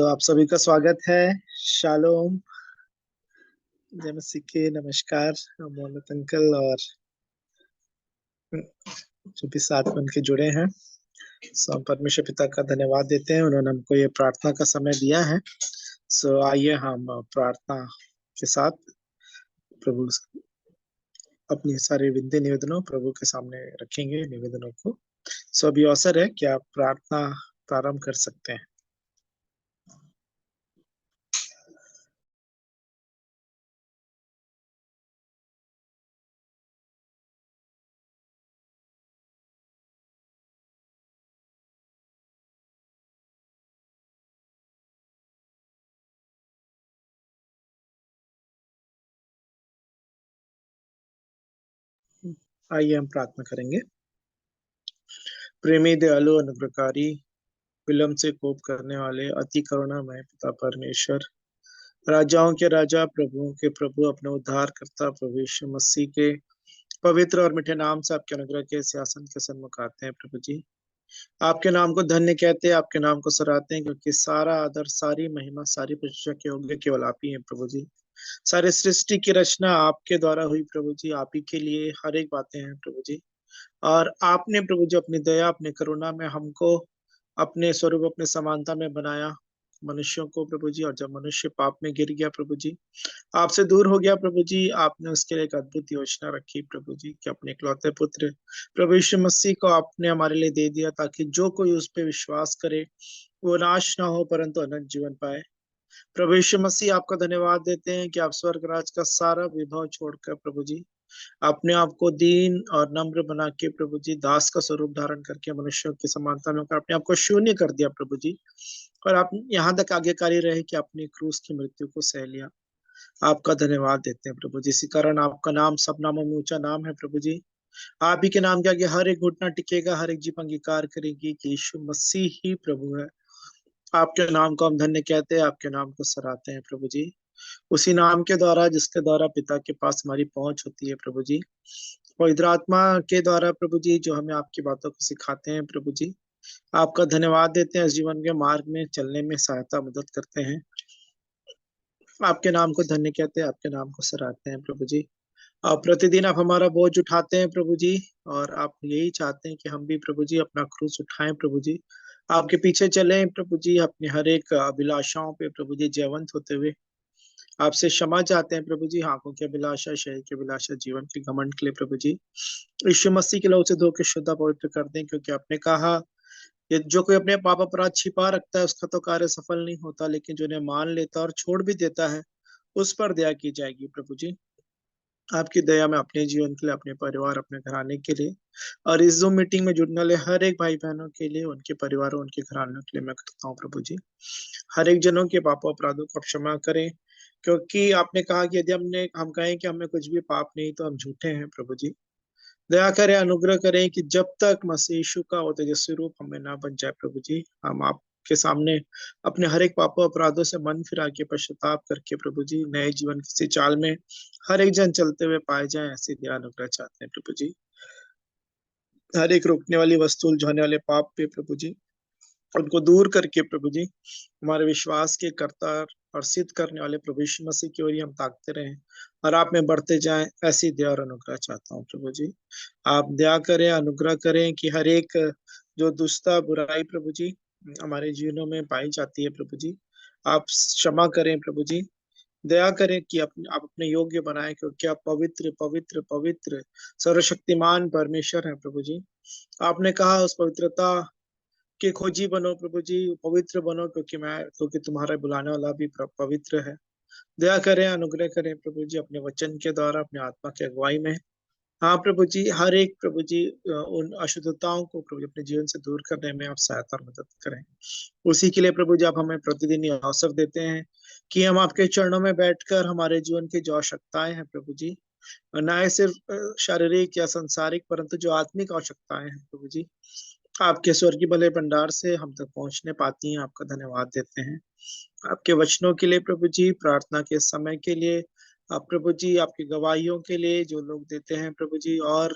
आप सभी का स्वागत है। शालोम, जय मसीह के। नमस्कार मोहम्मद अंकल और जो भी साथ में उनके जुड़े हैं। हम परमेश्वर पिता का धन्यवाद देते हैं, उन्होंने हमको ये प्रार्थना का समय दिया है। आइए हम प्रार्थना के साथ प्रभु अपनी सारे विनती निवेदनों प्रभु के सामने रखेंगे निवेदनों को। अभी अवसर है कि आप प्रार्थना प्रारंभ कर सकते हैं। आइए हम प्रार्थना करेंगे। प्रेमी, दयालु, अनुग्रहकारी, विलम्ब से कोप करने वाले, अति करुणामय पिता परमेश्वर, राजाओं के राजा, प्रभुओं के प्रभु, अपने उद्धार करता प्रभु यीशु मसीह के पवित्र और मीठे नाम से आपके अनुग्रह के सिंहासन के सन्मुख आते हैं प्रभु जी। आपके नाम को धन्य कहते हैं, आपके नाम को सराहते हैं, क्योंकि सारा आदर, सारी महिमा, सारी प्रशंसा के योग्य केवल आप ही हैं प्रभु जी। सारे सृष्टि की रचना आपके द्वारा हुई प्रभु जी, आप ही के लिए हर एक बातें हैं प्रभु जी। और आपने प्रभु जी अपनी दया, अपनी करुणा में हमको अपने स्वरूप, अपने समानता में बनाया मनुष्यों को प्रभु जी। और जब मनुष्य पाप में गिर गया प्रभु जी, आपसे दूर हो गया प्रभु जी, आपने उसके लिए एक अद्भुत योजना रखी प्रभु जी, कि अपने इकलौते पुत्र प्रभु यीशु मसीह को आपने हमारे लिए दे दिया, ताकि जो कोई उस पर विश्वास करे वो नाश ना हो परंतु अनंत जीवन पाए। प्रभु यीशु मसीह, आपका धन्यवाद देते हैं कि आप स्वर्ग राज का सारा विभव छोड़कर प्रभु जी अपने आप को दीन और नम्र बना के प्रभु जी दास का स्वरूप धारण करके मनुष्यों की समानता में होकर अपने आप को शून्य कर दिया प्रभु जी। और आप यहाँ तक आज्ञाकारी रहे कि अपनी क्रूस की मृत्यु को सह लिया। आपका धन्यवाद देते हैं प्रभु जी। इसी कारण आपका नाम सब नामों में ऊंचा नाम है प्रभु जी। आप ही के नाम के आगे हर एक घुटना टिकेगा, हर एक जीभ अंगीकार करेगी कि यीशु मसीह ही प्रभु है। आपके नाम को हम धन्य कहते हैं, आपके नाम को सराहते हैं प्रभु जी। उसी नाम के द्वारा जिसके द्वारा पिता के पास हमारी पहुंच होती है प्रभु जी। पवित्र आत्मा के द्वारा प्रभु जी, जो हमें आपकी बातों को सिखाते हैं प्रभु जी। आपका धन्यवाद देते हैं, इस जीवन के मार्ग में चलने में सहायता मदद करते हैं। आपके नाम को धन्य कहते हैं, आपके नाम को सराहते हैं प्रभु जी। आप प्रतिदिन आप हमारा बोझ उठाते हैं प्रभु जी। और आप यही चाहते हैं कि हम भी प्रभु जी अपना क्रूस उठाएं प्रभु जी, आपके पीछे चलें प्रभु जी, अपने हर एक अभिलाषाओं पे प्रभु जी जयवंत होते हुए आपसे क्षमा चाहते हैं प्रभु जी। आंखों की अभिलाषा, शरीर की अभिलाषा, जीवन के घमंड के लिए प्रभु जी यीशु मसीह के लहू से धो के शुद्ध पवित्र कर दें, क्योंकि आपने कहा ये जो कोई अपने पाप अपराध छिपा रखता है उसका तो कार्य सफल नहीं होता, लेकिन जो उन्हें मान लेता और छोड़ भी देता है उस पर दया की जाएगी प्रभु जी। आपकी दया में अपने जीवन के लिए, अपने परिवार, अपने घराने के लिए और इस जूम मीटिंग में जुड़ने वाले हर एक भाई बहनों के लिए, उनके परिवारों, उनके घरानों के लिए मैं करता हूँ प्रभु जी। हर एक जनों के पापों अपराधों को आप क्षमा करें, क्योंकि आपने कहा कि यदि हम कहें कि हमें कुछ भी पाप नहीं तो हम झूठे हैं प्रभु जी। दया करें, अनुग्रह करें कि जब तक मसीह यीशु का वो तेजस्वी रूप हमें ना बन जाए प्रभु जी, हम आपके सामने अपने हर एक पापों अपराधों से मन फिरा के पश्चाताप करके प्रभु जी नए जीवन किसी चाल में हर एक जन चलते हुए पाए जाए, ऐसी दया अनुग्रह चाहते हैं प्रभु जी। हर एक रोकने वाली वस्तु, उलझाने वाले पाप पे प्रभु जी उनको दूर करके प्रभु जी हमारे विश्वास के कर्ता और सिद्ध करने वाले प्रभु यीशु मसीह की ओर ही हम ताकते रहें और आप में बढ़ते जाएं, ऐसी दया और अनुग्रह चाहता हूँ प्रभु जी। आप दया करें, अनुग्रह करें कि हर एक जो दुष्टता, बुराई प्रभु जी हमारे जीवनों में पाई जाती है प्रभु जी, आप क्षमा करें प्रभु जी। दया करें कि आप अपने योग्य बनाए, क्योंकि आप पवित्र पवित्र पवित्र सर्वशक्तिमान परमेश्वर हैं प्रभु जी। आपने कहा उस पवित्रता के खोजी बनो प्रभु जी, पवित्र बनो, क्योंकि तुम्हारा बुलाने वाला भी पवित्र है। दया करें, अनुग्रह करें प्रभु जी अपने वचन के द्वारा, अपने आत्मा की अगुवाई में। हाँ प्रभु जी, हर एक प्रभु जी उन अशुद्धताओं को प्रभु जी अपने जीवन से दूर करने में आप सहायता और मदद करें। उसी के लिए प्रभु जी आप हमें प्रतिदिन ये अवसर देते हैं कि हम आपके चरणों में बैठकर हमारे जीवन की जो आवश्यकताएं हैं प्रभु जी, ना ही सिर्फ शारीरिक या सांसारिक, परंतु जो आत्मिक आवश्यकताएं हैं प्रभु जी, आपके स्वर्गीय भले भंडार से हम तक पहुंचने पाती हैं। आपका धन्यवाद देते हैं आपके वचनों के लिए प्रभु जी, प्रार्थना के समय के लिए, आप प्रभु जी आपकी गवाहियों के लिए जो लोग देते हैं प्रभु जी, और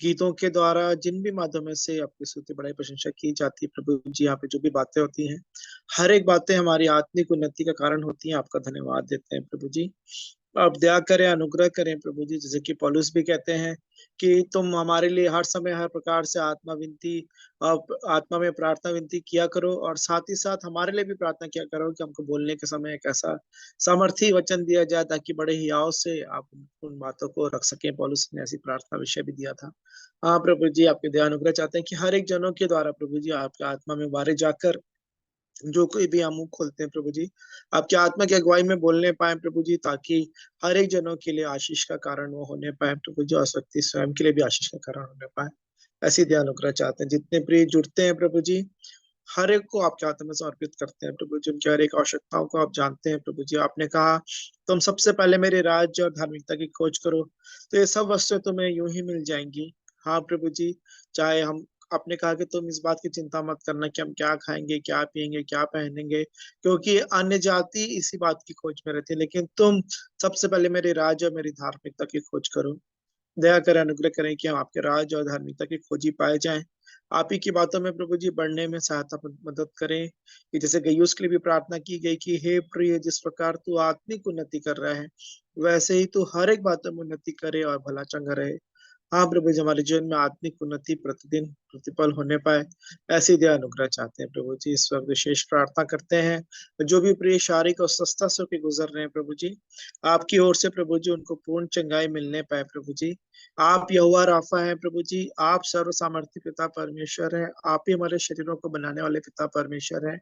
गीतों के द्वारा जिन भी माध्यमों से आपकी स्तुति बड़ाई प्रशंसा की जाती है प्रभु जी, यहाँ पे जो भी बातें होती हैं, हर एक बातें हमारी आत्मिक उन्नति का कारण होती हैं। आपका धन्यवाद देते हैं प्रभु जी। आप दया करें, अनुग्रह करें प्रभु जी, जैसे कि पौलुस भी कहते हैं कि तुम हमारे लिए हर समय हर प्रकार से आत्मा में प्रार्थना विनती किया करो, और साथ ही साथ हमारे लिए भी प्रार्थना किया करो कि हमको बोलने के समय एक ऐसा सामर्थी वचन दिया जाए ताकि बड़े हियाव से आप उन बातों को रख सकें। पौलुस ने ऐसी प्रार्थना विषय भी दिया था। हाँ प्रभु जी, आपके दया अनुग्रह चाहते हैं कि हर एक जनों के द्वारा प्रभु जी आपके आत्मा में बारे जाकर जो कोई भी हम मुंह खोलते हैं प्रभु जी, आपकी आत्मा की अगुवाई में बोलने पाए प्रभु जी, ताकि हर एक जनों के लिए आशीष का कारण वो होने पाए प्रभु जी, और व्यक्ति स्वयं के लिए भी आशीष का कारण होने पाए। ऐसी दया अनुग्रह चाहते हैं। जितने प्रिय जुड़ते हैं प्रभु जी, हर एक को आपके हाथ में समर्पित करते हैं प्रभु जी। उनकी हर एक आवश्यकताओं को आप जानते हैं प्रभु जी। आपने कहा तुम सबसे पहले मेरे राज्य और धार्मिकता की खोज करो, तो ये सब वस्तुएं तुम्हें यूं ही मिल जाएंगी। हाँ प्रभु जी, चाहे हम आपने कहा कि तुम इस बात की चिंता मत करना कि हम क्या खाएंगे, क्या पिएंगे, क्या पहनेंगे, क्योंकि अन्य जाति इसी बात की खोज में रहती है, लेकिन तुम सबसे पहले मेरे राज्य और मेरी धार्मिकता की खोज करो। दया करें, अनुग्रह करें कि हम आपके राज और धार्मिकता की खोजी पाए जाएं। आप ही की बातों में प्रभु जी बढ़ने में सहायता मदद करें, कि जैसे गयुस के लिए भी प्रार्थना की गई कि हे प्रिय, जिस प्रकार तू आत्मिक उन्नति कर रहा है, वैसे ही तू हर एक बातों में उन्नति करे और भला चंगा रहे। हाँ प्रभु जी, हमारे जीवन में आत्मिक उन्नति प्रतिदिन प्रतिपल होने पाए, ऐसी दया अनुग्रह चाहते हैं प्रभु जी। इस वक्त विशेष प्रार्थना करते हैं जो भी प्रिय शारीरिक और स्वस्थता से होकर गुजर रहे हैं प्रभु जी, आपकी ओर से प्रभु जी उनको पूर्ण चंगाई मिलने पाए प्रभु जी। आप यहोवा राफा हैं प्रभु जी, आप सर्व सामर्थी पिता परमेश्वर है, आप ही हमारे शरीरों को बनाने वाले पिता परमेश्वर है।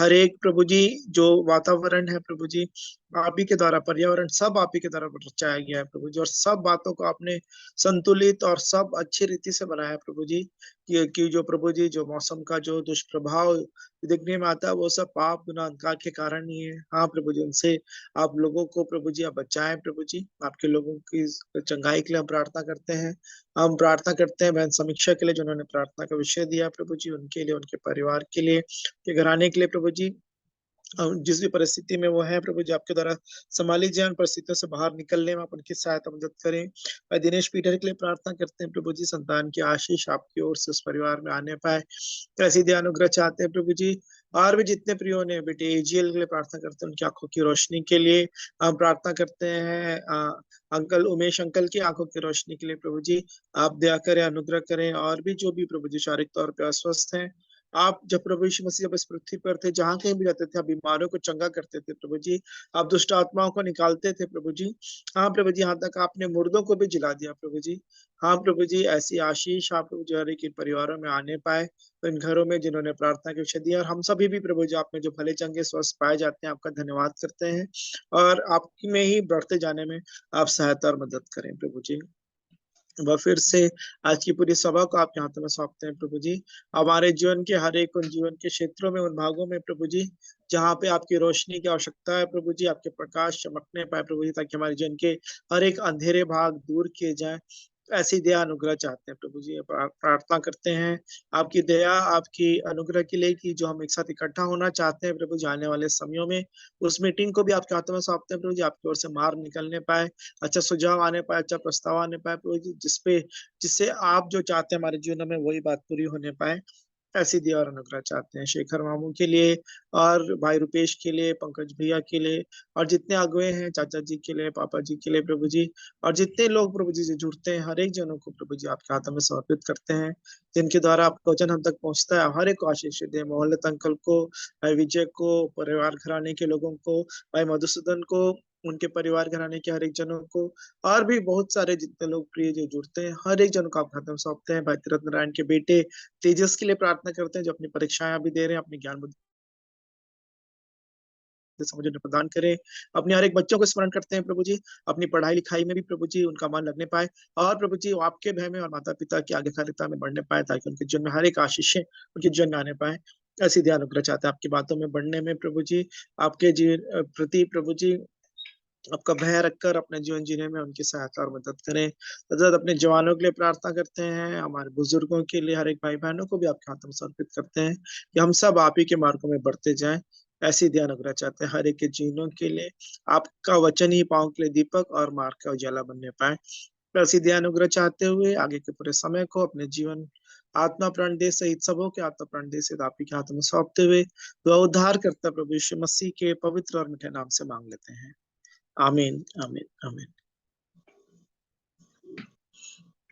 हर एक प्रभु जी जो वातावरण है प्रभु जी, आप ही के द्वारा, पर्यावरण सब आप ही के द्वारा रचाया गया है प्रभु जी, और सब बातों को आपने संतुलित और सब अच्छी रीति से बनाया है प्रभु जी। कि जो प्रभु जी जो मौसम का जो दुष्प्रभाव दिखने में आता है, वो सब पाप गुनाह अंधकार के कारण ही है। हाँ प्रभु जी, उनसे आप लोगों को प्रभु जी आप बचाएं प्रभु जी। आपके लोगों की चंगाई के लिए हम प्रार्थना करते हैं। हम प्रार्थना करते हैं बहन समीक्षा के लिए, जिन्होंने प्रार्थना का विषय दिया प्रभु जी, उनके लिए, उनके परिवार के लिए, के घराने के लिए प्रभु जी। जिस भी परिस्थिति में वो है प्रभु जी, आपके द्वारा संभाली जाए, उन परिस्थितियों से बाहर निकलने में आप उनकी सहायता मदद करें। भाई दिनेश पीटर के लिए प्रार्थना करते हैं प्रभु जी, संतान की आशीष आपकी ओर से उस परिवार में आने पाए, ऐसी दया अनुग्रह चाहते हैं प्रभु जी। और भी जितने प्रियो ने बेटे एजीएल के लिए प्रार्थना करते हैं, उनकी आंखों की रोशनी के लिए हम प्रार्थना करते हैं। अंकल उमेश अंकल की आंखों की रोशनी के लिए प्रभु जी आप दया करें, अनुग्रह करें। और भी जो भी प्रभु जी शारीरिक तौर पर अस्वस्थ हैं, आप जब प्रभु यीशु मसीह जब इस पृथ्वी पर थे, जहां कहीं भी जाते थे, आप बीमारों को चंगा करते थे प्रभु जी, आप दुष्ट आत्माओं को निकालते थे प्रभु जी। हाँ प्रभु जी, यहाँ तक आपने मुर्दों को भी जिला दिया प्रभु जी। हाँ प्रभु जी, ऐसी आशीष आप प्रभु जी हर एक परिवारों में आने पाए, तो इन घरों में जिन्होंने प्रार्थना के विषय दिया, और हम सभी भी प्रभु जी आप में जो भले चंगे स्वस्थ पाए जाते हैं, आपका धन्यवाद करते हैं, और आप में ही बढ़ते जाने में आप सहायता और मदद करें प्रभु जी। वह फिर से आज की पूरी सभा को आपके हाथों में सौंपते हैं प्रभु जी। हमारे जीवन के हर एक उन जीवन के क्षेत्रों में, उन भागों में प्रभु जी जहाँ पे आपकी रोशनी की आवश्यकता है प्रभु जी, आपके प्रकाश चमकने पाए प्रभु जी, ताकि हमारे जीवन के हर एक अंधेरे भाग दूर किए जाए, ऐसी दया अनुग्रह चाहते हैं प्रभु जी। प्रार्थना करते हैं आपकी दया, आपकी अनुग्रह के लिए, कि जो हम एक साथ इकट्ठा होना चाहते हैं प्रभु जी आने वाले समयों में, उस मीटिंग को भी आपके हाथों में सौंपते हैं प्रभु जी, आपकी ओर से मार्ग निकलने पाए, अच्छा सुझाव आने पाए, अच्छा प्रस्ताव आने पाए प्रभु जी, जिससे आप जो चाहते हैं हमारे जीवन में वही बात पूरी होने पाए, ऐसी दया और अनुग्रह चाहते हैं। शेखर मामू के लिए, और भाई रुपेश के लिए, पंकज भैया के लिए, और जितने अगुए हैं, चाचा जी के लिए, पापा जी के लिए प्रभु जी, और जितने लोग प्रभु जी से जुड़ते हैं, हर एक जनों को प्रभु जी आपके हाथों में समर्पित करते हैं, जिनके द्वारा आपका वचन हम तक पहुंचता है। हर एक को आशीष दे, मोहल्लत अंकल को, भाई विजय को, परिवार घराने के लोगों को, भाई मधुसूदन को, उनके परिवार घराने के हर एक जनों को, और भी बहुत सारे जितने लोग प्रिय जो जुड़ते हैं, हर एक जन को आप खत्म सौंपते हैं। भाई तीरथ नारायण के बेटे तेजस के लिए प्रार्थना करते हैं, जो अपनी परीक्षाएं अभी दे रहे हैं, अपनी ज्ञान बुद्धि समझ उन्हें प्रदान करें। अपने हर एक बच्चों को स्मरण करते हैं प्रभु जी, अपनी पढ़ाई लिखाई में भी प्रभु जी उनका मन लगने पाए, और प्रभु जी वो आपके भय में और माता पिता की आज्ञाकारिता में बढ़ने पाए, ताकि उनके जीवन में हर एक आशीषें उनके जीवन में आने पाए। ऐसी ध्यान अनुग्रह चाहते हैं आपकी बातों में बढ़ने में प्रभु जी, आपके जीवन प्रति प्रभु जी आपका भय रखकर अपने जीवन जीने में उनकी सहायता और मदद करें। तथा अपने जवानों के लिए प्रार्थना करते हैं, हमारे बुजुर्गों के लिए, हर एक भाई बहनों को भी आपके हाथों में समर्पित करते हैं, कि हम सब आप ही के मार्गों में बढ़ते जाएं। ऐसी ध्यान अनुग्रह चाहते हैं हर एक के जीवनों के लिए, आपका वचन ही पाँव के लिए दीपक और मार्ग का उजाला बनने पाए। प्रसिद्धि अनुग्रह चाहते हुए आगे के पूरे समय को अपने जीवन आत्मा प्राण देह सहित सबों के आत्मा प्राण देह सहित आप ही के हाथों में सौंपते हुए दुआ उद्धार करता प्रभु यीशु मसीह के पवित्र और मीठे नाम से मांग लेते हैं। आमीन आमीन आमीन।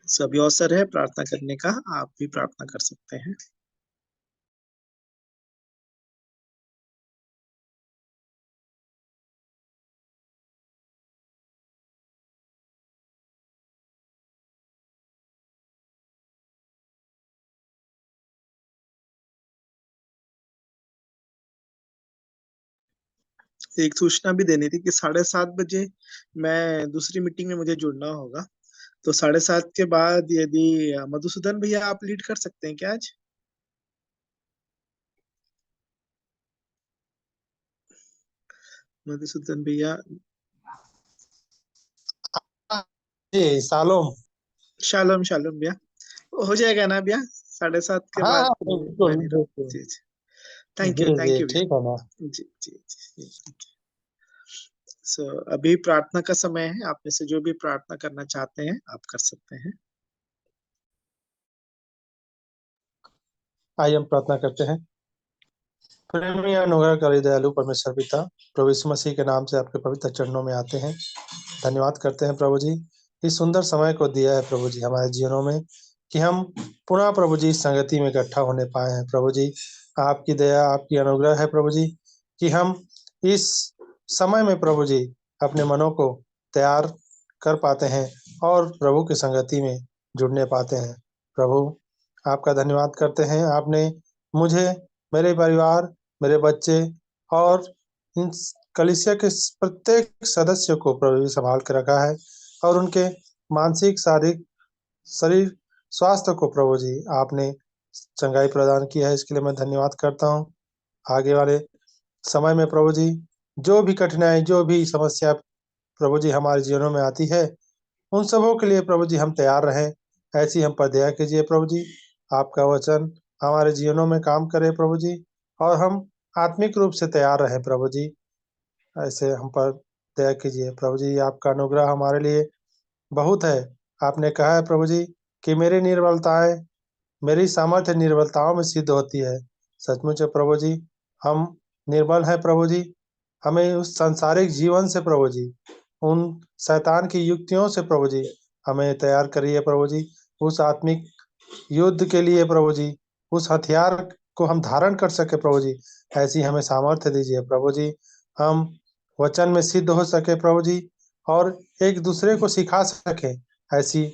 सभी अवसर है प्रार्थना करने का, आप भी प्रार्थना कर सकते हैं। एक सूचना भी देनी थी कि 7:30 बजे मैं दूसरी मीटिंग में मुझे जुड़ना होगा, तो 7:30 के बाद यदि मधुसूदन भैया आप लीड कर सकते हैं क्या आज? मधुसूदन भैया। जी शालोम। शालोम शालोम भैया, हो जाएगा ना भैया 7:30 के हाँ बाद? हाँ मैं बिल्कुल नहीं रहूँ। बिल्कुल। जी जी, जी जी थैंक यू ठीक भैया। है ना। जी जी जी। सो अभी प्रार्थना का समय है, आप में से जो भी प्रार्थना करना चाहते हैं आप कर सकते हैं। आइए हम प्रार्थना करते हैं। प्रेमी अनुग्रहकारी दयालु परमेश्वर पिता, प्रभु यीशु मसीह के नाम से आपके पवित्र चरणों में आते हैं। धन्यवाद करते हैं प्रभु जी, इस सुंदर समय को दिया है प्रभु जी हमारे जीवनों में, कि हम पुनः प्रभु जी इस संगति में इकट्ठा होने पाए हैं प्रभु जी। आपकी दया आपकी अनुग्रह है प्रभु जी, कि हम इस समय में प्रभु जी अपने मनों को तैयार कर पाते हैं और प्रभु की संगति में जुड़ने पाते हैं। प्रभु आपका धन्यवाद करते हैं, आपने मुझे, मेरे परिवार, मेरे बच्चे और इन कलीसिया के प्रत्येक सदस्य को प्रभु जी संभाल के रखा है, और उनके मानसिक शारीरिक शरीर स्वास्थ्य को प्रभु जी आपने चंगाई प्रदान किया है, इसके लिए मैं धन्यवाद करता हूँ। आगे वाले समय में प्रभु जी जो भी कठिनाई जो भी समस्या प्रभु जी हमारे जीवनों में आती है, उन सबों के लिए प्रभु जी हम तैयार रहें, ऐसी हम पर दया कीजिए प्रभु जी। आपका वचन हमारे जीवनों में काम करे प्रभु जी, और हम आत्मिक रूप से तैयार रहें प्रभु जी, ऐसे हम पर दया कीजिए प्रभु जी। आपका अनुग्रह हमारे लिए बहुत है। आपने कहा है प्रभु जी कि मेरी निर्बलताएं, मेरी सामर्थ्य निर्बलताओं में सिद्ध होती है। सचमुच है प्रभु जी, हम निर्बल हैं प्रभु जी। हमें उस सांसारिक जीवन से प्रभु जी, उन शैतान की युक्तियों से प्रभु जी हमें तैयार करिए प्रभु जी। उस आत्मिक युद्ध के लिए प्रभु जी, उस हथियार को हम धारण कर सके प्रभु जी, ऐसी हमें सामर्थ्य दीजिए प्रभु जी। हम वचन में सिद्ध हो सके प्रभु जी, और एक दूसरे को सिखा सके, ऐसी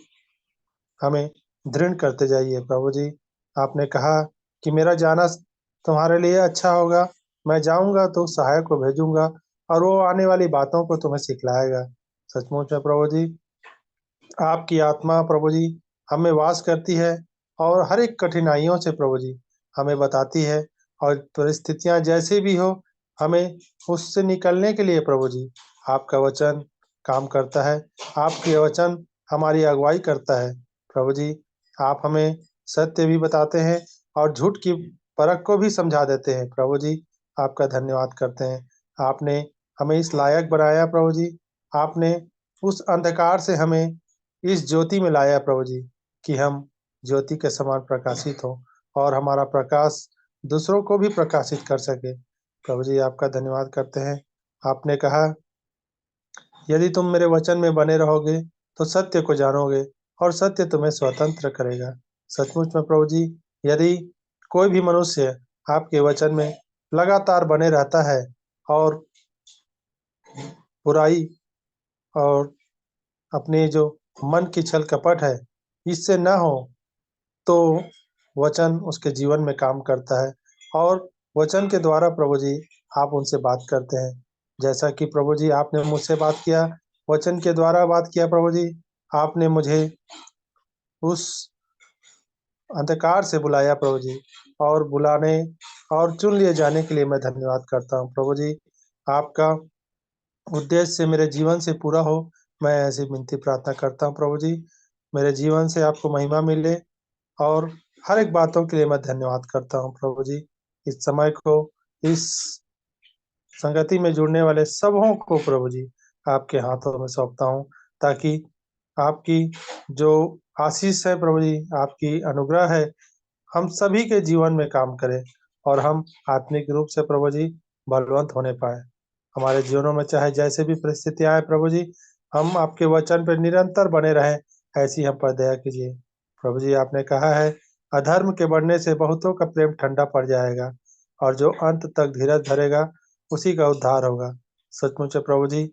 हमें दृढ़ करते जाइए प्रभु जी। आपने कहा कि मेरा जाना तुम्हारे लिए अच्छा होगा, मैं जाऊंगा तो सहायक को भेजूंगा और वो आने वाली बातों को तुम्हें सिखलाएगा। सचमुच में प्रभु जी, आपकी आत्मा प्रभु जी हमें वास करती है, और हर एक कठिनाइयों से प्रभु जी हमें बताती है, और परिस्थितियां जैसी भी हो, हमें उससे निकलने के लिए प्रभु जी आपका वचन काम करता है। आपके वचन हमारी अगुवाई करता है प्रभु जी। आप हमें सत्य भी बताते हैं और झूठ की परख को भी समझा देते हैं प्रभु जी। आपका धन्यवाद करते हैं। आपने हमें इस लायक बनाया प्रभु जी। आपने उस अंधकार से हमें इस ज्योति में लाया प्रभु जी, कि हम ज्योति के समान प्रकाशित हो, और हमारा प्रकाश दूसरों को भी प्रकाशित कर सके प्रभु जी। आपका धन्यवाद करते हैं। आपने कहा यदि तुम मेरे वचन में बने रहोगे तो सत्य को जानोगे, और सत्य तुम्हें स्वतंत्र करेगा। सचमुच में प्रभु जी, यदि कोई भी मनुष्य आपके वचन में लगातार बने रहता है, और बुराई और अपने जो मन की छल कपट है इससे न हो, तो वचन उसके जीवन में काम करता है, और वचन के द्वारा प्रभु जी आप उनसे बात करते हैं। जैसा कि प्रभु जी आपने मुझसे बात किया, वचन के द्वारा बात किया प्रभु जी। आपने मुझे उस अंधकार से बुलाया प्रभु जी, और बुलाने और चुन लिए जाने के लिए मैं धन्यवाद करता हूँ प्रभु जी। आपका उद्देश्य मेरे जीवन से पूरा हो, मैं ऐसी विनती प्रार्थना करता हूँ प्रभु जी। मेरे जीवन से आपको महिमा मिले, और हर एक बातों के लिए मैं धन्यवाद करता हूँ प्रभु जी। इस समय को, इस संगति में जुड़ने वाले सबों को प्रभु जी आपके हाथों में सौंपता हूँ, ताकि आपकी जो आशीष है प्रभु जी, आपकी अनुग्रह है, हम सभी के जीवन में काम करे और हम आत्मिक रूप से प्रभु जी बलवंत होने पाए। हमारे जीवनों में चाहे जैसे भी परिस्थितियां आए प्रभु जी, हम आपके वचन पर निरंतर बने रहें, ऐसी हम पर दया कीजिए। प्रभु जी, आपने कहा है अधर्म के बढ़ने से बहुतों का प्रेम ठंडा पड़ जाएगा और जो अंत तक धीरज धरेगा उसी का उद्धार होगा। सचमुच है प्रभु जी,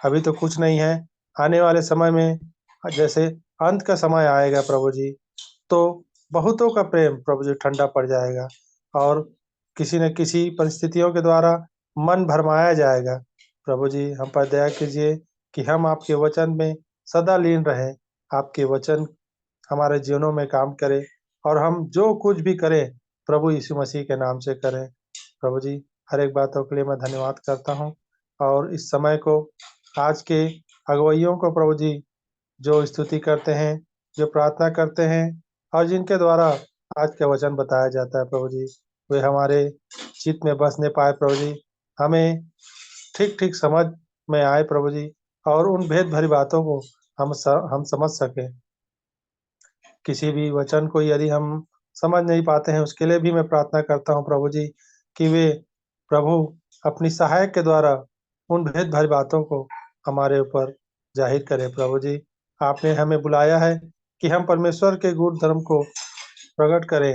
अभी तो कुछ नहीं है, आने वाले समय में जैसे अंत का समय आएगा प्रभु जी, तो बहुतों का प्रेम प्रभु जी ठंडा पड़ जाएगा और किसी न किसी परिस्थितियों के द्वारा मन भरमाया जाएगा। प्रभु जी, हम पर दया कीजिए कि हम आपके वचन में सदा लीन रहें, आपके वचन हमारे जीवनों में काम करे और हम जो कुछ भी करें प्रभु यीशु मसीह के नाम से करें। प्रभु जी, हर एक बातों के लिए मैं धन्यवाद करता हूँ और इस समय को, आज के अगुवाइयों को प्रभु जी, जो स्तुति करते हैं, जो प्रार्थना करते हैं और जिनके द्वारा आज का वचन बताया जाता है प्रभु जी, वे हमारे चित्त में बसने पाए प्रभु जी, हमें ठीक ठीक समझ में आए प्रभु जी, और उन भेद भरी बातों को हम समझ सकें। किसी भी वचन को यदि हम समझ नहीं पाते हैं, उसके लिए भी मैं प्रार्थना करता हूँ प्रभु जी कि वे प्रभु अपनी सहायक के द्वारा उन भेद भरी बातों को हमारे ऊपर जाहिर करें। प्रभु जी, आपने हमें बुलाया है कि हम परमेश्वर के गुण धर्म को प्रकट करें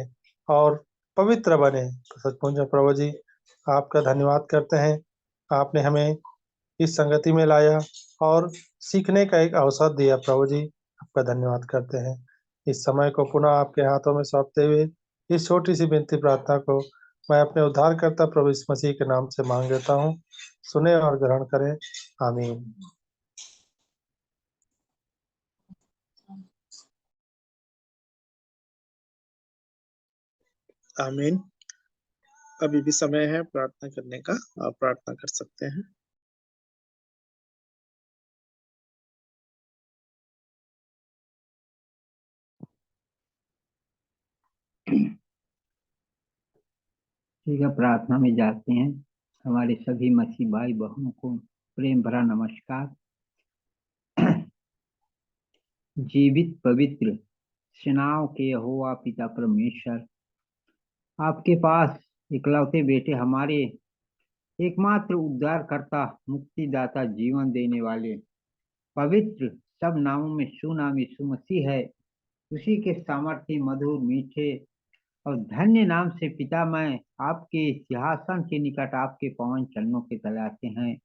और पवित्र बने। सचमुच में प्रभु जी, आपका धन्यवाद करते हैं। आपने हमें इस संगति में लाया और सीखने का एक अवसर दिया प्रभु जी, आपका धन्यवाद करते हैं। इस समय को पुनः आपके हाथों में सौंपते हुए इस छोटी सी विनती प्रार्थना को मैं अपने उद्धारकर्ता प्रभु यीशु मसीह के नाम से मांग लेता हूँ। सुने और ग्रहण करें। आमीन। आमीन। अभी भी समय है प्रार्थना करने का, आप प्रार्थना कर सकते हैं। ठीक है, प्रार्थना में जाते हैं। हमारे सभी मसीह भाई बहनों को प्रेम भरा नमस्कार। जीवित पवित्र सेनाओं के यहोवा पिता परमेश्वर, आपके पास इकलौते बेटे, हमारे एकमात्र उद्धारकर्ता, मुक्तिदाता, जीवन देने वाले पवित्र सब नामों में सुनाम यीशु मसीह है। उसी के सामर्थ्य, मधुर, मीठे और धन्य नाम से पिता, मैं आपके सिंहासन के निकट आपके पवन चरणों के तले आते हैं।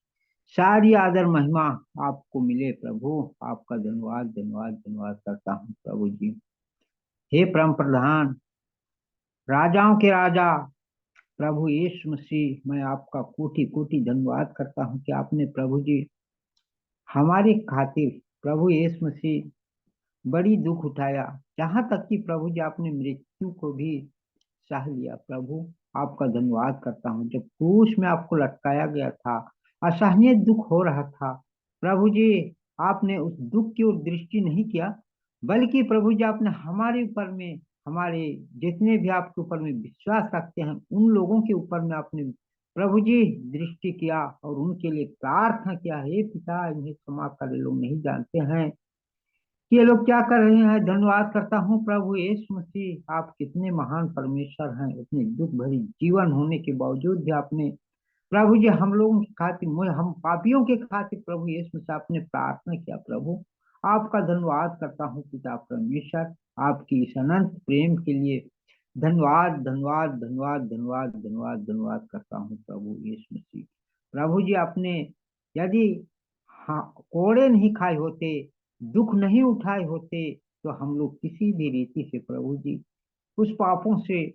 सारी आदर महिमा आपको मिले प्रभु। आपका धन्यवाद धन्यवाद धन्यवाद करता हूँ प्रभु जी। हे परम प्रधान, राजाओं के राजा प्रभु यीशु मसीह, मैं आपका कोटि कोटि धन्यवाद करता हूँ कि आपने प्रभु जी हमारे खातिर प्रभु यीशु मसीह बड़ी दुख उठाया, जहां तक कि प्रभु जी आपने मृत्यु को भी सह लिया। प्रभु, आपका धन्यवाद करता हूँ। जब क्रूस में आपको लटकाया गया था, असहनीय दुख हो रहा था, प्रभु जी आपने उस दुख की ओर दृष्टि नहीं किया, बल्कि प्रभु जी आपने हमारे ऊपर में, हमारे जितने भी आपके ऊपर में विश्वास रखते हैं उन लोगों के ऊपर में आपने प्रभु जी दृष्टि किया और उनके लिए प्रार्थना किया। हे पिता, इन्हें क्षमा कर, लोग नहीं जानते हैं कि ये लोग क्या कर रहे हैं। धन्यवाद करता हूँ प्रभु यीशु मसीह, आप कितने महान परमेश्वर हैं। इतने दुख भरी जीवन होने के बावजूद भी आपने प्रभु जी हम लोगों की खातिर, हम पापियों के खातिर प्रभु यीशु मसीह आपने प्रार्थना किया। प्रभु, आपका धन्यवाद करता हूँ पिता परमेश्वर, आपकी इस अनंत प्रेम के लिए धन्यवाद धन्यवाद धन्यवाद धन्यवाद धन्यवाद धन्यवाद करता हूँ प्रभु यीशु मसीह। प्रभु जी, आपने यदि हाँ कोड़े नहीं खाए होते, दुख नहीं उठाए होते, तो हम लोग किसी भी रीति से प्रभु जी उस पापों से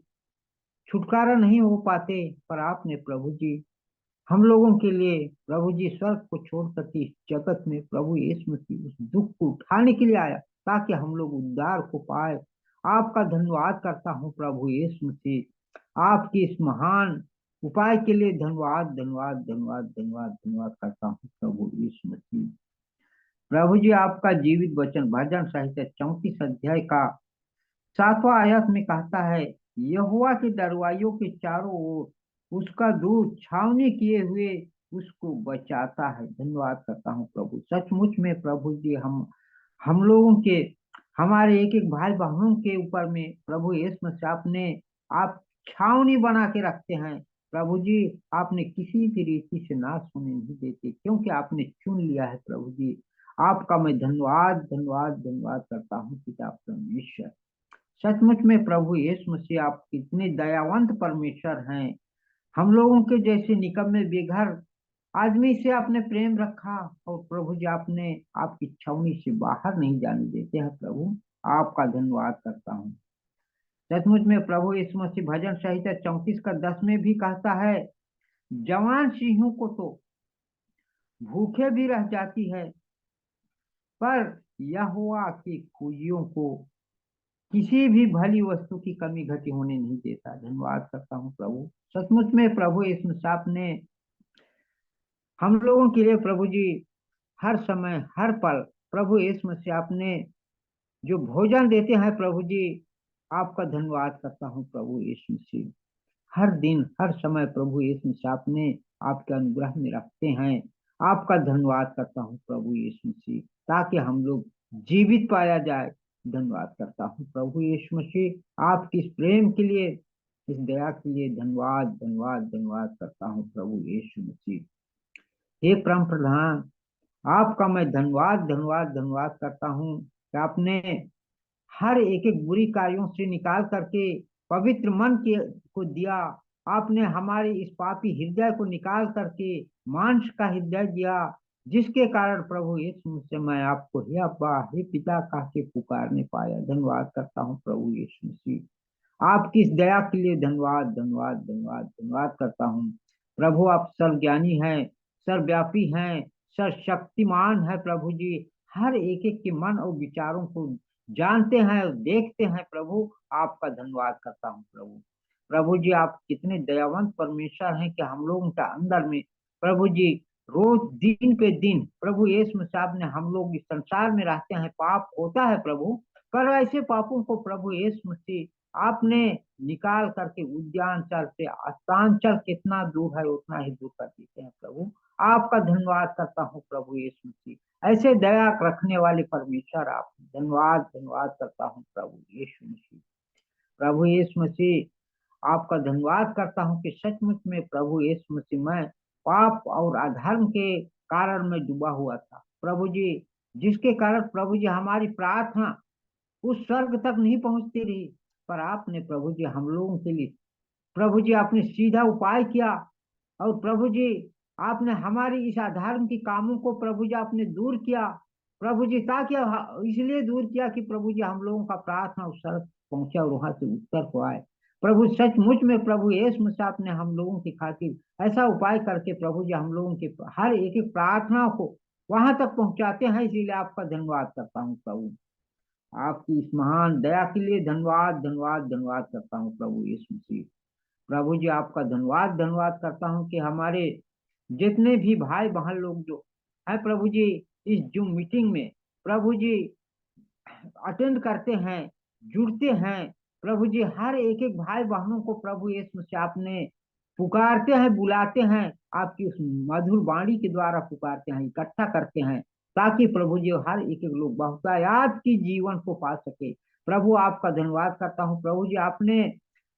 छुटकारा नहीं हो पाते। पर आपने प्रभु जी हम लोगों के लिए प्रभु जी स्वर्ग को छोड़कर के इस जगत में प्रभु यीशु मसीह उस दुख को उठाने के लिए आया, ताकि हम लोग उद्धार को पाए। आपका धन्यवाद करता हूँ प्रभु यीशु मसीह, आपकी इस महान उपाय के लिए धन्यवाद धन्यवाद धन्यवाद धन्यवाद धन्यवाद करता हूँ प्रभु यीशु मसीह। प्रभु जी, आपका जीवित वचन भजन संहिता 34 अध्याय का 7वां आयत में कहता है, यहोवा के दरवाजों के चारों ओर उसका दूत छावनी किए हुए उसको बचाता है। धन्यवाद करता हूँ प्रभु। सचमुच में प्रभु जी हम लोगों के हमारे एक एक भाई बहनों के ऊपर में प्रभु यीशु मसीह आपने आप छावनी बना के रखते हैं प्रभु जी। आपने किसी भी रीति से नाश होने नहीं देते, क्योंकि आपने चुन लिया है प्रभु जी। आपका मैं धन्यवाद धन्यवाद धन्यवाद करता हूँ पिता परमेश्वर। सचमुच में प्रभु यीशु मसीह आप कितने दयावंत परमेश्वर हैं। हम लोगों के जैसे निकम्मे बेघर आदमी से आपने प्रेम रखा, और प्रभु जी आपने आपकी छावनी से बाहर नहीं जाने देते हैं प्रभु। आपका धन्यवाद करता हूँ। सचमुच में प्रभु यीशु मसीह भजन संहिता 34 का 10 में भी कहता है, जवान सिंहों को तो भूखे भी रह जाती है, पर यहोवा के खोजियों को किसी भी भली वस्तु की कमी घटी होने नहीं देता। धन्यवाद करता हूँ प्रभु। सचमुच में प्रभु यीशु मसीह आपने हम लोगों के लिए प्रभु जी हर समय हर पल प्रभु यीशु मसीह आपने जो भोजन देते हैं प्रभु जी, आपका धन्यवाद करता हूँ प्रभु यीशु मसीह। हर दिन हर समय प्रभु यीशु मसीह आपने आपके अनुग्रह में रखते हैं। आपका धन्यवाद करता हूँ प्रभु यीशु मसीह, ताकि हम लोग जीवित पाया जाए। धन्यवाद करता हूँ प्रभु यीशु मसीह, आपकी इस प्रेम के लिए, इस दया के लिए धन्यवाद धन्यवाद धन्यवाद करता हूँ प्रभु यीशु मसीह। हे परम प्रधान, आपका मैं धन्यवाद धन्यवाद धन्यवाद करता हूँ कि आपने हर एक एक बुरी कार्यों से निकाल करके पवित्र मन के को दिया। आपने हमारे इस पापी हृदय को निकाल करके मांस का हृदय दिया, जिसके कारण प्रभु यीशु मसीह मैं आपको हे अब्बा हे पिता कह के पुकारने पाया। धन्यवाद करता हूँ प्रभु यीशु मसीह, आपकी इस दया के लिए धन्यवाद धन्यवाद धन्यवाद धन्यवाद करता हूँ प्रभु। आप सर्वज्ञानी हैं, सर्वव्यापी हैं, सर्वशक्तिमान है प्रभु जी। हर एक एक के मन और विचारों को जानते हैं और देखते हैं प्रभु। आपका धन्यवाद करता हूँ प्रभु। प्रभु जी आप कितने दयावंत परमेश्वर हैं कि हम लोगों के अंदर में प्रभु जी रोज दिन पे दिन प्रभु यीशु मसीह ने हम लोग इस संसार में रहते हैं, पाप होता है प्रभु, पर ऐसे पापों को प्रभु यीशु मसीह आपने निकाल करके उद्यानचल से अस्तांचल कितना दूर है उतना ही दूर कर देते हैं प्रभु। आपका धन्यवाद करता हूँ प्रभु यीशु मसीह, ऐसे दया रखने वाले परमेश्वर आप। धन्यवाद धन्यवाद करता हूँ प्रभु यीशु मसीह। प्रभु यीशु मसीह आपका धन्यवाद करता हूँ कि सचमुच में प्रभु यीशु मसीह मैं पाप और अधर्म के कारण में डूबा हुआ था प्रभु जी, जिसके कारण प्रभु जी हमारी प्रार्थना उस स्वर्ग तक नहीं पहुंचती रही। पर आपने प्रभु जी हम लोगों के लिए प्रभु जी आपने सीधा उपाय किया, और प्रभु जी आपने हमारी इस अधर्म की कामों को प्रभु जी आपने दूर किया प्रभु जी, ताकि इसलिए दूर किया कि प्रभु जी हम लोगों का प्रार्थना उस स्वर्ग पहुंचे और वहां से उत्तर को आए प्रभु। सचमुच में प्रभु यीशु मसीह आपने हम लोगों की खातिर ऐसा उपाय करके प्रभु जी हम लोगों के हर एक एक प्रार्थना को वहां तक पहुंचाते हैं, इसीलिए आपका धन्यवाद करता हूँ प्रभु। आपकी इस महान दया के लिए धन्यवाद धन्यवाद धन्यवाद करता हूँ प्रभु यीशु मसीह। प्रभु जी आपका धन्यवाद धन्यवाद करता हूँ कि हमारे जितने भी भाई बहन लोग जो है प्रभु जी इस जूम मीटिंग में प्रभु जी अटेंड करते हैं, जुड़ते हैं प्रभु जी, हर एक एक भाई बहनों को प्रभु यीशु मसीह आपने पुकारते हैं, बुलाते हैं, आपकी उस मधुर वाणी के द्वारा पुकारते हैं, इकट्ठा करते हैं, ताकि प्रभु जी हर एक एक लोग बहुतायात की जीवन को पा सके। प्रभु आपका धन्यवाद करता हूँ प्रभु जी, आपने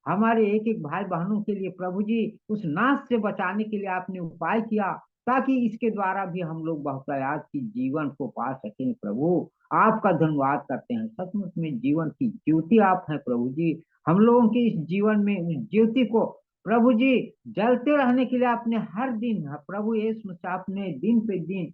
हमारे एक एक भाई बहनों के लिए प्रभु जी उस नाश से बचाने के लिए आपने उपाय किया, ताकि इसके द्वारा भी हम लोग बहुतायात की जीवन को पा सकें। प्रभु आपका धन्यवाद करते हैं, सचमुच में जीवन की ज्योति आप हैं प्रभु जी। हम लोगों के इस जीवन में उस ज्योति को प्रभु जी जलते रहने के लिए आपने हर दिन प्रभु यीशु मसीह आपने दिन पे दिन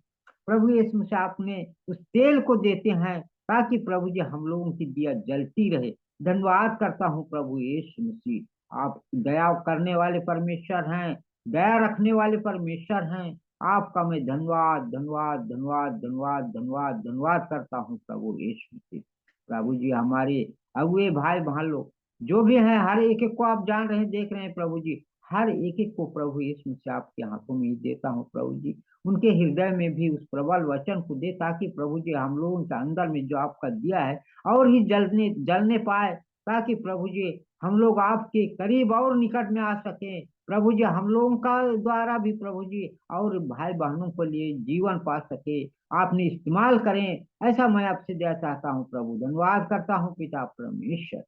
प्रभु यीशु मसीह आपने उस तेल को देते हैं, ताकि प्रभु जी हम लोगों की दिया जलती रहे। धन्यवाद करता हूँ प्रभु यीशु मसीह, आप दया करने वाले परमेश्वर हैं, दया रखने वाले परमेश्वर हैं। आपका मैं धन्यवाद धन्यवाद धन्यवाद धन्यवाद धन्यवाद धन्यवाद करता हूँ प्रभु यीशु मसीह। प्रभु जी हमारे अगुए भाई बहन लोग जो भी हैं, हर एक एक को आप जान रहे हैं, देख रहे हैं प्रभु जी, हर एक एक को प्रभु यीशु मसीह आपके हाथों में ही देता हूँ प्रभु जी। उनके हृदय में भी उस प्रबल वचन को दे, ताकि प्रभु जी हम लोगों के अंदर में जो आपका दिया है और ही जलने पाए, ताकि प्रभु जी हम लोग आपके करीब और निकट में आ सके प्रभु जी हम लोगों का द्वारा भी प्रभु जी और भाई बहनों के लिए जीवन पा सके, आपने इस्तेमाल करें, ऐसा मैं आपसे दया चाहता हूँ प्रभु। धन्यवाद करता हूँ पिता परमेश्वर।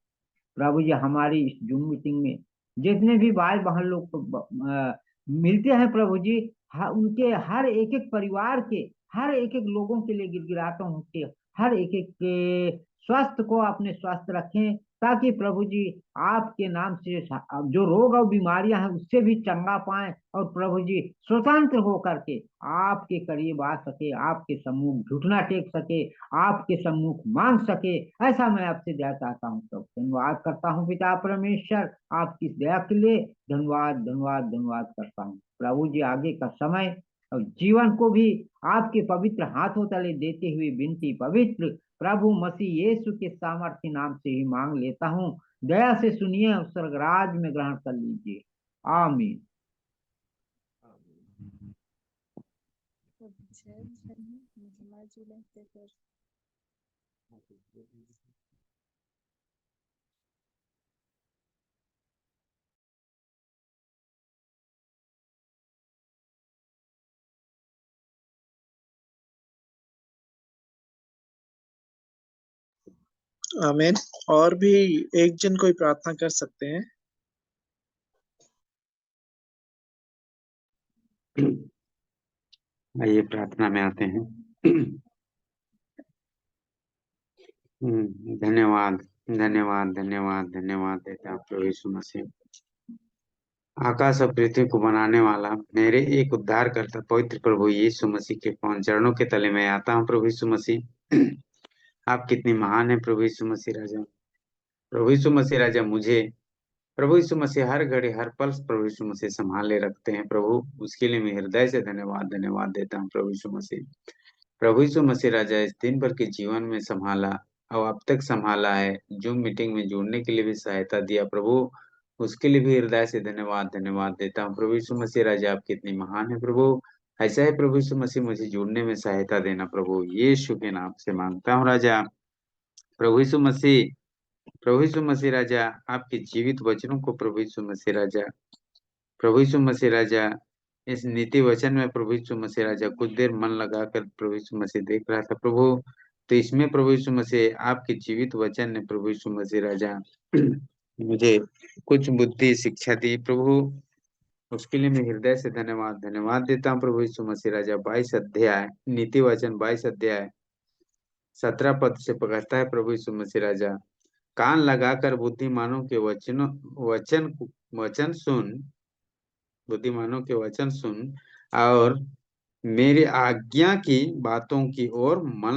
प्रभु जी हमारी इस जूम मीटिंग में जितने भी भाई बहन लोग मिलते हैं प्रभु जी, उनके हर एक एक परिवार के हर एक एक लोगों के लिए गिड़गिड़ाता हूँ कि हर एक एक के स्वास्थ्य को अपने स्वस्थ रखें, ताकि प्रभु जी आपके नाम से जो रोग और बीमारियां हैं उससे भी चंगा पाएं, और प्रभु जी स्वतंत्र होकर के आपके करीब आ सके, आपके सम्मुख घुटना टेक सके, आपके सम्मुख मांग सके, ऐसा मैं आपसे दया चाहता हूँ प्रभु। धन्यवाद करता हूँ पिता परमेश्वर आपकी इस दया के लिए। धन्यवाद धन्यवाद धन्यवाद करता हूँ प्रभु जी। आगे का समय और जीवन को भी आपके पवित्र हाथों तले देते हुए विनती पवित्र प्रभु मसीह यीशु के सामर्थ्य नाम से ही मांग लेता हूँ। दया से सुनिए और स्वर्गराज में ग्रहण कर लीजिए। आमीन। आमीन। और भी एक जन कोई प्रार्थना कर सकते हैं? आइए प्रार्थना में आते हैं। धन्यवाद धन्यवाद धन्यवाद धन्यवाद देता हूं प्रभु यीशु मसीह। आकाश और पृथ्वी को बनाने वाला मेरे एक उद्धार करता पवित्र प्रभु यीशु मसीह के पावन चरणों के तले में आता हूं प्रभु यीशु मसीह। आप कितनी महान है प्रभु यीशु मसीह राजा। प्रभु यीशु मसीह राजा मुझे प्रभु यीशु मसीह हर घड़ी हर पल प्रभु यीशु मसीह संभाले रखते हैं प्रभु, उसके लिए मैं हृदय से धन्यवाद देता हूँ प्रभु यीशु मसीह। प्रभु यीशु मसीह राजा इस दिन भर के जीवन में संभाला और अब तक संभाला है, जूम मीटिंग में जुड़ने के लिए भी सहायता दिया प्रभु, उसके लिए भी हृदय से धन्यवाद देता हूँ प्रभु यीशु मसीह राजा। आप कितनी महान है प्रभु। ऐसा है प्रभु यीशु मसीह मुझे जुड़ने में सहायता देना प्रभु, यीशु के नाम से मांगता हूँ राजा। प्रभु यीशु मसीह राजा आपके जीवित वचनों को प्रभु यीशु मसीह राजा इस नीति वचन में प्रभु यीशु मसीह राजा कुछ देर मन लगाकर प्रभु यीशु मसीह देख रहा था प्रभु, तो इसमें प्रभु यीशु मसीह आपके जीवित वचन ने प्रभु यीशु मसीह राजा मुझे कुछ बुद्धि शिक्षा दी प्रभु, उसके लिए मैं हृदय से धन्यवाद देता हूँ प्रभु यीशु मसीह राजा। 22 अध्याय नीति वचन 22 अध्याय 17 पद से पकड़ता है प्रभु यीशु मसीह राजा। कान लगाकर बुद्धिमानों के वचन सुन, बुद्धिमानों के वचन सुन और मेरी आज्ञा की बातों की ओर मन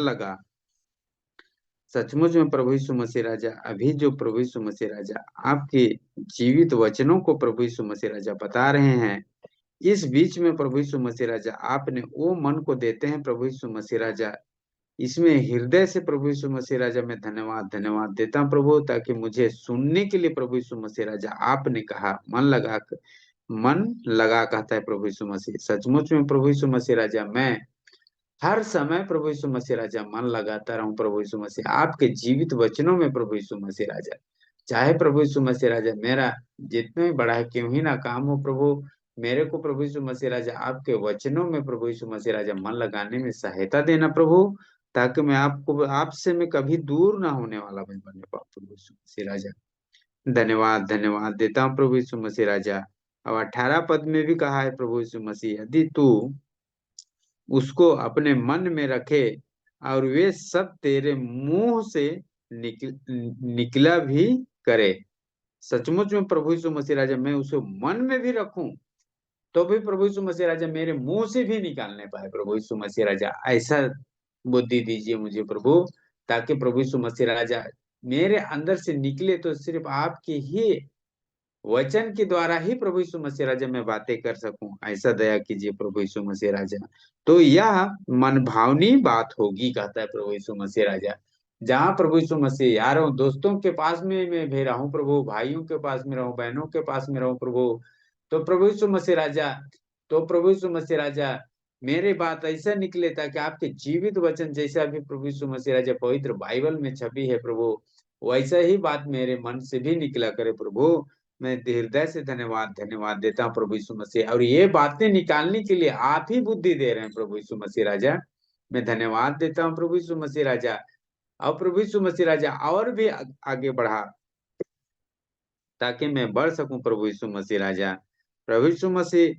लगा। सचमुच में प्रभु यीशु मसीह राजा अभी जो प्रभु यीशु मसीह राजा आपके जीवित वचनों को प्रभु यीशु मसीह राजा बता रहे हैं, इस बीच में प्रभु यीशु मसीह राजा आपने वो मन को देते हैं प्रभु यीशु मसीह राजा, इसमें हृदय से प्रभु यीशु मसीह राजा मैं धन्यवाद देता हूँ प्रभु, ताकि मुझे सुनने के लिए प्रभु यीशु मसीह राजा आपने कहा मन लगा कहता है प्रभु यीशु मसीह। सचमुच में प्रभु यीशु मसीह राजा मैं हर समय प्रभु यीशु मसीह राजा मन लगाता रहूं प्रभु यीशु मसीह आपके जीवित वचनों में प्रभु यीशु मसीह राजा। चाहे प्रभु यीशु मसीह राजा मेरा जितना भी बड़ा है क्यों ही ना काम हो प्रभु, मेरे को प्रभु यीशु मसीह राजा आपके वचनों में प्रभु यीशु मसीह राजा मन लगाने में सहायता देना प्रभु, ताकि मैं आपसे मैं कभी दूर ना होने वाला मैं बनने पाऊँ प्रभु यीशु मसीह राजा। धन्यवाद देता हूँ प्रभु यीशु मसीह राजा। अब 18 पद में भी कहा है प्रभु यीशु मसीह, यदि तू उसको अपने मन में रखे और वे सब तेरे मुंह से निकला भी करे। सचमुच में प्रभु यीशु मसीह राजा मैं उसे मन में भी रखूं तो भी प्रभु यीशु मसीह राजा मेरे मुंह से भी निकालने पाए प्रभु यीशु मसीह राजा, ऐसा बुद्धि दीजिए मुझे प्रभु, ताकि प्रभु यीशु मसीह राजा मेरे अंदर से निकले तो सिर्फ आपके ही वचन के द्वारा ही प्रभु यीशु मसीह राजा मैं बातें कर सकूं, ऐसा दया कीजिए प्रभु यीशु मसीह राजा। तो यह मनभावनी बात होगी कहता है प्रभु यीशु मसीह राजा, जहाँ प्रभु यीशु मसीह यारों दोस्तों के पास में मैं भी रहूं प्रभु, भाइयों के पास में रहूं, बहनों के पास में रहूं प्रभु, तो प्रभु यीशु मसीह राजा मेरे बात ऐसा निकले ताकि आपके जीवित वचन जैसा भी प्रभु यीशु मसीह राजा पवित्र बाइबल में छपी है प्रभु, वैसा ही बात मेरे मन से भी निकला करे प्रभु, मैं हृदय से धन्यवाद देता हूँ प्रभु यीशु मसीह। और ये बातें निकालने के लिए आप ही बुद्धि दे रहे हैं प्रभु यीशु मसीह राजा। मैं धन्यवाद देता हूँ प्रभु यीशु मसीह राजा। और प्रभु यीशु मसीह राजा और भी आगे बढ़ा ताकि मैं बढ़ सकूं प्रभु यीशु मसीह राजा। प्रभु यीशु मसीह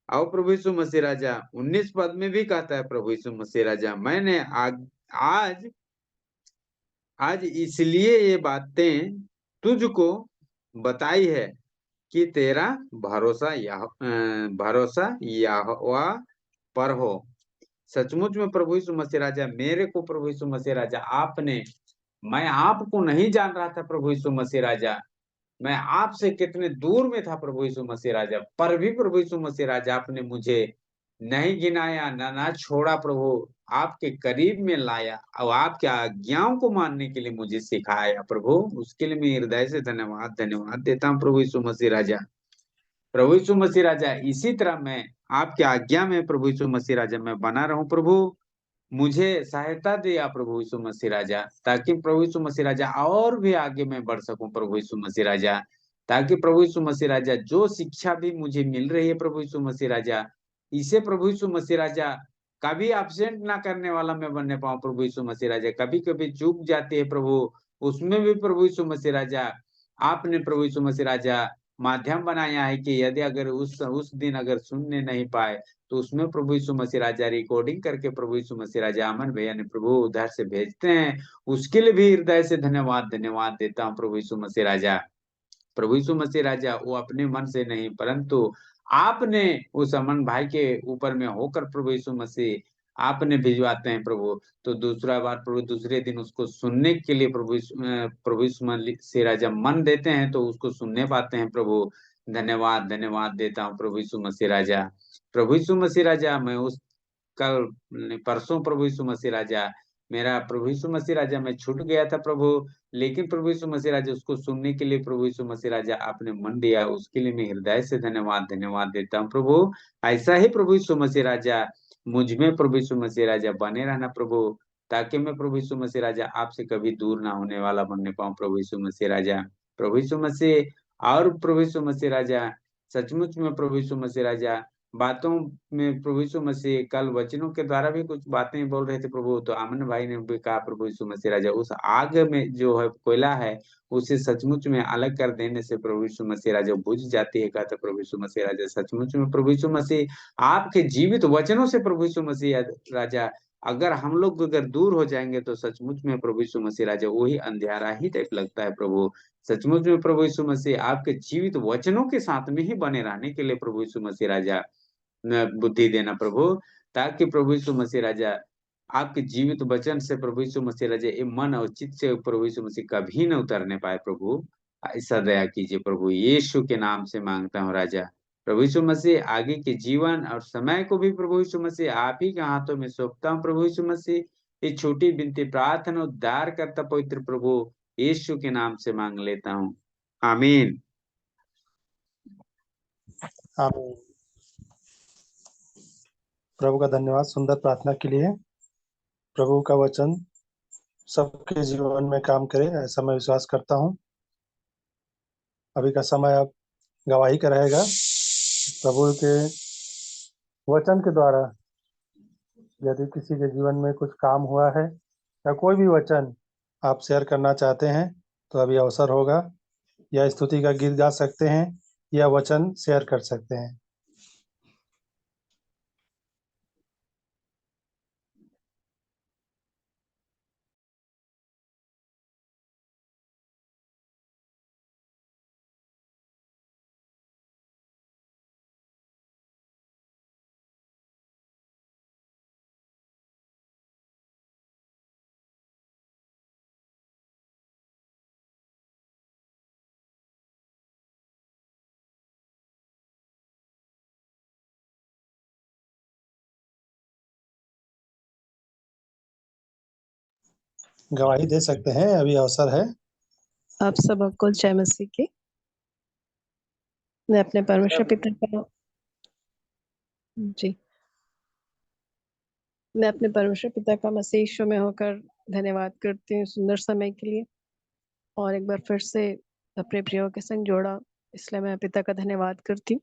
और प्रभु यीशु मसीह राजा 19 पद में भी कहता है प्रभु यीशु मसीह राजा, मैंने आज इसलिए ये बातें तुझको बताई है कि तेरा भरोसा यहोवा पर हो। सचमुच में प्रभु यीशु मसीह राजा, मेरे को प्रभु यीशु मसीह राजा आपने, मैं आपको नहीं जान रहा था प्रभु यीशु मसीह राजा, मैं आपसे कितने दूर में था प्रभु यीशु मसीह राजा, पर भी प्रभु यीशु मसीह राजा आपने मुझे नहीं गिनाया, ना छोड़ा प्रभु, आपके करीब में लाया और आपके आज्ञाओं को मानने के लिए मुझे सिखाया प्रभु। उसके लिए मैं हृदय से धन्यवाद देता हूँ प्रभु यीशु मसीह राजा। प्रभु यीशु मसीह राजा इसी तरह मैं आपके आज्ञा में प्रभु यीशु मसीह राजा मैं बना रहूं प्रभु। मुझे सहायता दिया प्रभु यीशु मसीह राजा, ताकि प्रभु यीशु मसीह राजा और भी आगे मैं बढ़ सकूं प्रभु यीशु मसीह राजा। ताकि प्रभु यीशु मसीह राजा जो शिक्षा भी मुझे मिल रही है प्रभु यीशु मसीह राजा, इसे प्रभु यीशु मसीह राजा कभी एब्सेंट ना करने वाला मैं बनने पाऊं प्रभु यीशु मसीह राजा। कभी कभी चूक जाती है प्रभु, उसमें भी प्रभु यीशु मसीह राजा आपने प्रभु यीशु मसीह राजा माध्यम बनाया है कि यदि अगर उस दिन अगर सुनने नहीं पाए तो उसमें प्रभु यीशु मसीह राजा रिकॉर्डिंग करके प्रभु यीशु मसीह राजा अमन भैया ने प्रभु उधर से भेजते हैं। उसके लिए भी हृदय से धन्यवाद देता हूँ प्रभु यीशु मसीह राजा। प्रभु यीशु मसीह राजा वो अपने मन से नहीं, परंतु आपने उस अमन भाई के ऊपर में होकर प्रभु यीशु मसीह आपने भिजवाते हैं प्रभु। तो दूसरा बार प्रभु दूसरे दिन उसको सुनने के लिए प्रभु यीशु मसीह राजा मन देते हैं तो उसको सुनने पाते हैं प्रभु। धन्यवाद देता हूँ प्रभु यीशु मसीह राजा। प्रभु यीशु मसीह राजा मैं उस कल परसों प्रभु यीशु मसीह राजा मेरा प्रभु यीशु मसीह राजा मैं छूट गया था प्रभु, लेकिन प्रभु यीशु मसीह राजा उसको सुनने के लिए प्रभु यीशु मसीह राजा आपने मन दिया, उसके लिए मैं हृदय से धन्यवाद देता हूँ प्रभु। ऐसा ही प्रभु यीशु मसीह राजा मुझ में प्रभु यीशु मसीह राजा बने रहना प्रभु, ताकि मैं प्रभु यीशु मसीह राजा आपसे कभी दूर ना होने वाला बनने पाऊं प्रभु यीशु मसीह राजा। प्रभु यीशु मसीह और प्रभु यीशु मसीह राजा सचमुच में प्रभु यीशु मसीह राजा बातों में प्रभु यीशु मसीह कल वचनों के द्वारा भी कुछ बातें बोल रहे थे प्रभु। तो अमन भाई ने भी कहा प्रभु यीशु मसीह राजा उस आग में जो है कोयला है उसे सचमुच में अलग कर देने से प्रभु यीशु मसीह राजा बुझ जाती है। कहता प्रभु यीशु मसीह राजा सचमुच में प्रभु यीशु मसीह आपके जीवित वचनों से प्रभु यीशु मसीह राजा अगर हम लोग अगर दूर हो जाएंगे तो सचमुच में प्रभु यीशु मसीह राजा वही अंधेरा ही टाइप लगता है प्रभु। सचमुच में प्रभु यीशु मसीह आपके जीवित वचनों के साथ में ही बने रहने के लिए प्रभु यीशु मसीह राजा बुद्धि देना प्रभु, ताकि प्रभु यीशु मसीह राजा आपके जीवित वचन से प्रभु यीशु मसीह राजा ये मन और चित्त से प्रभु यीशु मसीह कभी न उतरने पाए प्रभु। ऐसा दया कीजिए प्रभु, यीशु के नाम से मांगता हूँ राजा। प्रभु यीशु मसीह आगे के जीवन और समय को भी प्रभु यीशु मसीह आप ही के हाथों में सौंपता हूँ प्रभु यीशु मसीह। ये छोटी बिनती प्रार्थना उद्धार करता पवित्र प्रभु यीशु के नाम से मांग लेता हूँ, आमीन। आमीन। प्रभु का धन्यवाद सुंदर प्रार्थना के लिए। प्रभु का वचन सबके जीवन में काम करे ऐसा मैं विश्वास करता हूँ। अभी का समय अब गवाही का रहेगा। प्रभु के वचन के द्वारा यदि किसी के जीवन में कुछ काम हुआ है या कोई भी वचन आप शेयर करना चाहते हैं तो अभी अवसर होगा, या स्तुति का गीत गा सकते हैं या वचन शेयर कर सकते हैं। गवाही दे सकते हैं, अभी अवसर है। आप सबको जय मसीह की। मैं अपने परमेश्वर पिता का मैं अपने परमेश्वर पिता का मसीह यीशु में होकर धन्यवाद करती हूँ सुंदर समय के लिए, और एक बार फिर से अपने प्रियो के संग जोड़ा इसलिए मैं पिता का धन्यवाद करती हूँ।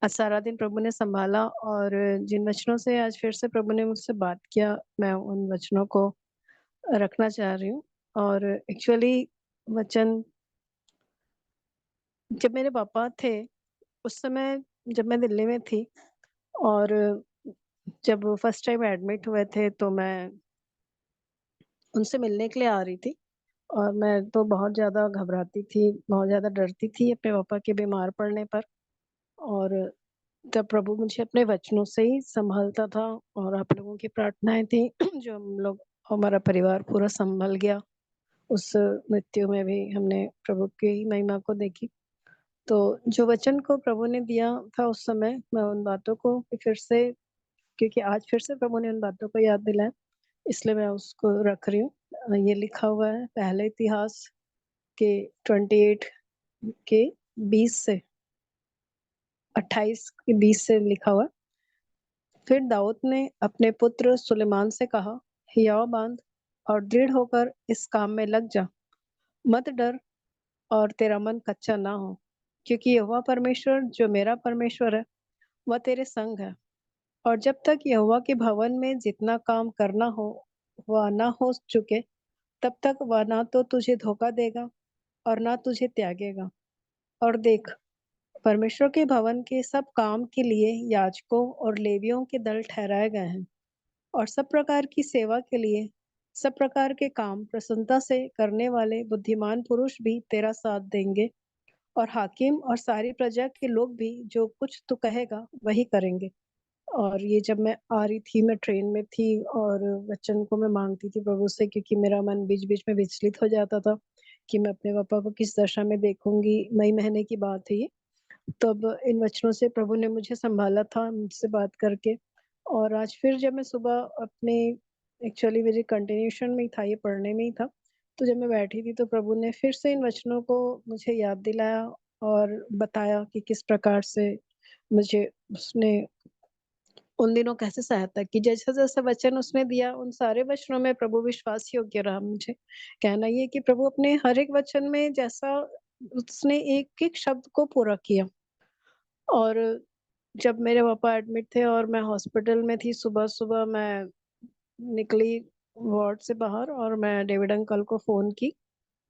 आज सारा दिन प्रभु ने संभाला और जिन वचनों से आज फिर से प्रभु ने मुझसे बात किया, मैं उन वचनों को रखना चाह रही हूँ। और एक्चुअली वचन जब मेरे पापा थे, उस समय जब मैं दिल्ली में थी और जब फर्स्ट टाइम एडमिट हुए थे, तो मैं उनसे मिलने के लिए आ रही थी और मैं तो बहुत ज़्यादा घबराती थी, बहुत ज़्यादा डरती थी अपने पापा के बीमार पड़ने पर। और तब प्रभु मुझे अपने वचनों से ही संभालता था और आप लोगों की प्रार्थनाएं थी जो हम लोग, हमारा परिवार पूरा संभल गया। उस मृत्यु में भी हमने प्रभु की महिमा को देखी। तो जो वचन को प्रभु ने दिया था उस समय, मैं उन बातों को फिर से, क्योंकि आज फिर से प्रभु ने उन बातों को याद दिलाया, इसलिए मैं उसको रख रही हूँ। ये लिखा हुआ है पहले इतिहास के 28 के 20 से 28 के 20 से लिखा हुआ। फिर दाऊद ने अपने पुत्र सुलेमान से कहा, हियाव बांध और दृढ़ होकर इस काम में लग जा, मत डर और तेरा मन कच्चा ना हो, क्योंकि यहोवा परमेश्वर जो मेरा परमेश्वर है, वह तेरे संग है। और जब तक यहोवा के भवन में जितना काम करना हो वह ना हो चुके, तब तक वह ना तो तुझे धोखा देगा और ना तुझे त्यागेगा। और देख, परमेश्वर के भवन के सब काम के लिए याजकों और लेवियों के दल ठहराए गए हैं, और सब प्रकार की सेवा के लिए सब प्रकार के काम प्रसन्नता से करने वाले बुद्धिमान पुरुष भी तेरा साथ देंगे, और हाकिम और सारी प्रजा के लोग भी जो कुछ तू कहेगा वही करेंगे। और ये जब मैं आ रही थी, मैं ट्रेन में थी और वचन को मैं मांगती थी प्रभु से, क्योंकि मेरा मन बीच बीच में विचलित हो जाता था कि मैं अपने पापा को किस दशा में देखूंगी। मई महीने की बात है ये। तब इन वचनों से प्रभु ने मुझे संभाला था, मुझसे बात करके। और आज फिर जब मैं सुबह अपने, एक्चुअली मेरे कंटिन्यूशन में ही था, ये पढ़ने में ही था, तो जब मैं बैठी थी तो प्रभु ने फिर से इन वचनों को मुझे याद दिलाया और बताया कि किस प्रकार से मुझे उसने उन दिनों कैसे सहायता की। जैसा-जैसा वचन उसने दिया, उन सारे वचनों में प्रभु विश्वास योग्य रहा। मुझे कहना ये है कि प्रभु अपने हर एक वचन में जैसा उसने एक-एक शब्द को पूरा किया। और जब मेरे पापा एडमिट थे और मैं हॉस्पिटल में थी, सुबह-सुबह मैं निकली वार्ड से बाहर और मैं डेविड अंकल को फ़ोन की,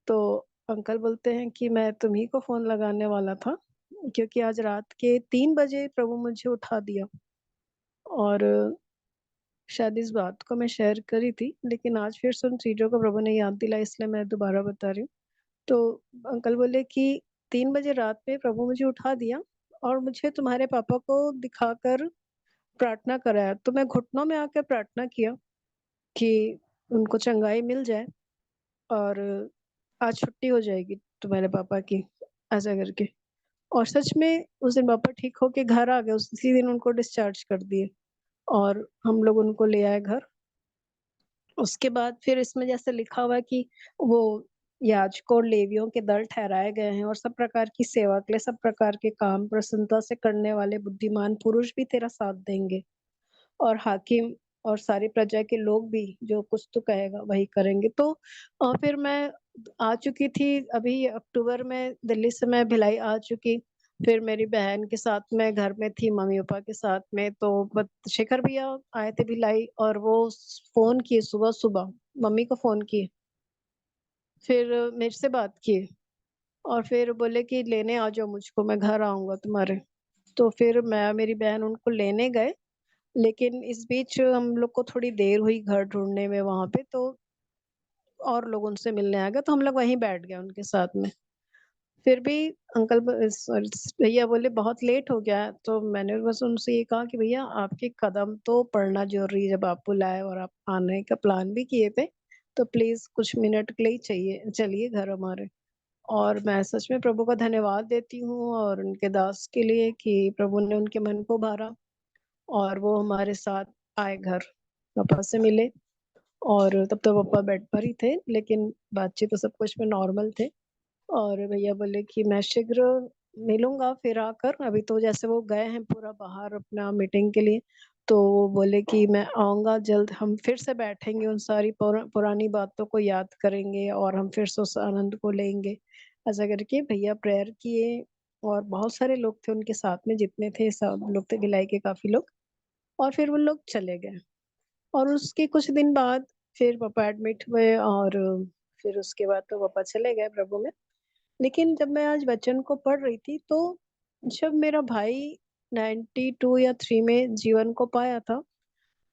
तो अंकल बोलते हैं कि मैं तुम्हीं को फ़ोन लगाने वाला था, क्योंकि आज रात के 3 बजे प्रभु मुझे उठा दिया। और शायद इस बात को मैं शेयर करी थी, लेकिन आज फिर से उन चीज़ों को प्रभु ने याद दिलाया, इसलिए मैं दोबारा बता रही हूँ। तो अंकल बोले कि 3 बजे रात में प्रभु मुझे उठा दिया और मुझे तुम्हारे पापा को दिखाकर प्रार्थना कराया। तो मैं घुटनों में आकर प्रार्थना किया कि उनको चंगाई मिल जाए और आज छुट्टी हो जाएगी तुम्हारे पापा की, ऐसा करके। और सच में उस दिन पापा ठीक होके घर आ गए, उसी दिन उनको डिस्चार्ज कर दिए और हम लोग उनको ले आए घर। उसके बाद फिर इसमें जैसे लिखा हुआ है कि वो याजकों और लेवियों के दल ठहराए गए हैं और सब प्रकार की सेवा के लिए सब प्रकार के काम प्रसन्नता से करने वाले बुद्धिमान पुरुष भी तेरा साथ देंगे, और हाकिम और सारी प्रजा के लोग भी जो कुछ तू कहेगा वही करेंगे। तो फिर मैं आ चुकी थी, अभी अक्टूबर में दिल्ली से मैं भिलाई आ चुकी। फिर मेरी बहन के साथ मैं घर में थी, मम्मी-पापा के साथ में, तो बत शेखर भैया आए थे भिलाई और वो फ़ोन किए सुबह-सुबह, मम्मी को फ़ोन किए। फिर मेरे से बात किए और फिर बोले कि लेने आ जाओ मुझको, मैं घर आऊँगा तुम्हारे। तो फिर मैं मेरी बहन उनको लेने गए, लेकिन इस बीच हम लोग को थोड़ी देर हुई घर ढूँढने में वहाँ पे, तो और लोग उनसे मिलने आ गए, तो हम लोग वहीं बैठ गए उनके साथ में। फिर भी अंकल सॉरी भैया बोले बहुत लेट हो गया है, तो मैंने बस उनसे ये कहा कि भैया आपके कदम तो पड़ना ज़रूरी है, जब आप बुलाए और आप आने का प्लान भी किए थे, तो प्लीज़ कुछ मिनट के लिए ही चाहिए चलिए घर हमारे। और मैं सच में प्रभु का धन्यवाद देती हूँ और उनके दास के लिए कि प्रभु ने उनके मन को भरा और वो हमारे साथ आए घर, पापा से मिले। और तब तो पापा बेड पर ही थे, लेकिन बातचीत तो सब कुछ में नॉर्मल थे। और भैया बोले कि मैं शीघ्र मिलूँगा फिर आकर, अभी तो जैसे वो गए हैं पूरा बाहर अपना मीटिंग के लिए, तो वो बोले कि मैं आऊँगा जल्द, हम फिर से बैठेंगे, उन सारी पुरानी बातों को याद करेंगे और हम फिर से उस आनंद को लेंगे। ऐसा करके भैया प्रेयर किए और बहुत सारे लोग थे उनके साथ में, जितने थे सब लोग थे भिलाई के काफी लोग। और फिर वो लोग चले गए और उसके कुछ दिन बाद फिर पापा एडमिट हुए और फिर उसके बाद तो पापा चले गए प्रभु में। लेकिन जब मैं आज वचन को पढ़ रही थी तो जब मेरा भाई 92 या 3 में जीवन को पाया था,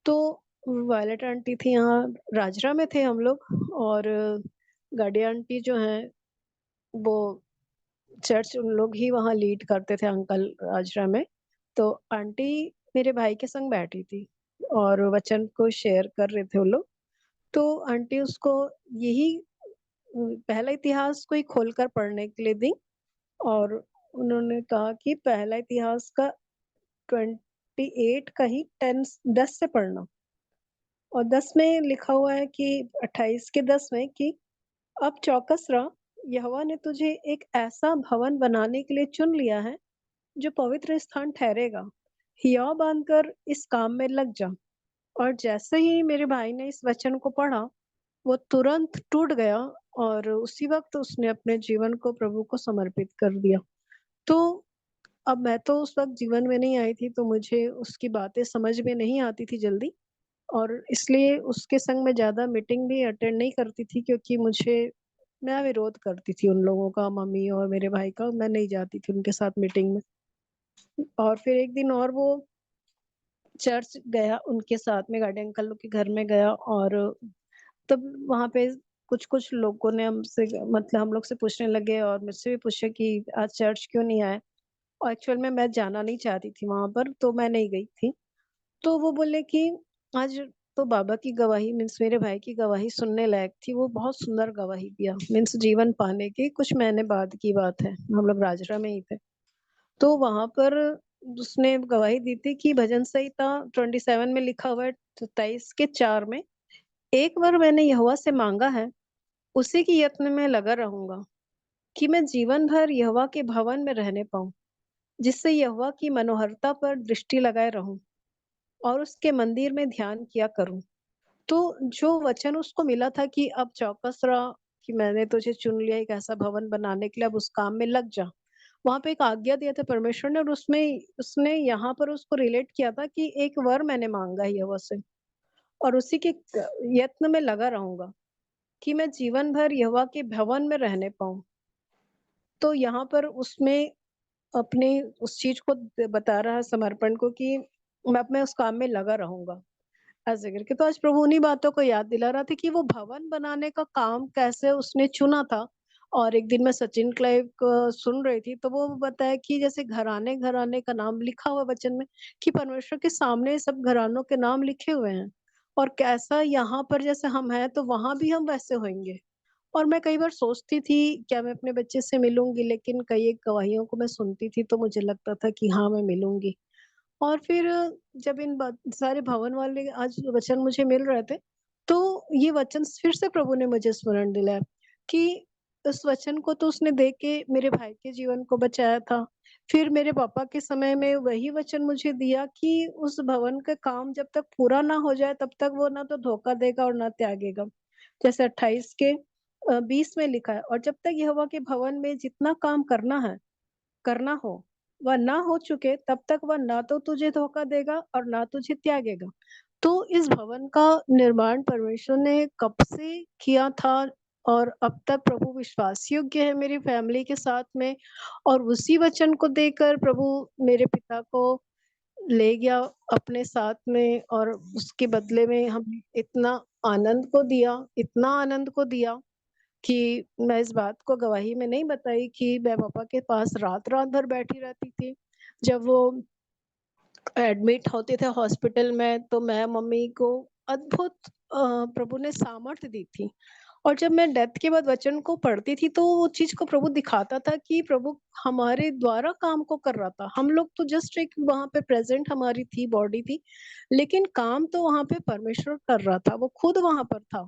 तो वायलट आंटी थी यहाँ, राजरा में थे हम लोग। और गाड़ी आंटी जो है वो चर्च उन लोग ही वहाँ लीड करते थे, अंकल राजरा में। तो आंटी मेरे भाई के संग बैठी थी और वचन को शेयर कर रहे थे वो लोग। तो आंटी उसको यही पहला इतिहास को ही खोलकर पढ़ने के लिए दी और उन्होंने कहा कि पहला इतिहास का 28 का ही 10 से पढ़ना। और 10 में लिखा हुआ है कि 28 के 10 में कि अब चौकस रह, यहोवा ने तुझे एक ऐसा भवन बनाने के लिए चुन लिया है जो पवित्र स्थान ठहरेगा। हियाव बांधकर इस काम में लग जा। और जैसे ही मेरे भाई ने इस वचन को पढ़ा, वो तुरंत टूट गया और उसी वक्त उसने अपने जीवन को प्रभु को समर्पित कर दिया। तो अब मैं तो उस वक्त जीवन में नहीं आई थी, तो मुझे उसकी बातें समझ में नहीं आती थी जल्दी, और इसलिए उसके संग में ज्यादा मीटिंग भी अटेंड नहीं करती थी, क्योंकि मैं विरोध करती थी उन लोगों का, मम्मी और मेरे भाई का। मैं नहीं जाती थी उनके साथ मीटिंग में। और फिर एक दिन और वो चर्च गया उनके साथ में, गार्डन अंकल लोग के घर में गया। और तब वहां पे कुछ कुछ लोगों ने हमसे, मतलब हम लोग से पूछने लगे और मुझसे भी पूछे कि आज चर्च क्यों नहीं आए। और एक्चुअल में मैं जाना नहीं चाहती थी वहां पर, तो मैं नहीं गई थी। तो वो बोले कि आज तो बाबा की गवाही, मीन्स मेरे भाई की गवाही सुनने लायक थी। वो बहुत सुंदर गवाही दिया, मीन्स जीवन पाने के कुछ महीने बाद की बात है, हम लोग राजरा में ही थे। तो वहां पर उसने गवाही दी थी कि भजन संहिता 27 में लिखा हुआ है, 27 के 4 में, एक बार मैंने यहोवा से मांगा है, उसी की यत्न में लगा रहूंगा कि मैं जीवन भर यहोवा के भवन में रहने पाऊं, जिससे यहोवा की मनोहरता पर दृष्टि लगाए रहूं और उसके मंदिर में ध्यान किया करूं। तो जो वचन उसको मिला था कि अब चौकस रहा, कि मैंने तुझे चुन लिया एक ऐसा भवन बनाने के लिए, अब उस काम में लग जा। वहां पे एक आज्ञा दिया था परमेश्वर ने, और उसमें उसने यहाँ पर उसको रिलेट किया था कि एक वर मैंने मांगा है यहोवा से, और उसी के यत्न में लगा रहूंगा कि मैं जीवन भर यहोवा के भवन में रहने पाऊं। तो यहाँ पर उसमें अपने उस चीज को बता रहा है, समर्पण को, कि मैं उस काम में लगा रहूंगा ऐसे करके। तो आज प्रभु उन्हीं बातों को याद दिला रहा था कि वो भवन बनाने का काम कैसे उसने चुना था। और एक दिन मैं सचिन क्लाइव को सुन रही थी, तो वो बताया कि जैसे घराने घराने का नाम लिखा हुआ वचन में, कि परमेश्वर के सामने सब घरानों के नाम लिखे हुए हैं, और कैसा यहाँ पर जैसे हम हैं तो वहां भी हम वैसे होंगे। और मैं कई बार सोचती थी क्या मैं अपने बच्चे से मिलूंगी, लेकिन कई एक गवाहियों को मैं सुनती थी तो मुझे लगता था कि हाँ मैं मिलूंगी। और फिर जब सारे भवन वाले आज वचन मुझे मिल रहे थे, तो ये वचन फिर से प्रभु ने मुझे स्मरण दिलाया कि उस वचन को तो उसने देख के मेरे भाई के जीवन को बचाया था। फिर मेरे पापा के समय में वही वचन मुझे दिया कि उस भवन का काम जब तक पूरा ना हो जाए तब तक वो ना तो धोखा देगा और ना त्यागेगा। जैसे 28 के 20 में लिखा है, और जब तक यहोवा के भवन में जितना काम करना हो वह ना हो चुके, तब तक वह ना तो तुझे धोखा देगा और ना तुझे त्यागेगा। तो इस भवन का निर्माण परमेश्वर ने कब से किया था, और अब तक प्रभु विश्वास योग्य है मेरी फैमिली के साथ में। और उसी वचन को देकर प्रभु मेरे पिता को ले गया अपने साथ में, और उसके बदले में हम इतना आनंद को दिया कि मैं इस बात को गवाही में नहीं बताई कि मैं पापा के पास रात रात भर बैठी रहती थी। जब वो एडमिट होते थे हॉस्पिटल में, तो मैं मम्मी को अद्भुत प्रभु ने सामर्थ्य दी थी। और जब मैं डेथ के बाद वचन को पढ़ती थी, तो वो चीज को प्रभु दिखाता था कि प्रभु हमारे द्वारा काम को कर रहा था। हम लोग तो जस्ट एक वहां पे प्रेजेंट हमारी थी, बॉडी थी, लेकिन काम तो वहां पे परमेश्वर कर रहा था, वो खुद वहां पर था।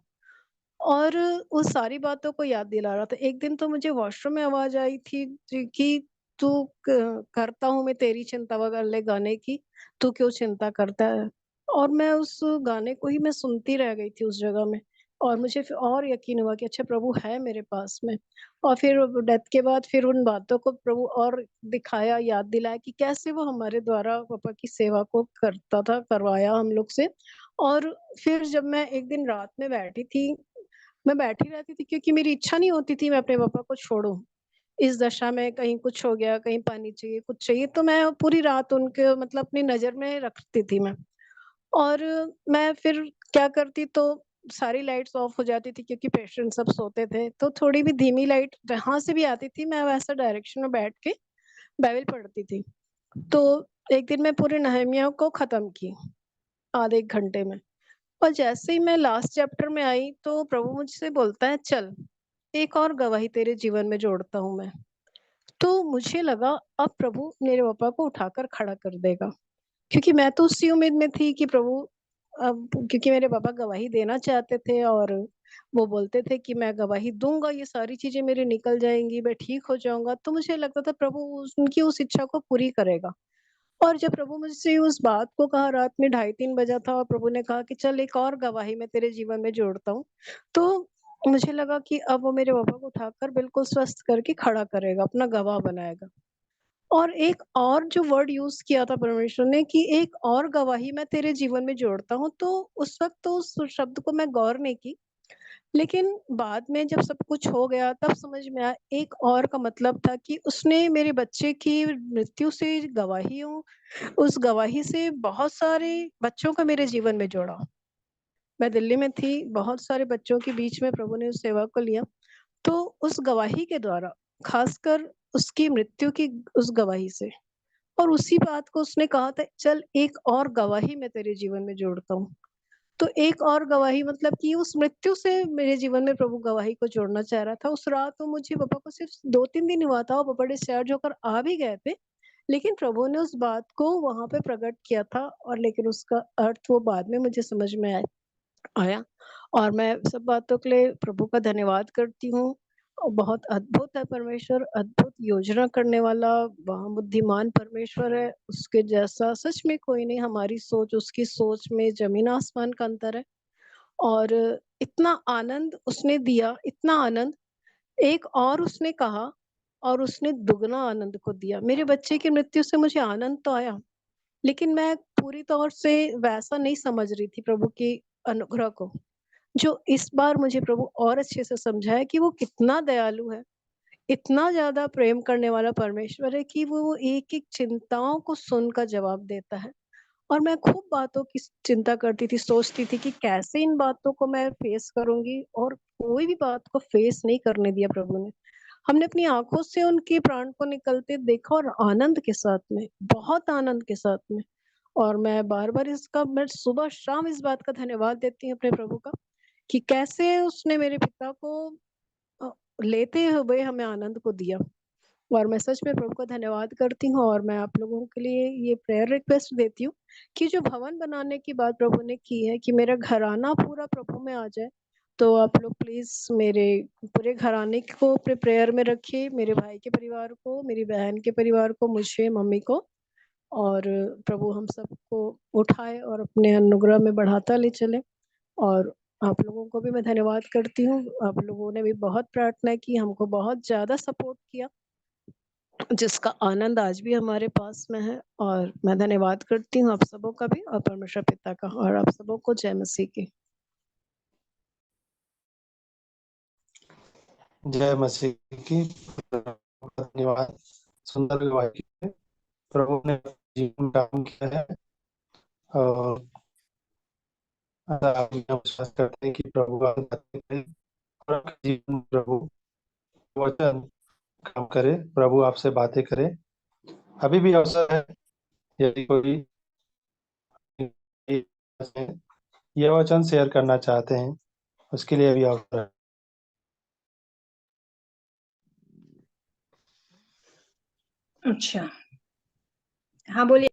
और उस सारी बातों को याद दिला रहा था। एक दिन तो मुझे वॉशरूम में आवाज आई थी कि तू करता हूँ मैं तेरी चिंता वाले गाने की, तू क्यों चिंता करता है। और मैं उस गाने को ही मैं सुनती रह गई थी उस जगह में, और मुझे फिर और यकीन हुआ कि अच्छा प्रभु है मेरे पास में। और फिर डेथ के बाद फिर उन बातों को प्रभु और दिखाया, याद दिलाया कि कैसे वो हमारे द्वारा पापा की सेवा को करता था, करवाया हम लोग से। और फिर जब मैं एक दिन रात में बैठी थी, मैं बैठी रहती थी क्योंकि मेरी इच्छा नहीं होती थी मैं अपने पापा को छोड़ूं इस दशा में। कहीं कुछ हो गया, कहीं पानी चाहिए, कुछ चाहिए, तो मैं पूरी रात उनके मतलब अपनी नजर में रखती थी मैं। और मैं फिर क्या करती, तो सारी लाइट्स ऑफ हो जाती थी क्योंकि पेशेंट सब सोते थे, तो थोड़ी भी धीमी लाइट जहां से भी आती थी मैं वैसा डायरेक्शन में बैठ के बाइबल पढ़ती थी। तो एक दिन मैं पूरे नहमिया को खत्म की आधे एक घंटे में। और जैसे ही मैं लास्ट चैप्टर में आई तो प्रभु मुझसे बोलता है, चल एक और गवाही तेरे जीवन में जोड़ता हूँ मैं। तो मुझे लगा अब प्रभु मेरे पापा को उठाकर खड़ा कर देगा, क्योंकि मैं तो उसी उम्मीद में थी कि प्रभु, अब क्योंकि मेरे पापा गवाही देना चाहते थे और वो बोलते थे कि मैं गवाही दूंगा, ये सारी चीजें मेरी निकल जाएंगी, मैं ठीक हो जाऊंगा, तो मुझे लगता था प्रभु उनकी उस इच्छा को पूरी करेगा। और जब प्रभु मुझसे उस बात को कहा, रात में 2:30 बजा था और प्रभु ने कहा कि चल एक और गवाही मैं तेरे जीवन में जोड़ता हूँ, तो मुझे लगा कि अब वो मेरे पापा को उठाकर बिल्कुल स्वस्थ करके खड़ा करेगा, अपना गवाह बनाएगा। और एक और जो वर्ड यूज किया था परमेश्वर ने कि एक और गवाही मैं तेरे जीवन में जोड़ता हूँ, तो उस वक्त तो उस शब्द को मैं गौर नहीं की, लेकिन बाद में जब सब कुछ हो गया तब समझ में आया एक और का मतलब था कि उसने मेरे बच्चे की मृत्यु से गवाहियों, उस गवाही से बहुत सारे बच्चों का मेरे जीवन में जोड़ा। मैं दिल्ली में थी, बहुत सारे बच्चों के बीच में प्रभु ने उस सेवा को लिया, तो उस गवाही के द्वारा, खासकर उसकी मृत्यु की उस गवाही से, और उसी बात को उसने कहा था, चल एक और गवाही मैं तेरे जीवन में जोड़ता हूँ। तो एक और गवाही मतलब कि उस मृत्यु से मेरे जीवन में प्रभु गवाही को जोड़ना चाह रहा था। उस रात तो मुझे पापा को सिर्फ 2-3 दिन हुआ था और पापा डिस्चार्ज होकर आ भी गए थे, लेकिन प्रभु ने उस बात को वहां पे प्रकट किया था, और लेकिन उसका अर्थ वो बाद में मुझे समझ में आया। और मैं सब बातों के लिए प्रभु का धन्यवाद करती हूँ। और बहुत अद्भुत है परमेश्वर, अद्भुत योजना करने वाला, बुद्धिमान परमेश्वर है, उसके जैसा सच में कोई नहीं। हमारी सोच उसकी सोच में जमीन आसमान का अंतर है। और इतना आनंद उसने दिया, इतना आनंद, एक और उसने कहा और उसने दुगना आनंद को दिया। मेरे बच्चे की मृत्यु से मुझे आनंद तो आया, लेकिन मैं पूरी तौर से वैसा नहीं समझ रही थी प्रभु की अनुग्रह को, जो इस बार मुझे प्रभु और अच्छे से समझाया कि वो कितना दयालु है, इतना ज्यादा प्रेम करने वाला परमेश्वर है कि वो एक एक चिंताओं को सुनकर जवाब देता है। और मैं खूब बातों की चिंता करती थी, सोचती थी कि कैसे इन बातों को मैं फेस करूंगी, और कोई भी बात को फेस नहीं करने दिया प्रभु ने। हमने अपनी आंखों से उनके प्राण को निकलते देखा, और आनंद के साथ में, बहुत आनंद के साथ में। और मैं बार बार इसका, मैं सुबह शाम इस बात का धन्यवाद देती हूँ अपने प्रभु का कि कैसे उसने मेरे पिता को अ, लेते हुए हमें आनंद को दिया। और मैं सच में प्रभु का धन्यवाद करती हूँ। और मैं आप लोगों के लिए ये प्रेयर रिक्वेस्ट देती हूँ कि जो भवन बनाने की बात प्रभु ने की है कि मेरा घराना पूरा प्रभु में आ जाए, तो आप लोग प्लीज मेरे पूरे घराने को अपने प्रेयर में रखिए, मेरे भाई के परिवार को, मेरी बहन के परिवार को, मुझे, मम्मी को। और प्रभु हम सबको उठाए और अपने अनुग्रह में बढ़ाता ले चले। और आप लोगों को भी मैं धन्यवाद करती हूँ, आप लोगों ने भी बहुत प्रार्थना की, हमको बहुत ज्यादा सपोर्ट किया, जिसका आनंद आज भी हमारे पास में है। और मैं धन्यवाद करती हूँ आप सबों का भी, और परमेश्वर पिता का, और आप सबों को जय मसीह की। जय मसीह की। धन्यवाद। सुंदर गवाही के लिए प्रभु ने जीवन में काम किया है, और आप विश्वास करते हैं कि प्रभु आपकी बातें करें और आपके जीवन में प्रभु वचन काम करे, प्रभु आपसे बातें करे। अभी भी अवसर है, यदि कोई ये वचन शेयर करना चाहते हैं, उसके लिए भी अवसर है। अच्छा, हाँ बोलिए।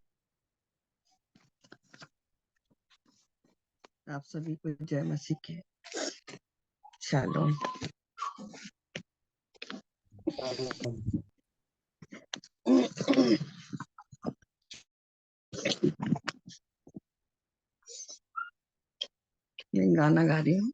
आप सभी को जय मसीह की। शालोम। मैं गाना गा रही हूँ।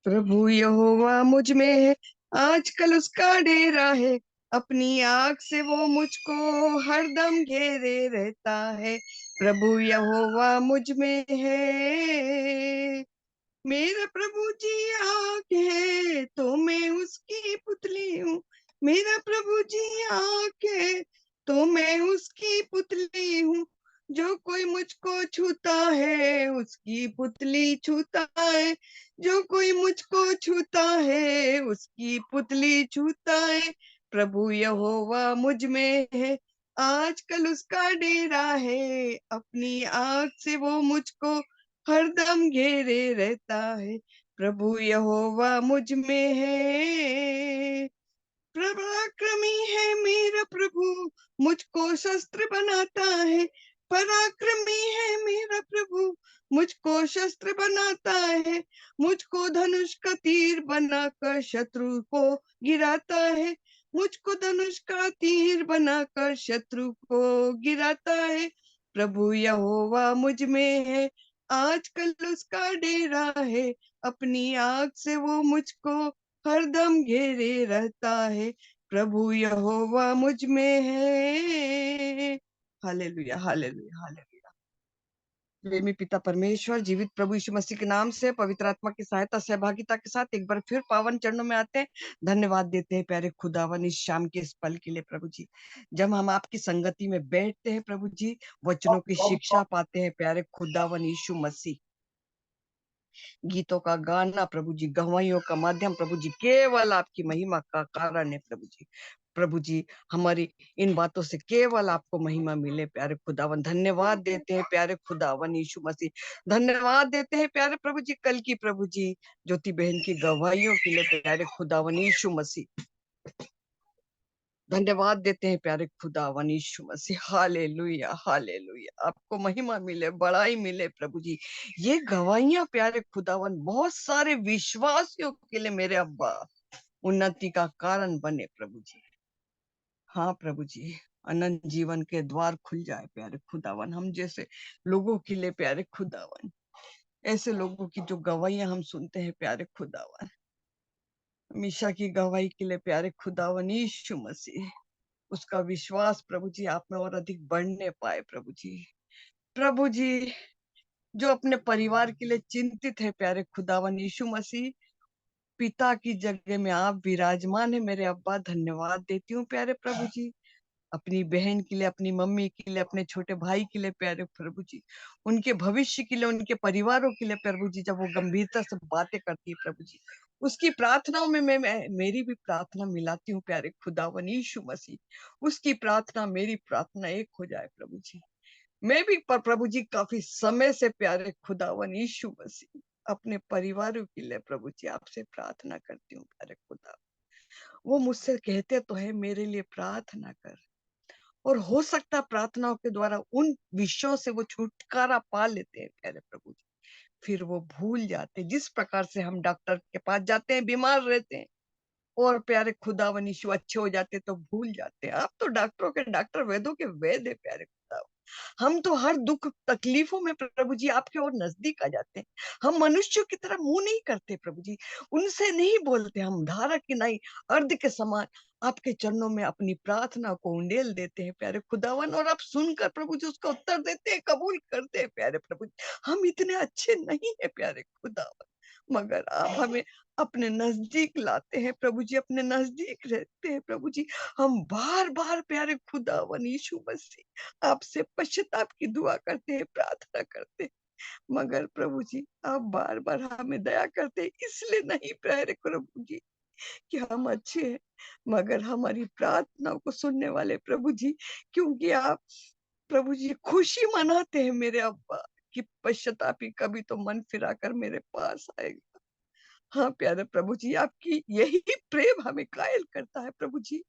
प्रभु यहोवा मुझ में है, आजकल उसका डेरा है। अपनी आग से वो मुझको हरदम घेरे रहता है। प्रभु यहोवा मुझ में है। मेरा प्रभु जी आग है तो मैं उसकी पुतली हूँ। मेरा प्रभु जी आग है तो मैं उसकी पुतली हूँ। जो कोई मुझको छूता है उसकी पुतली छूता है। जो कोई मुझको छूता है उसकी पुतली छूता है। प्रभु यहोवा मुझ में है, आजकल उसका डेरा है। अपनी आग से वो मुझको हरदम घेरे रहता है। प्रभु यहोवा मुझ में है। पराक्रमी है मेरा प्रभु, मुझको शस्त्र बनाता है। पराक्रमी है मेरा प्रभु, मुझको शस्त्र बनाता है। मुझको धनुष का तीर बनाकर शत्रु को गिराता है। मुझको धनुष का तीर बनाकर शत्रु को गिराता है। प्रभु यहोवा मुझ में है, आजकल उसका डेरा है। अपनी आग से वो मुझको हरदम घेरे रहता है। प्रभु यहोवा मुझ में है। Hallelujah hallelujah hallelujah. प्रेमी पिता परमेश्वर, जीवित प्रभु यीशु मसीह के नाम से पवित्र आत्मा की सहायता सहभागिता के साथ एक बार फिर पावन चरणों में आते हैं। धन्यवाद देते हैं प्यारे खुदावन इस शाम के इस पल के लिए प्रभु जी, जब हम आपकी संगति में बैठते हैं प्रभु जी, वचनों की शिक्षा पाते हैं प्यारे खुदावन यीशु मसीह। गीतों का गाना प्रभु जी, गवाहियों का माध्यम प्रभु जी, केवल आपकी महिमा का कारण है प्रभु जी। प्रभु जी, हमारी इन बातों से केवल आपको महिमा मिले प्यारे खुदावन। धन्यवाद देते हैं प्यारे खुदावन यीशु मसीह। धन्यवाद देते हैं प्यारे प्रभु जी कल की प्रभु जी ज्योति बहन की गवाहियों के लिए प्यारे खुदावन यीशु मसीह। धन्यवाद देते हैं प्यारे खुदावन यीशु मसीह। Hallelujah hallelujah. आपको महिमा मिले, बड़ाई मिले प्रभु जी। ये गवाहियां प्यारे खुदावन बहुत सारे विश्वासियों के लिए मेरे अब्बा उन्नति का कारण बने प्रभु जी। हाँ प्रभु जी, अनंत जीवन के द्वार खुल जाए प्यारे खुदावन हम जैसे लोगों के लिए प्यारे खुदावन। ऐसे लोगों की जो गवाहियां हम सुनते हैं प्यारे खुदावन, हमेशा की गवाही के लिए प्यारे खुदावन यीशु मसीह, उसका विश्वास प्रभु जी आप में और अधिक बढ़ने पाए प्रभु जी। प्रभु जी, जो अपने परिवार के लिए चिंतित है प्यारे खुदावन यीशु मसीह, पिता की जगह में आप विराजमान है मेरे अब्बा। धन्यवाद देती हूँ प्यारे प्रभु जी, अपनी बहन के लिए, अपनी मम्मी के लिए, अपने छोटे भाई के लिए प्यारे प्रभु जी, उनके भविष्य के लिए, उनके परिवारों के लिए प्रभु जी। जब वो गंभीरता से बातें करती है प्रभु जी, उसकी प्रार्थनाओं में मैं मेरी भी प्रार्थना मिलाती हूँ प्यारे खुदावन यीशु मसीह। उसकी प्रार्थना मेरी प्रार्थना एक हो जाए प्रभु जी। मैं भी प्रभु जी काफी समय से प्यारे खुदावन यीशु मसीह अपने परिवारों के लिए प्रभु जी आपसे प्रार्थना करती हूँ प्यारे खुदा। वो मुझसे कहते तो है मेरे लिए प्रार्थना कर, और हो सकता प्रार्थनाओं के द्वारा उन विषयों से वो छुटकारा पा लेते हैं प्यारे प्रभु जी। फिर वो भूल जाते हैं, जिस प्रकार से हम डॉक्टर के पास जाते हैं, बीमार रहते हैं और प्यारे खुदावन यीशु अच्छे हो जाते तो भूल जाते हैं। आप तो डॉक्टरों के डॉक्टर, वेदों के वेद है प्यारे खुदावन। हम तो हर दुख तकलीफों में प्रभु जी आपके और नजदीक आ जाते हैं। हम मनुष्यों की तरह मुंह नहीं करते प्रभु जी, उनसे नहीं बोलते। हम धारा की नाई अर्ध के समान आपके चरणों में अपनी प्रार्थना को उंडेल देते हैं प्यारे खुदावन, और आप सुनकर प्रभु जी उसका उत्तर देते हैं, कबूल करते हैं प्यारे प्रभु जी। हम इतने अच्छे नहीं है प्यारे खुदावन, मगर आप हमें अपने नजदीक लाते हैं प्रभु जी, अपने नजदीक रहते हैं प्रभु जी। हम बार बार प्यारे खुदावन यीशु मसीह आपसे पश्चाताप की दुआ करते हैं, प्रार्थना करते हैं, मगर प्रभु जी आप बार बार हमें दया करते हैं। इसलिए नहीं प्यारे प्रभु जी कि हम अच्छे हैं, मगर हमारी प्रार्थना को सुनने वाले प्रभु जी, क्योंकि आप प्रभु जी खुशी मनाते हैं मेरे अब्बा कि पश्चातापी कभी तो मन फिराकर मेरे पास आएगा। हाँ प्यारे प्रभु जी, आपकी यही प्रेम हमें कायल करता है प्रभु जी,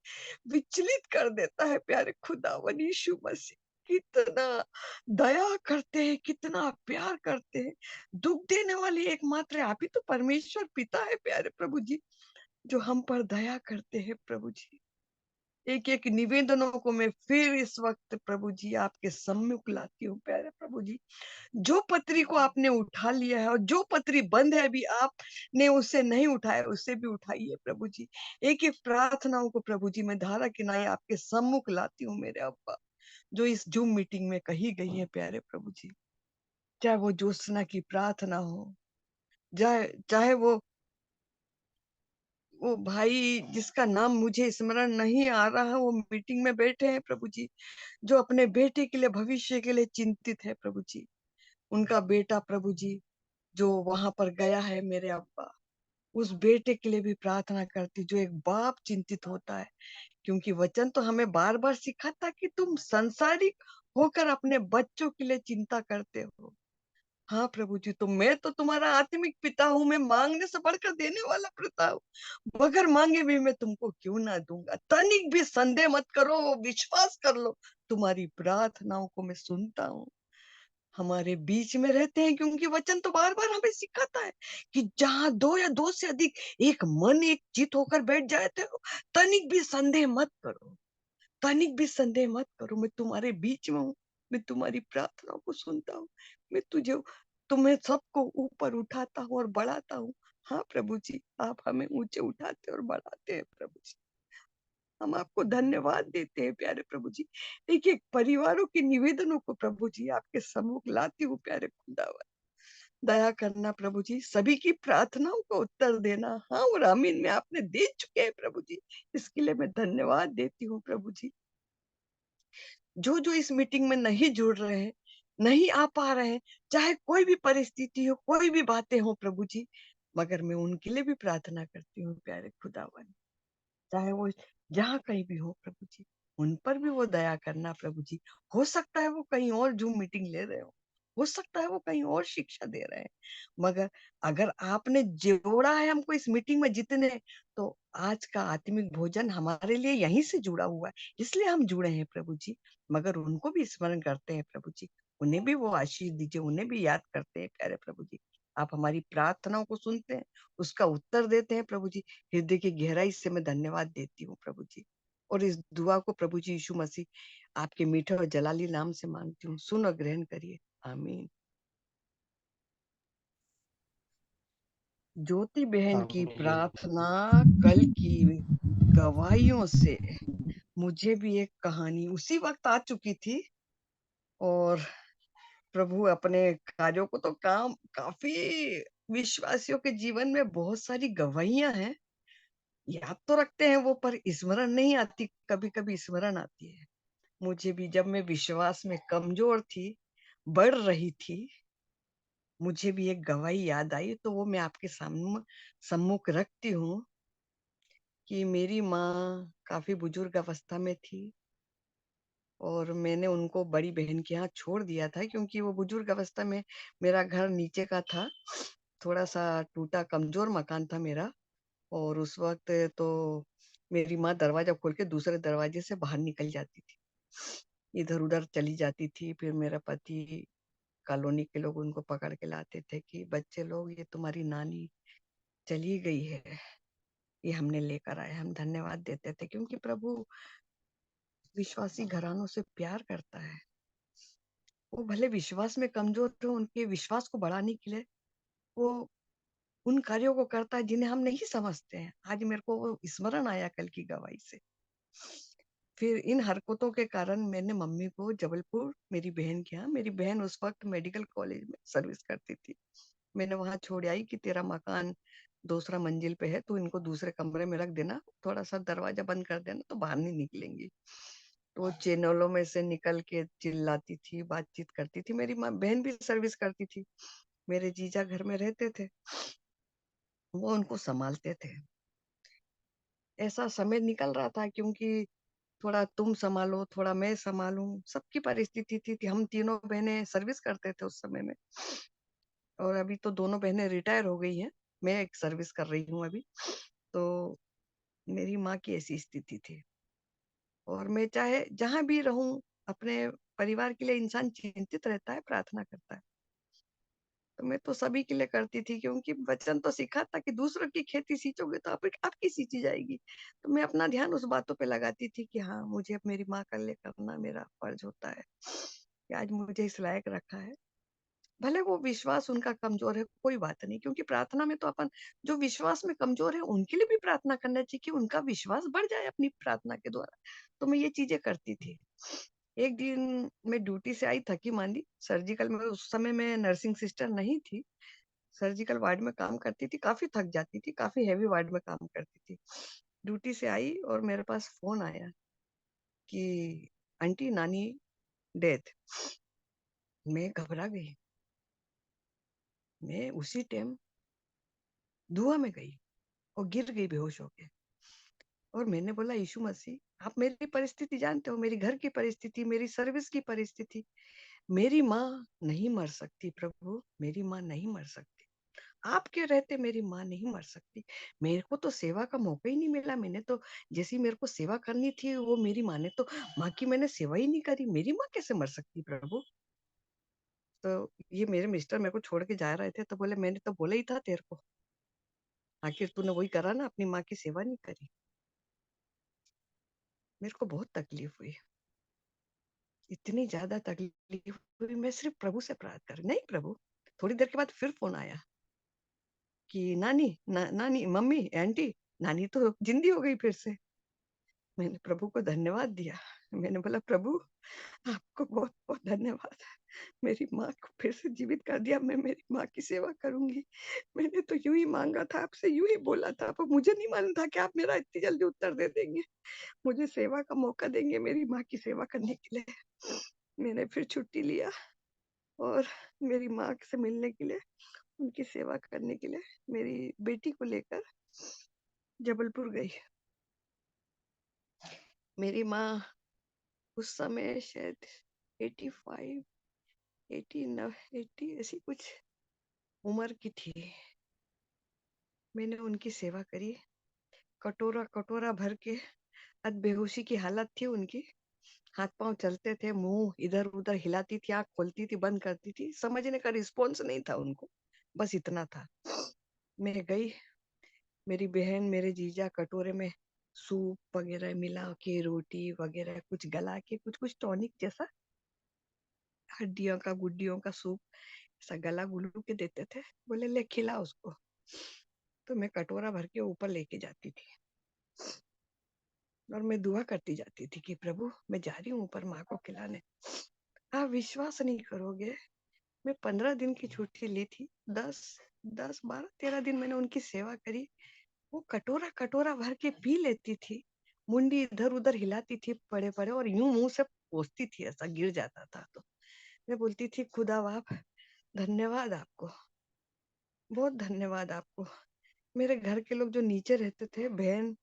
विचलित कर देता है प्यारे खुदावन यीशु मसीह। कितना दया करते हैं, कितना प्यार करते हैं। दुख देने वाली एकमात्र आप ही तो परमेश्वर पिता है प्यारे प्रभु जी, जो हम पर दया करते हैं प्रभु जी। एक एक निवेदनों को मैं फिर इस वक्त प्रभु जी आपके सम्मुख लाती हूँ प्यारे प्रभु जी। जो पत्री को आपने उठा लिया है और जो पत्री बंद है अभी आपने उससे नहीं उठाया, उससे भी उठाइए प्रभु जी। एक एक प्रार्थनाओं को प्रभु जी मैं धारा किनारे आपके सम्मुख लाती हूँ मेरे अब्बा, जो इस जूम मीटिंग में कही गई है प्यारे प्रभु जी। चाहे वो ज्योत्सना की प्रार्थना हो, चाहे चाहे वो भाई जिसका नाम मुझे स्मरण नहीं आ रहा है, वो मीटिंग में बैठे हैं प्रभु जी, जो अपने बेटे के लिए भविष्य के लिए चिंतित है प्रभु जी। उनका बेटा प्रभु जी जो वहां पर गया है मेरे अब्बा, उस बेटे के लिए भी प्रार्थना करती, जो एक बाप चिंतित होता है। क्योंकि वचन तो हमें बार बार सिखाता कि तुम संसारिक होकर अपने बच्चों के लिए चिंता करते हो। हाँ प्रभु जी, तो मैं तो तुम्हारा आत्मिक पिता हूँ, मैं मांगने से बढ़कर देने वाला पिता हूँ। बगैर मांगे भी मैं तुमको क्यों ना दूंगा। तनिक भी संदेह मत करो, विश्वास कर लो, तुम्हारी प्रार्थनाओं को मैं सुनता हूँ। हमारे बीच में रहते हैं, क्योंकि वचन तो बार बार हमें सिखाता है कि जहां दो या दो से अधिक एक मन एक चित होकर बैठ जाते हो, तनिक भी संदेह मत करो, तनिक भी संदेह मत करो। मैं तुम्हारे बीच में हूँ, मैं तुम्हारी प्रार्थनाओं को सुनता हूँ, मैं तुम्हें सबको ऊपर उठाता हूँ और बढ़ाता हूँ। हाँ प्रभु जी, आप हमें ऊंचे उठाते और बढ़ाते हैं प्रभु जी। हम आपको धन्यवाद देते हैं प्यारे प्रभु जी। एक एक परिवारों के निवेदनों को प्रभु जी आपके सम्मुख लाती हूँ प्यारे खुदावन। दया करना प्रभु जी, सभी की प्रार्थनाओं को उत्तर देना। हाँ और आमीन में आपने दे चुके हैं प्रभु जी, इसके लिए मैं धन्यवाद देती हूँ प्रभु जी। जो जो इस मीटिंग में नहीं जुड़ रहे हैं, नहीं आ पा रहे हैं, चाहे कोई भी परिस्थिति हो, कोई भी बातें हो प्रभु जी, मगर मैं उनके लिए भी प्रार्थना करती हूँ प्यारे खुदावन। चाहे वो जहाँ कहीं भी हो प्रभु जी, उन पर भी वो दया करना प्रभु जी। हो सकता है वो कहीं और जूम मीटिंग ले रहे हो सकता है वो कहीं और शिक्षा दे रहे हैं, मगर अगर आपने जोड़ा है हमको इस मीटिंग में जितने, तो आज का आत्मिक भोजन हमारे लिए यहीं से जुड़ा हुआ है, इसलिए हम जुड़े हैं प्रभु जी। मगर उनको भी स्मरण करते हैं प्रभु जी, उन्हें भी वो आशीष दीजिए, उन्हें भी याद करते हैं प्यारे प्रभु जी। आप हमारी प्रार्थनाओं को सुनते हैं, उसका उत्तर देते हैं प्रभु जी। हृदय की गहराई से मैं धन्यवाद देती हूँ प्रभु जी। और इस दुआ को प्रभु जी यीशु मसीह आपके मीठे और जलाली नाम से मांगती हूँ, सुन और ग्रहण करिए, आमीन। ज्योति बहन की आमीन। प्रार्थना कल की गवाहियों से मुझे भी एक कहानी उसी वक्त आ चुकी थी। और प्रभु अपने कार्यों को तो काम काफी विश्वासियों के जीवन में बहुत सारी गवाहियां हैं, याद तो रखते हैं वो, पर स्मरण नहीं आती, कभी कभी स्मरण आती है। मुझे भी जब मैं विश्वास में कमजोर थी, बढ़ रही थी, मुझे भी एक गवाही याद आई, तो वो मैं आपके सामने सम्मुख रखती हूँ। कि मेरी माँ काफी बुजुर्ग अवस्था में थी और मैंने उनको बड़ी बहन के यहाँ छोड़ दिया था, क्योंकि वो बुजुर्ग अवस्था में, मेरा घर नीचे का था, थोड़ा सा टूटा कमजोर मकान था मेरा। और उस वक्त तो मेरी माँ दरवाजा खोल के दूसरे दरवाजे से बाहर निकल जाती थी, इधर उधर चली जाती थी। फिर मेरा पति, कॉलोनी के लोग उनको पकड़ के लाते थे कि बच्चे लोग, ये तुम्हारी नानी चली गई है, ये हमने लेकर आए। हम धन्यवाद देते थे, क्योंकि प्रभु विश्वासी घरानों से प्यार करता है। वो भले विश्वास में कमजोर थे, उनके विश्वास को बढ़ाने के लिए वो उन कार्यों को करता है जिन्हें हम नहीं समझते हैं। आज मेरे को वो स्मरण आया कल की गवाही से। फिर इन हरकतों के कारण मैंने मम्मी को जबलपुर मेरी बहन के यहाँ, मेरी बहन उस वक्त मेडिकल कॉलेज में सर्विस करती थी, मैंने वहां छोड़ आई कि तेरा मकान दूसरा मंजिल पे है, तो इनको दूसरे कमरे में रख देना, थोड़ा सा दरवाजा बंद कर देना तो बाहर नहीं निकलेंगी। तो चैनलों में से निकल के चिल्लाती थी, बातचीत करती थी। मेरी माँ बहन भी सर्विस करती थी, मेरे जीजा घर में रहते थे, वो उनको संभालते थे। ऐसा समय निकल रहा था, क्योंकि थोड़ा तुम संभालो, थोड़ा मैं संभालूं, सबकी परिस्थिति थी। हम तीनों बहनें सर्विस करते थे उस समय में, और अभी तो दोनों बहनें रिटायर हो गई हैं, मैं एक सर्विस कर रही हूँ अभी। तो मेरी माँ की ऐसी स्थिति थी, और मैं चाहे जहां भी रहूं, अपने परिवार के लिए इंसान चिंतित रहता है, प्रार्थना करता है। तो मैं तो सभी के लिए करती थी, क्योंकि वचन तो सीखा था कि दूसरों की खेती सींचोगे तो आपकी सींची जाएगी। तो मैं अपना ध्यान उस बातों पे लगाती थी कि हाँ, मुझे अब मेरी माँ का लिए करना मेरा फर्ज होता है कि आज मुझे इस लायक रखा है। भले वो विश्वास उनका कमजोर है, कोई बात नहीं, क्योंकि प्रार्थना में तो अपन जो विश्वास में कमजोर है उनके लिए भी प्रार्थना करना चाहिए कि उनका विश्वास बढ़ जाए अपनी प्रार्थना के द्वारा। तो मैं ये चीजें करती थी। एक दिन मैं ड्यूटी से आई थकी मांदी, सर्जिकल में उस समय मैं नर्सिंग सिस्टर नहीं थी, सर्जिकल वार्ड में काम करती थी, काफी थक जाती थी, काफी हैवी वार्ड में काम करती थी। ड्यूटी से आई और मेरे पास फोन आया कि आंटी नानी डेथ। मैं घबरा गई, मैं उसी टाइम धुआं में गई और गिर गई बेहोश होके। और मैंने बोला, यीशु मसीह, आप मेरी परिस्थिति जानते हो, मेरी घर की परिस्थिति, मेरी सर्विस की परिस्थिति, मेरी माँ नहीं मर सकती प्रभु, मेरी माँ नहीं मर सकती, आपके रहते मेरी माँ नहीं मर सकती। मेरे को तो सेवा का मौका ही नहीं मिला, मैंने तो जैसी मेरे को सेवा करनी थी वो मेरी माँ ने तो, माँ की मैंने सेवा ही नहीं करी, मेरी माँ कैसे मर सकती प्रभु। तो ये मेरे मिस्टर मेरे को छोड़ के जा रहे थे, तो बोले मैंने तो बोला ही था तेरे को, आखिर तूने वही करा ना, अपनी माँ की सेवा नहीं करी। मेरे को बहुत तकलीफ हुई, इतनी ज्यादा तकलीफ हुई, मैं सिर्फ प्रभु से प्रार्थना कर, नहीं प्रभु। थोड़ी देर के बाद फिर फोन आया कि नानी मम्मी आंटी नानी तो जिंदी हो गई फिर से। मैंने प्रभु को धन्यवाद दिया, मैंने बोला प्रभु आपको बहुत बहुत धन्यवाद, मेरी माँ को फिर से जीवित कर दिया, मैं मेरी माँ की सेवा करूंगी। मैंने तो यूं ही मांगा था आपसे, यूं ही बोला था, पर मुझे नहीं मालूम था कि आप मेरा इतनी जल्दी उत्तर दे देंगे, मुझे सेवा का मौका देंगे मेरी माँ की सेवा करने के लिए। मैंने फिर छुट्टी लिया और मेरी माँ से मिलने के लिए, उनकी सेवा करने के लिए मेरी बेटी को लेकर जबलपुर गई। मेरी माँ उस समय शायद 85 80 ऐसी कुछ उम्र की थी। मैंने उनकी सेवा करी, कटोरा कटोरा भर के, अध बेहोशी की हालत थी उनकी, हाथ पांव चलते थे, मुंह इधर उधर हिलाती थी, आंख खोलती थी बंद करती थी, समझने का रिस्पॉन्स नहीं था उनको, बस इतना था। मैं गई, मेरी बहन मेरे जीजा कटोरे में सूप वगैरह मिला के, रोटी वगैरह कुछ गला के, कुछ कुछ टॉनिक जैसा, हड्डियों का गुड्डियों का सूप ऐसा गला गुलू के देते थे, बोले ले खिला उसको। तो मैं कटोरा भर के ऊपर लेके जाती थी और मैं दुआ करती जाती थी कि प्रभु मैं जा रही हूँ ऊपर माँ को खिलाने। आप विश्वास नहीं करोगे, मैं 15 दिन की छुट्टी ली थी, 10 12 13 दिन मैंने उनकी सेवा करी। वो कटोरा कटोरा भर के पी लेती थी, मुंडी इधर उधर हिलाती थी पड़े पड़े, और यूं मुंह से पोंछती थी, ऐसा गिर जाता था। तो मैं बोलती थी खुदा बाप धन्यवाद आपको, बहुत धन्यवाद आपको। मेरे घर के लोग जो नीचे रहते थे, बहन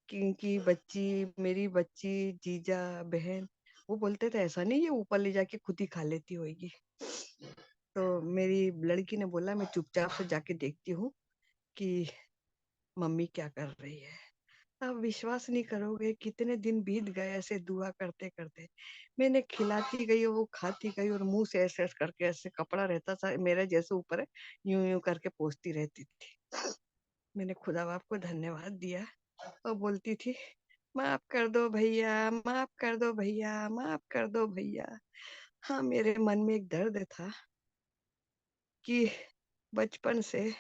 की बच्ची, मेरी बच्ची, जीजा, बहन, वो बोलते थे ऐसा नहीं, ये ऊपर ले जाके खुद ही खा लेती होगी। तो मेरी लड़की ने बोला मैं चुपचाप से जाके देखती हूँ कि मम्मी क्या कर रही है। आप विश्वास नहीं करोगे कितने दिन बीत गए ऐसे दुआ करते करते। मैंने खिलाती गई और वो खाती गई, और मुंह से ऐसे ऐसे करके, ऐसे कपड़ा रहता था मेरे जैसे ऊपर है, यूं यूं करके पोंछती रहती थी। मैंने खुदा बाप को धन्यवाद दिया और बोलती थी माफ कर दो भैया, माफ कर दो भैया, माफ कर दो भैया। हाँ, मेरे मन में एक दर्द था कि बचपन से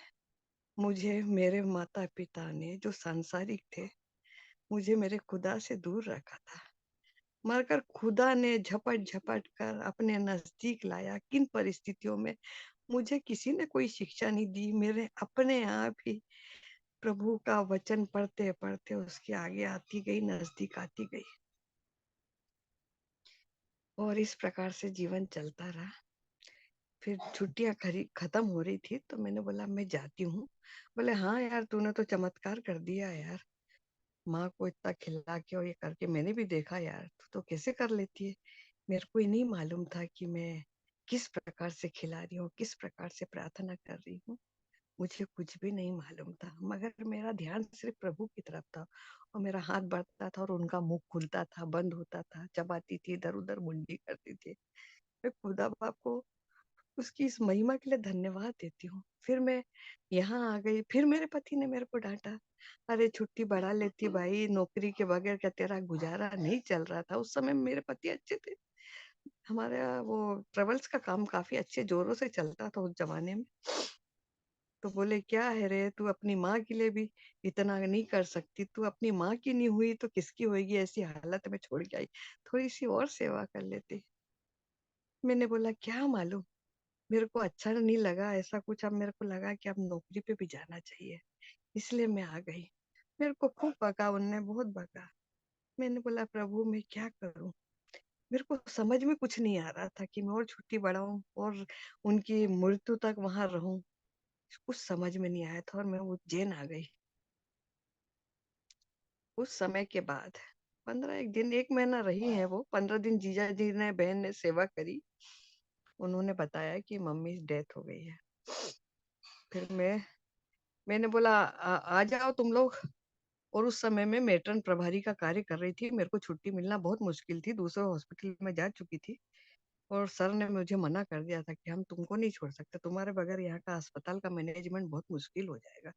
मुझे मेरे माता पिता ने जो सांसारिक थे, मुझे मेरे खुदा से दूर रखा था, मगर खुदा ने झपट झपट कर अपने नजदीक लाया। किन परिस्थितियों में मुझे किसी ने कोई शिक्षा नहीं दी, मेरे अपने आप ही प्रभु का वचन पढ़ते पढ़ते उसके आगे आती गई, नजदीक आती गई, और इस प्रकार से जीवन चलता रहा। फिर छुट्टियां खत्म हो रही थी तो मैंने बोला मैं जाती हूँ। बोले हाँ यार तूने तो चमत्कार कर दिया यार, माँ को इतना खिला के और ये करके मैंने भी देखा यार, तू तो कैसे कर लेती है। मेरे को ही नहीं मालूम था कि मैं किस प्रकार से खिला रही हूँ, किस प्रकार से प्रार्थना कर रही हूँ, मुझे कुछ भी नहीं मालूम था, मगर मेरा ध्यान सिर्फ प्रभु की तरफ था। और मेरा हाथ बढ़ता था और उनका मुंह खुलता था, बंद होता था, चबाती थी, इधर उधर मुंडी करती थी। मैं खुदा बाप को उसकी इस महिमा के लिए धन्यवाद देती हूँ। फिर मैं यहाँ आ गई, फिर मेरे पति ने मेरे को डांटा, अरे छुट्टी बढ़ा लेती भाई, नौकरी के बगैर क्या तेरा गुजारा नहीं चल रहा था। उस समय मेरे पति अच्छे थे, हमारा वो ट्रेवल्स का काम काफी अच्छे जोरों से चलता था उस जमाने में। तो बोले क्या है रे, तू अपनी माँ के लिए भी इतना नहीं कर सकती, तू अपनी माँ की नहीं हुई तो किसकी होगी, ऐसी हालत में छोड़ के आई, थोड़ी सी और सेवा कर लेती। मैंने बोला क्या मालूम, मेरे को अच्छा नहीं लगा ऐसा कुछ, अब मेरे को लगा कि अब नौकरी पे भी जाना चाहिए, इसलिए मैं आ गई। मेरे को खूब बका, उनने बहुत बका। मैंने बोला प्रभु मैं क्या करूं, मेरे को समझ में कुछ नहीं आ रहा था कि मैं और छुट्टी बढ़ाऊं और उनकी मृत्यु तक वहां रहूं, कुछ समझ में नहीं आया था और मैं उज्जैन आ गई। उस समय के बाद 15 एक महीना रही है वो, 15 दिन जीजा जी ने, बहन ने सेवा करी। उन्होंने बताया कि मम्मी डेथ हो गई है। फिर मैंने बोला आ जाओ तुम लोग। और उस समय में मेट्रन प्रभारी का कार्य कर रही थी, मेरे को छुट्टी मिलना बहुत मुश्किल थी, दूसरे हॉस्पिटल में जा चुकी थी और सर ने मुझे मना कर दिया था कि हम तुमको नहीं छोड़ सकते, तुम्हारे बगैर यहाँ का अस्पताल का मैनेजमेंट बहुत मुश्किल हो जाएगा।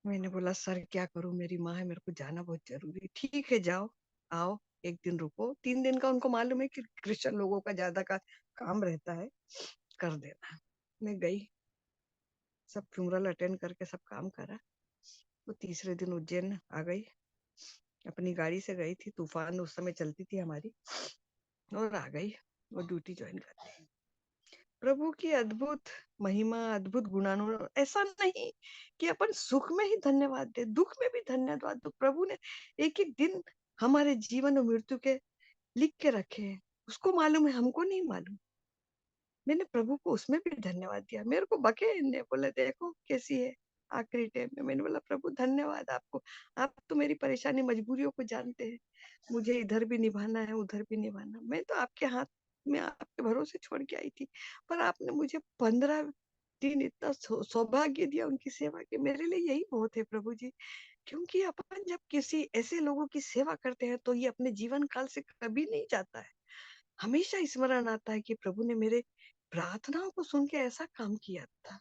मैंने बोला सर क्या करूं, मेरी माँ है, मेरे को जाना बहुत जरूरी। ठीक है जाओ, आओ, एक दिन रुको, 3 दिन का उनको मालूम है कि क्रिश्चियन लोगों का ज्यादा का काम रहता है, कर देना। मैं गई, सब फ्यूनरल अटेंड करके सब काम करा। वो तीसरे दिन उज्जैन आ गई, अपनी गाड़ी से गई थी, तूफान उस समय चलती थी हमारी, और आ गई वो ड्यूटी ज्वाइन कर ली। प्रभु की अद्भुत महिमा, अद्भुत गुणानुभाव। ऐसा नहीं कि अपन सुख में ही धन्यवाद दे, दुख में भी धन्यवाद दो। प्रभु ने एक एक दिन हमारे जीवन और मृत्यु के लिख के रखे हैं, उसको मालूम है, हमको नहीं मालूम। मैंने प्रभु को उसमें भी धन्यवाद दिया। मेरे को बके ने बोले देखो कैसी है आखिरी टाइम में। मैंने बोला प्रभु धन्यवाद आपको, आप तो मेरी परेशानी मजबूरियों को जानते हैं, मुझे इधर भी निभाना है उधर भी निभाना। मैं तो आपके हाथ में, आपके भरोसे छोड़ के आई थी, पर आपने मुझे 15 दिन इतना सौभाग्य दिया उनकी सेवा के, मेरे लिए यही बहुत है प्रभु जी। क्योंकि अपन जब किसी ऐसे लोगों की सेवा करते हैं तो ये अपने जीवन काल से कभी नहीं जाता है, हमेशा स्मरण आता है कि प्रभु ने मेरे प्रार्थनाओं को सुन के ऐसा काम किया था।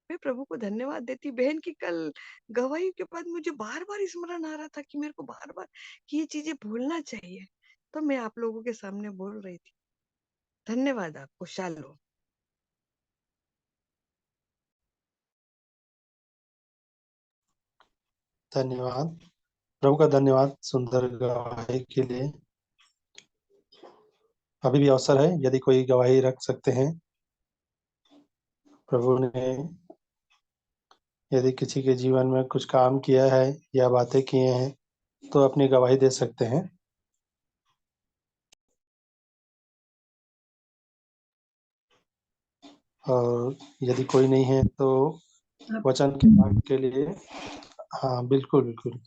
मैं प्रभु को धन्यवाद देती। बहन की कल गवाही के बाद मुझे बार बार स्मरण आ रहा था कि मेरे को बार बार कि ये चीजें भूलना चाहिए, तो मैं आप लोगों के सामने बोल रही थी। धन्यवाद आपको। शालो। धन्यवाद प्रभु का, धन्यवाद सुंदर गवाही के लिए। अभी भी अवसर है, यदि कोई गवाही रख सकते हैं। प्रभु ने यदि किसी के जीवन में कुछ काम किया है या बातें किए हैं तो अपनी गवाही दे सकते हैं। और यदि कोई नहीं है तो वचन के पाठ के लिए, हाँ बिल्कुल बिल्कुल,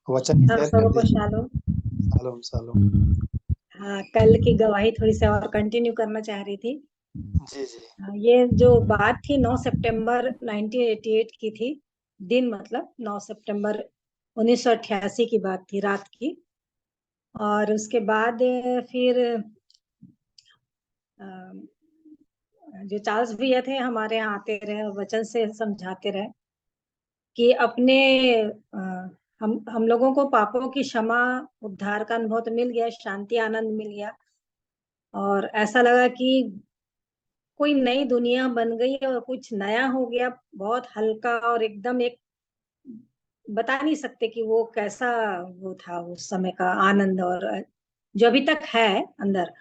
वचन हाँ, शेयर कर सबको दीजिए। शालो। सालों सालों। हाँ, कल की गवाही थोड़ी सी और कंटिन्यू करना चाह रही थी। जी जी। ये जो बात थी 9 सितंबर 1988 की थी, दिन मतलब 9 सितंबर 1988 की बात थी, रात की। और उसके बाद फिर जो चार्ल्स भैया थे हमारे यहाँ आते रहे और वचन से समझाते रहे कि अपने हम लोगों को पापों की क्षमा, उद्धार का अनुभव तो मिल गया, शांति आनंद मिल गया, और ऐसा लगा कि कोई नई दुनिया बन गई और कुछ नया हो गया, बहुत हल्का, और एकदम एक बता नहीं सकते कि वो कैसा वो था उस समय का आनंद, और जो अभी तक है अंदर।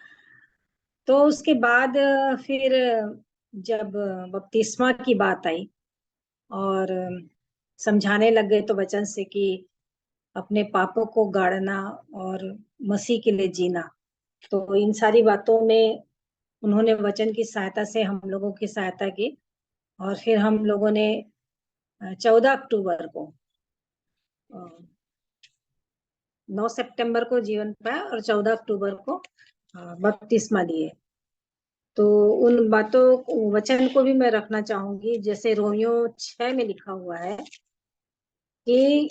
तो उसके बाद फिर जब बपतिस्मा की बात आई और समझाने लग गए तो वचन से कि अपने पापों को गाड़ना और मसीह के लिए जीना, तो इन सारी बातों में उन्होंने वचन की सहायता से हम लोगों की सहायता की। और फिर हम लोगों ने 14 अक्टूबर को, 9 सितंबर को जीवन पाया और 14 अक्टूबर को बपतिस्मा लिए। तो उन बातों, वचन को भी मैं रखना चाहूंगी, जैसे रोमियो 6 में लिखा हुआ है कि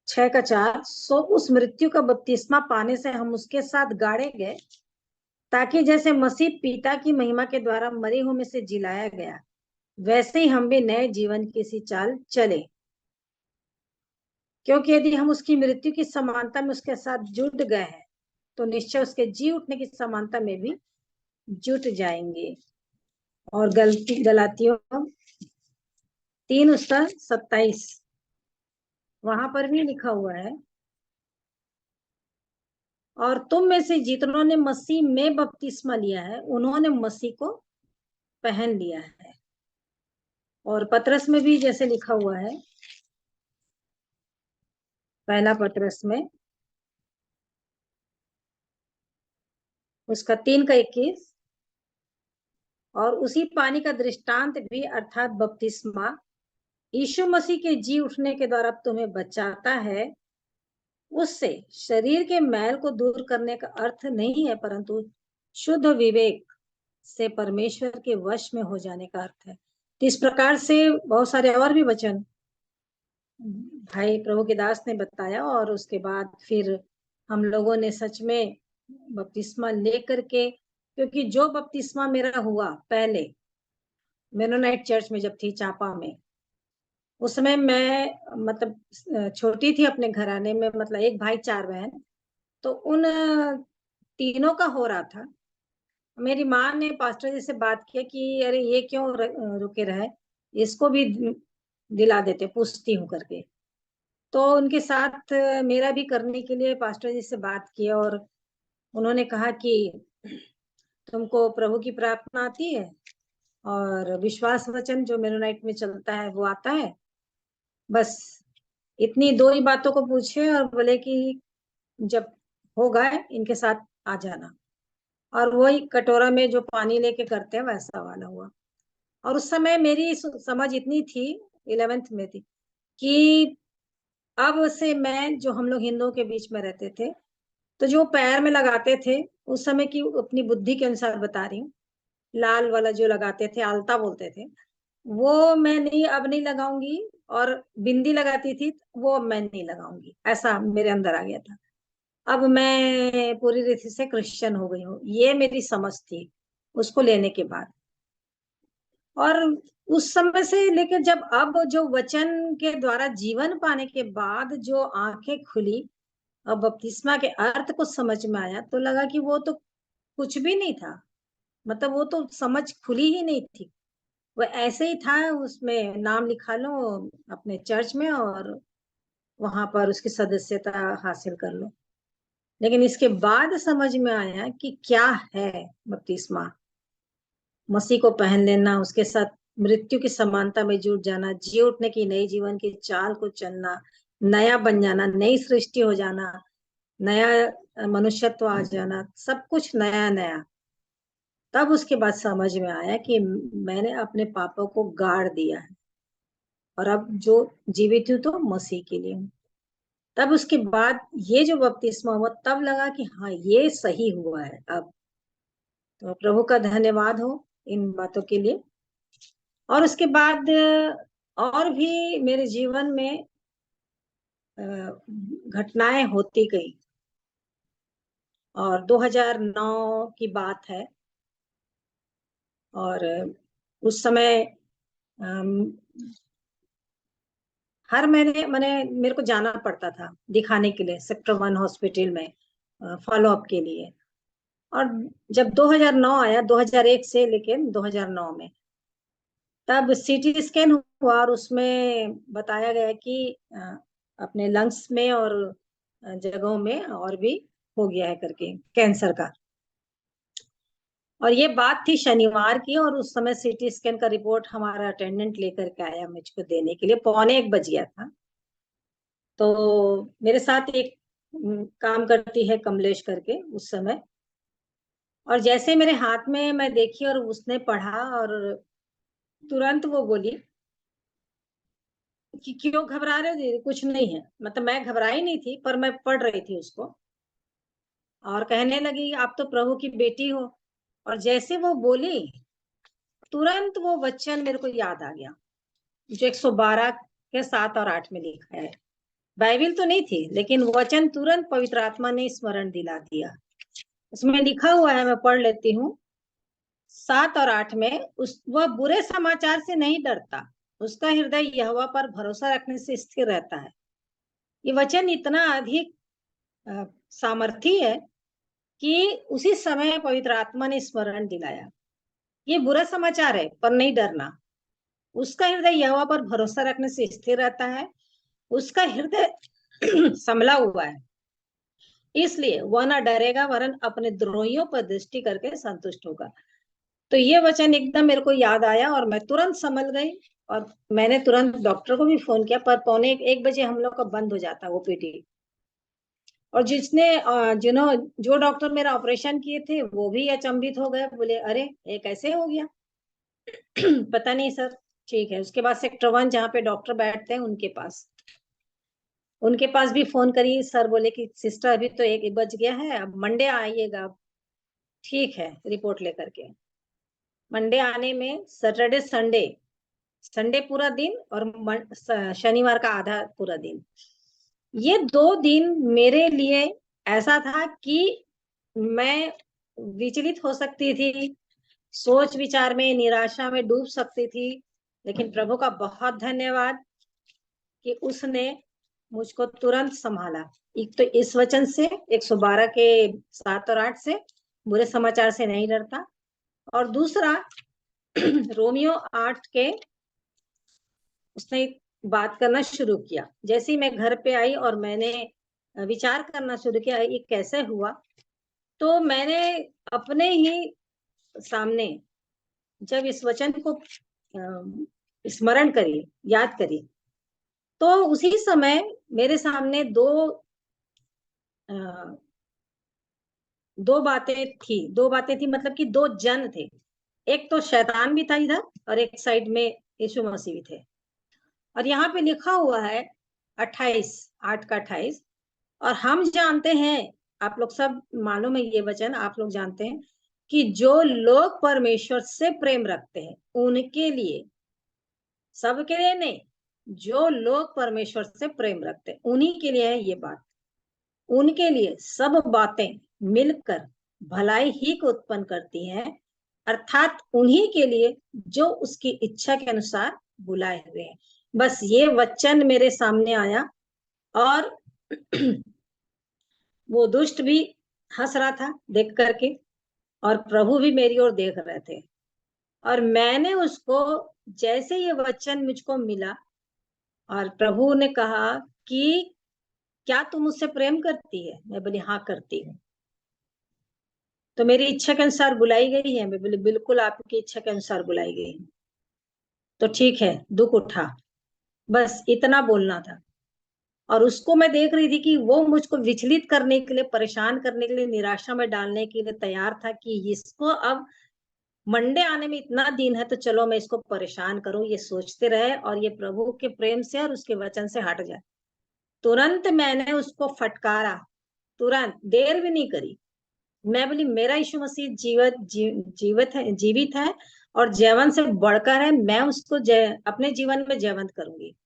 6 का 4, सो उस मृत्यु का बपतिस्मा पाने से हम उसके साथ गाड़े गए ताकि जैसे मसीह पिता की महिमा के द्वारा मरे हुए में से जिलाया गया, वैसे ही हम भी नए जीवन की सी चाल चले। क्योंकि यदि हम उसकी मृत्यु की समानता में उसके साथ जुट गए हैं, तो निश्चय उसके जी उठने की समानता में भी जुट जाएंगे। और गलातियों 3:27 वहां पर भी लिखा हुआ है, और तुम में से जितनों ने मसीह में बपतिस्मा लिया है, उन्होंने मसीह को पहन लिया है। और पतरस में भी जैसे लिखा हुआ है, पहला पतरस में उसका 3:21, और उसी पानी का दृष्टांत भी अर्थात बपतिस्मा यीशु मसीह के जी उठने के द्वारा तुम्हें बचाता है। उससे शरीर के मैल को दूर करने का अर्थ नहीं है, परंतु शुद्ध विवेक से परमेश्वर के वश में हो जाने का अर्थ है। तो इस प्रकार से बहुत सारे और भी वचन भाई प्रभु के दास ने बताया, और उसके बाद फिर हम लोगों ने सच में बपतिस्मा लेकर के, क्योंकि जो बपतिस्मा मेरा हुआ पहले मेनोनाइट चर्च में जब थी चापा में, उस समय मैं मतलब छोटी थी अपने घराने में, मतलब एक भाई 4 बहन, तो उन तीनों का हो रहा था। मेरी माँ ने पास्टर जी से बात किया कि अरे ये क्यों रुके रहे, इसको भी दिला देते, पूछती हूँ करके। तो उनके साथ मेरा भी करने के लिए पास्टर जी से बात की, और उन्होंने कहा कि तुमको प्रभु की प्रार्थना आती है और विश्वास वचन जो मेनोनाइट में चलता है वो आता है, बस इतनी 2 ही बातों को पूछे और बोले कि जब होगा इनके साथ आ जाना। और वही कटोरा में जो पानी लेके करते हैं वैसा वाला हुआ। और उस समय मेरी समझ इतनी थी, 11th में थी, कि अब से मैं, जो हम लोग हिंदुओं के बीच में रहते थे, तो जो पैर में लगाते थे उस समय की अपनी बुद्धि के अनुसार बता रही हूँ, लाल वाला जो लगाते थे, आलता बोलते थे, वो मैं नहीं, अब नहीं लगाऊंगी। और बिंदी लगाती थी वो अब मैं नहीं लगाऊंगी, ऐसा मेरे अंदर आ गया था। अब मैं पूरी रीति से क्रिश्चियन हो गई हूँ, ये मेरी समझ थी उसको लेने के बाद। और उस समय से लेकर जब अब जो वचन के द्वारा जीवन पाने के बाद जो आंखें खुली और बपतिस्मा के अर्थ को समझ में आया, तो लगा कि वो तो कुछ भी नहीं था, मतलब वो तो समझ खुली ही नहीं थी, वो ऐसे ही था। उसमें नाम लिखा लो अपने चर्च में और वहां पर उसकी सदस्यता हासिल कर लो। लेकिन इसके बाद समझ में आया कि क्या है बपतिस्मा। मसीह को पहन लेना, उसके साथ मृत्यु की समानता में जुट जाना, जी उठने की नई जीवन की चाल को चलना, नया बन जाना, नई सृष्टि हो जाना, नया मनुष्यत्व आ जाना, सब कुछ नया नया। तब उसके बाद समझ में आया कि मैंने अपने पापों को गाड़ दिया है, और अब जो जीवित हूं तो मसीह के लिए हूँ। तब उसके बाद ये जो बपतिस्मा हुआ, तब लगा कि हाँ ये सही हुआ है। अब तो प्रभु का धन्यवाद हो इन बातों के लिए। और उसके बाद और भी मेरे जीवन में घटनाएं होती गई। और 2009 की बात है, और उस समय हर महीने मेरे को जाना पड़ता था दिखाने के लिए सेक्टर 1 हॉस्पिटल में, फॉलो अप के लिए। और जब 2009 आया, 2001 से लेकर 2009 में, तब सीटी स्कैन हुआ और उसमें बताया गया कि अपने लंग्स में और जगहों में और भी हो गया है करके, कैंसर का। और ये बात थी शनिवार की, और उस समय सीटी स्कैन का रिपोर्ट हमारा अटेंडेंट लेकर के आया मुझको देने के लिए, 1:45 बज गया था। तो मेरे साथ एक काम करती है कमलेश करके उस समय, और जैसे मेरे हाथ में मैं देखी और उसने पढ़ा, और तुरंत वो बोली कि क्यों घबरा रहे हो दीदी, कुछ नहीं है। मतलब मैं घबराई नहीं थी, पर मैं पढ़ रही थी उसको, और कहने लगी आप तो प्रभु की बेटी हो। और जैसे वो बोली, तुरंत वो वचन मेरे को याद आ गया जो 112 के 7 और 8 में लिखा है। बाइबल तो नहीं थी, लेकिन वचन तुरंत पवित्र आत्मा ने स्मरण दिला दिया। उसमें लिखा हुआ है, मैं पढ़ लेती हूँ। 7 और 8 में वह बुरे समाचार से नहीं डरता, उसका हृदय यहोवा पर भरोसा रखने से स्थिर रहता है। ये वचन इतना अधिक सामर्थी है कि उसी समय पवित्र आत्मा ने स्मरण दिलाया। ये बुरा समाचार है पर नहीं डरना, उसका हृदय यहोवा पर भरोसा रखने से स्थिर रहता है, उसका हृदय संभला हुआ है, इसलिए वह ना डरेगा वरन अपने द्रोहियों पर दृष्टि करके संतुष्ट होगा। तो ये वचन एकदम मेरे को याद आया और मैं तुरंत संभल गई और मैंने तुरंत डॉक्टर को भी फोन किया, पर 1:45 हम लोग का बंद हो जाता ओपीडी। और जो डॉक्टर मेरा ऑपरेशन किए थे वो भी अचंभित हो गए, बोले अरे ये कैसे हो गया। पता नहीं सर। ठीक है, उसके बाद सेक्टर 1 जहाँ पे डॉक्टर बैठते हैं उनके पास भी फोन करी। सर बोले कि सिस्टर अभी तो 1 बज गया है, अब मंडे आइएगा। ठीक है, रिपोर्ट लेकर के मंडे आने में सैटरडे संडे पूरा दिन और शनिवार का आधा पूरा दिन, ये 2 दिन मेरे लिए ऐसा था कि मैं विचलित हो सकती थी, सोच विचार में निराशा में डूब सकती थी, लेकिन प्रभु का बहुत धन्यवाद कि उसने मुझको तुरंत संभाला। एक तो इस वचन से 112 के 7 और 8 से बुरे समाचार से नहीं डरता, और दूसरा रोमियो 8 के उसने बात करना शुरू किया। जैसे ही मैं घर पे आई और मैंने विचार करना शुरू किया ये कैसे हुआ, तो मैंने अपने ही सामने जब इस वचन को स्मरण करी, याद करी, तो उसी समय मेरे सामने दो बातें थी, मतलब कि 2 जन थे। एक तो शैतान भी था इधर और एक साइड में यीशु मसीह भी थे। और यहाँ पे लिखा हुआ है 8 का 28, और हम जानते हैं, आप लोग सब मालूम है ये वचन, आप लोग जानते हैं कि जो लोग परमेश्वर से प्रेम रखते हैं उनके लिए, सबके लिए नहीं, जो लोग परमेश्वर से प्रेम रखते हैं उन्हीं के लिए है ये बात। उनके लिए सब बातें मिलकर भलाई ही को उत्पन्न करती हैं, अर्थात उन्हीं के लिए जो उसकी इच्छा के अनुसार बुलाए हुए हैं। बस ये वचन मेरे सामने आया और वो दुष्ट भी हंस रहा था देख करके, और प्रभु भी मेरी ओर देख रहे थे। और मैंने उसको, जैसे ये वचन मुझको मिला और प्रभु ने कहा कि क्या तुम मुझसे प्रेम करती है, मैं बोली हाँ करती हूँ। तो मेरी इच्छा के अनुसार बुलाई गई है, मैं बोली बिल्कुल आपकी इच्छा के अनुसार बुलाई गई है। तो ठीक है, दुख उठा, बस इतना बोलना था। और उसको मैं देख रही थी कि वो मुझको विचलित करने के लिए, परेशान करने के लिए, निराशा में डालने के लिए तैयार था कि इसको अब मंडे आने में इतना दिन है तो चलो मैं इसको परेशान करूं, ये सोचते रहे और ये प्रभु के प्रेम से और उसके वचन से हट जाए। तुरंत मैंने उसको फटकारा, तुरंत, देर भी नहीं करी। मैं बोली मेरा यीशु मसीह जीवित है और जीवन से बढ़कर है, मैं उसको अपने जीवन में जीवंत करूंगी।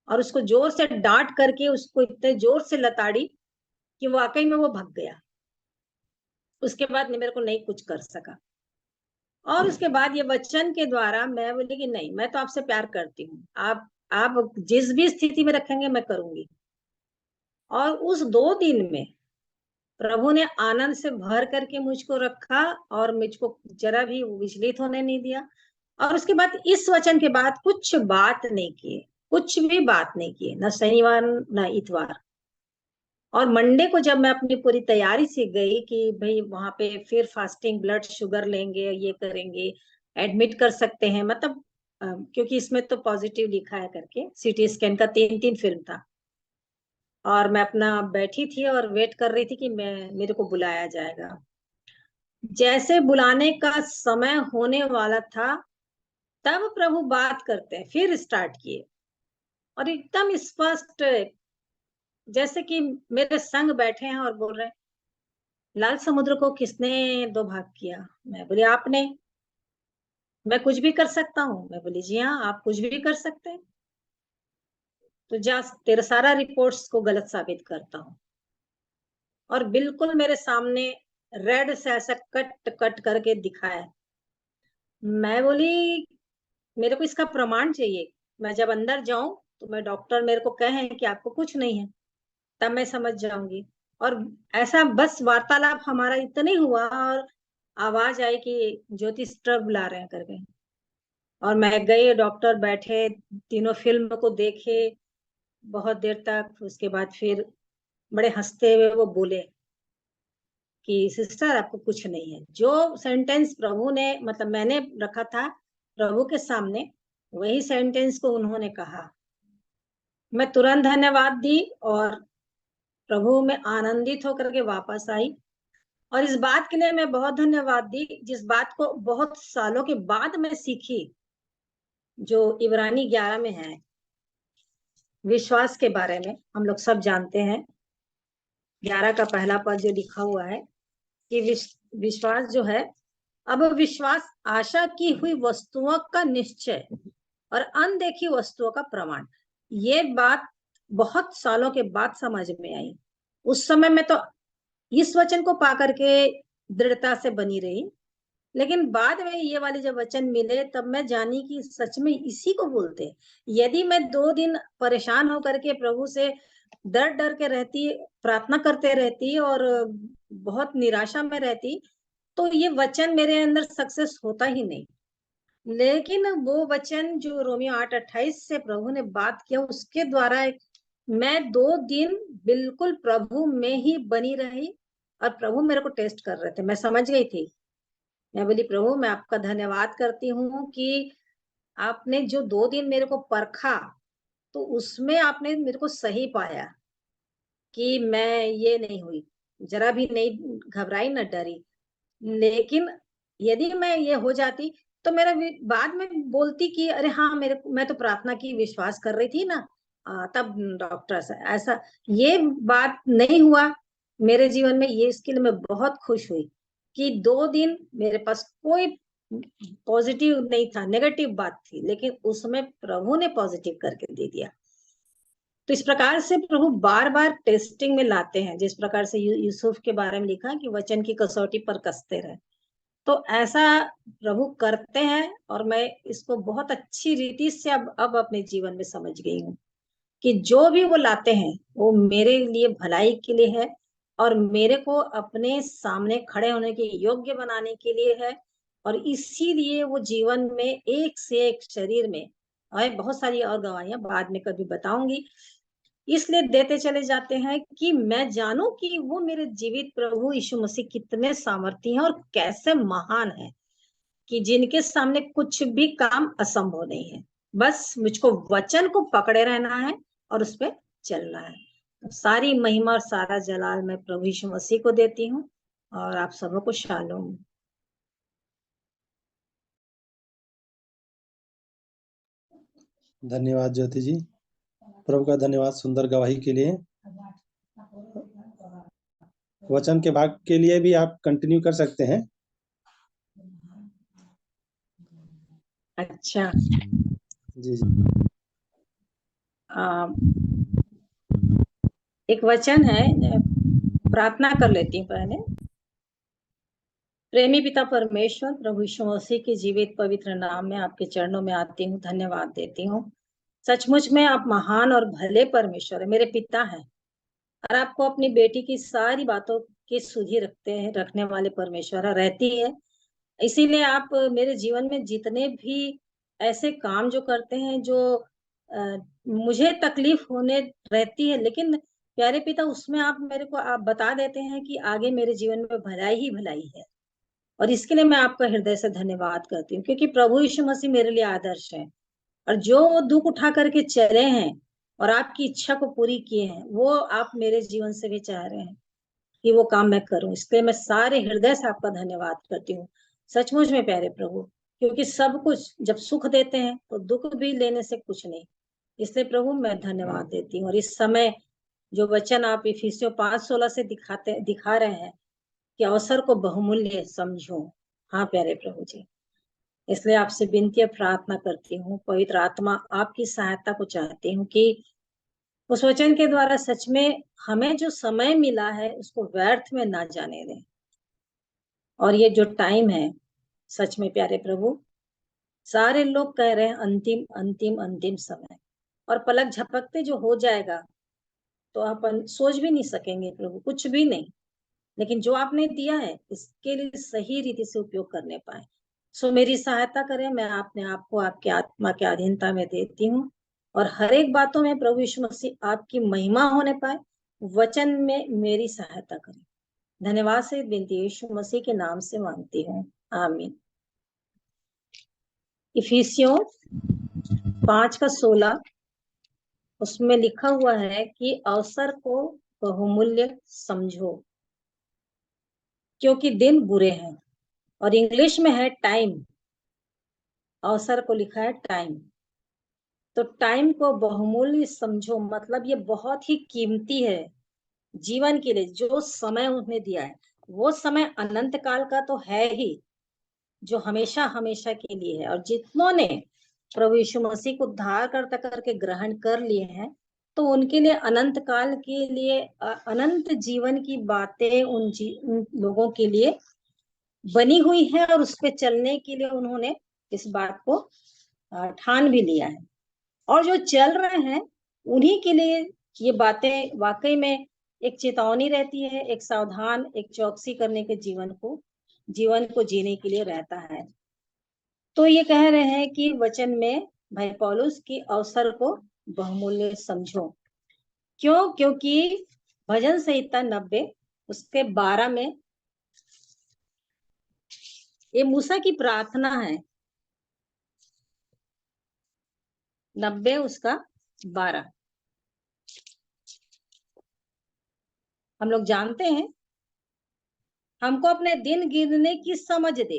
और उसको जोर से डांट करके उसको इतने जोर से लताड़ी कि वाकई में वो भाग गया। उसके बाद मेरे को नहीं कुछ कर सका। और उसके बाद ये वचन के द्वारा मैं बोली कि नहीं, मैं तो आपसे प्यार करती हूँ, आप जिस भी स्थिति में रखेंगे मैं करूंगी। और उस 2 दिन में प्रभु ने आनंद से भर करके मुझको रखा और मुझको जरा भी विचलित होने नहीं दिया। और उसके बाद इस वचन के बाद कुछ बात नहीं किए, कुछ भी बात नहीं किए, न शनिवार न इतवार। और मंडे को जब मैं अपनी पूरी तैयारी से गई कि भाई वहां पे फिर फास्टिंग, ब्लड शुगर लेंगे, ये करेंगे, एडमिट कर सकते हैं, मतलब क्योंकि इसमें तो पॉजिटिव लिखा है करके, सीटी स्कैन का 3 फिल्म था। और मैं अपना बैठी थी और वेट कर रही थी कि मेरे को बुलाया जाएगा। जैसे बुलाने का समय होने वाला था तब प्रभु बात करते हैं, फिर स्टार्ट किए और एकदम स्पष्ट, जैसे कि मेरे संग बैठे हैं और बोल रहे हैं, लाल समुद्र को किसने 2 भाग किया? मैं बोली आपने। मैं कुछ भी कर सकता हूँ? मैं बोली जी हाँ, आप कुछ भी कर सकते हैं। तो जा तेरा सारा रिपोर्ट्स को गलत साबित करता हूँ। और बिल्कुल मेरे सामने रेड से ऐसा कट कट करके दिखाया। मैं बोली मेरे को इसका प्रमाण चाहिए, मैं जब अंदर जाऊं तो मैं डॉक्टर मेरे को कहे कि आपको कुछ नहीं है, तब मैं समझ जाऊंगी। और ऐसा बस वार्तालाप हमारा इतना ही हुआ और आवाज आई कि ज्योतिष ट्रक बुला रहे हैं करके। और मैं गई, डॉक्टर बैठे, तीनों फिल्म को देखे बहुत देर तक। उसके बाद फिर बड़े हंसते हुए वो बोले कि सिस्टर आपको कुछ नहीं है। जो सेंटेंस प्रभु ने मतलब मैंने रखा था प्रभु के सामने, वही सेंटेंस को उन्होंने कहा। मैं तुरंत धन्यवाद दी और प्रभु में आनंदित होकर के वापस आई। और इस बात के लिए मैं बहुत धन्यवाद दी, जिस बात को बहुत सालों के बाद मैं सीखी, जो इब्रानी 11 में है, विश्वास के बारे में। हम लोग सब जानते हैं 11 का पहला पद जो लिखा हुआ है कि विश्वास जो है, अब विश्वास आशा की हुई वस्तुओं का निश्चय और अनदेखी वस्तुओं का प्रमाण। ये बात बहुत सालों के बाद समझ में आई। उस समय में तो इस वचन को पा करके दृढ़ता से बनी रही, लेकिन बाद में ये वाले जब वचन मिले तब मैं जानी कि सच में इसी को बोलते। यदि मैं 2 दिन परेशान होकर के प्रभु से डर डर के रहती, प्रार्थना करते रहती और बहुत निराशा में रहती, तो ये वचन मेरे अंदर सक्सेस होता ही नहीं। लेकिन वो वचन जो रोमियो 8:28 से प्रभु ने बात किया, उसके द्वारा मैं 2 दिन बिल्कुल प्रभु में ही बनी रही और प्रभु मेरे को टेस्ट कर रहे थे। मैं समझ गई थी। मैं बोली प्रभु मैं आपका धन्यवाद करती हूँ कि आपने जो 2 दिन मेरे को परखा, तो उसमें आपने मेरे को सही पाया कि मैं ये नहीं हुई, जरा भी नहीं घबराई न डरी। लेकिन यदि मैं ये हो जाती तो मेरा बाद में बोलती कि अरे हाँ मैं तो प्रार्थना की, विश्वास कर रही थी ना, तब डॉक्टर से ऐसा। ये बात नहीं हुआ मेरे जीवन में। ये इसके लिए मैं बहुत खुश हुई कि 2 दिन मेरे पास कोई पॉजिटिव नहीं था, नेगेटिव बात थी, लेकिन उसमें प्रभु ने पॉजिटिव करके दे दिया। तो इस प्रकार से प्रभु बार बार टेस्टिंग में लाते हैं, जिस प्रकार से यूसुफ के बारे में लिखा कि वचन की कसौटी पर कसते रहे। तो ऐसा प्रभु करते हैं और मैं इसको बहुत अच्छी रीति से अब अपने जीवन में समझ गई हूँ कि जो भी वो लाते हैं वो मेरे लिए भलाई के लिए है और मेरे को अपने सामने खड़े होने के योग्य बनाने के लिए है। और इसीलिए वो जीवन में एक से एक शरीर में, और बहुत सारी और गवाहियां बाद में कभी बताऊंगी, इसलिए देते चले जाते हैं कि मैं जानूं कि वो मेरे जीवित प्रभु यीशु मसीह कितने सामर्थी हैं और कैसे महान है, कि जिनके सामने कुछ भी काम असंभव नहीं है। बस मुझको वचन को पकड़े रहना है और उस पर चलना है। तो सारी महिमा और सारा जलाल मैं प्रभु यीशु मसीह को देती हूँ और आप सबको शालोम। धन्यवाद ज्योति जी, प्रभु का धन्यवाद सुंदर गवाही के लिए। वचन के भाग के लिए भी आप कंटिन्यू कर सकते हैं। अच्छा जी जी। एक वचन है, प्रार्थना कर लेती हूँ पहले। प्रेमी पिता परमेश्वर, प्रभु यीशु मसीह के जीवित पवित्र नाम में आपके चरणों में आती हूँ, धन्यवाद देती हूँ। सचमुच में आप महान और भले परमेश्वर है, मेरे पिता हैं, और आपको अपनी बेटी की सारी बातों की सुधि रखने वाले परमेश्वर रहती है। इसीलिए आप मेरे जीवन में जितने भी ऐसे काम जो करते हैं, जो मुझे तकलीफ होने रहती है, लेकिन प्यारे पिता उसमें आप मेरे को आप बता देते हैं कि आगे मेरे जीवन में भलाई ही भलाई है। और इसके लिए मैं आपका हृदय से धन्यवाद करती हूँ, क्योंकि प्रभु यीशु मसीह मेरे लिए आदर्श है। और जो वो दुख उठा करके चले हैं और आपकी इच्छा को पूरी किए हैं, वो आप मेरे जीवन से भी चाह रहे हैं कि वो काम मैं करूं। इसलिए मैं सारे हृदय से आपका धन्यवाद करती हूँ, सचमुच में प्यारे प्रभु, क्योंकि सब कुछ जब सुख देते हैं तो दुख भी लेने से कुछ नहीं। इसलिए प्रभु मैं धन्यवाद देती हूँ। और इस समय जो वचन आप इफिसियों 5:16 से दिखा रहे हैं कि अवसर को बहुमूल्य समझो। हाँ प्यारे प्रभु जी, इसलिए आपसे विनती प्रार्थना करती हूँ, पवित्र आत्मा आपकी सहायता को चाहती हूँ कि उस वचन के द्वारा सच में हमें जो समय मिला है उसको व्यर्थ में ना जाने दें। और ये जो टाइम है, सच में प्यारे प्रभु, सारे लोग कह रहे हैं अंतिम अंतिम अंतिम समय, और पलक झपकते जो हो जाएगा तो अपन सोच भी नहीं सकेंगे प्रभु, कुछ भी नहीं। लेकिन जो आपने दिया है इसके लिए सही रीति से उपयोग करने पाए। सो मेरी सहायता करें, मैं अपने आप को आपके आत्मा के अधीनता में देती हूँ, और हर एक बातों में प्रभु यीशु मसीह आपकी महिमा होने पाए, वचन में मेरी सहायता करें। धन्यवाद से विनती यीशु मसीह के नाम से मांगती हूँ, आमीन। इफिसियों 5:16 उसमें लिखा हुआ है कि अवसर को बहुमूल्य समझो क्योंकि दिन बुरे हैं, और इंग्लिश में है टाइम, अवसर को लिखा है टाइम। तो टाइम को बहुमूल्य समझो मतलब ये बहुत ही कीमती है जीवन के लिए। जो समय उन्हें दिया है वो समय अनंत काल का तो है ही, जो हमेशा हमेशा के लिए है। और जितनों ने प्रभु यीशु मसीह को उद्धार करता करके ग्रहण कर लिए हैं, तो उनके लिए अनंत काल के लिए अनंत जीवन की बातें उन लोगों के लिए बनी हुई है, और उस पे चलने के लिए उन्होंने इस बात को ठान भी लिया है। और जो चल रहे हैं उन्हीं के लिए ये बातें वाकई में एक चेतावनी रहती है, एक सावधान, एक चौकसी करने के जीवन को जीने के लिए रहता है। तो ये कह रहे हैं कि वचन में भाई पौलुस की अवसर को बहुमूल्य समझो। क्यों? क्योंकि भजन संहिता 90 उसके 12 में ये मूसा की प्रार्थना है। 90 उसका 12 हम लोग जानते हैं, हमको अपने दिन गिनने की समझ दे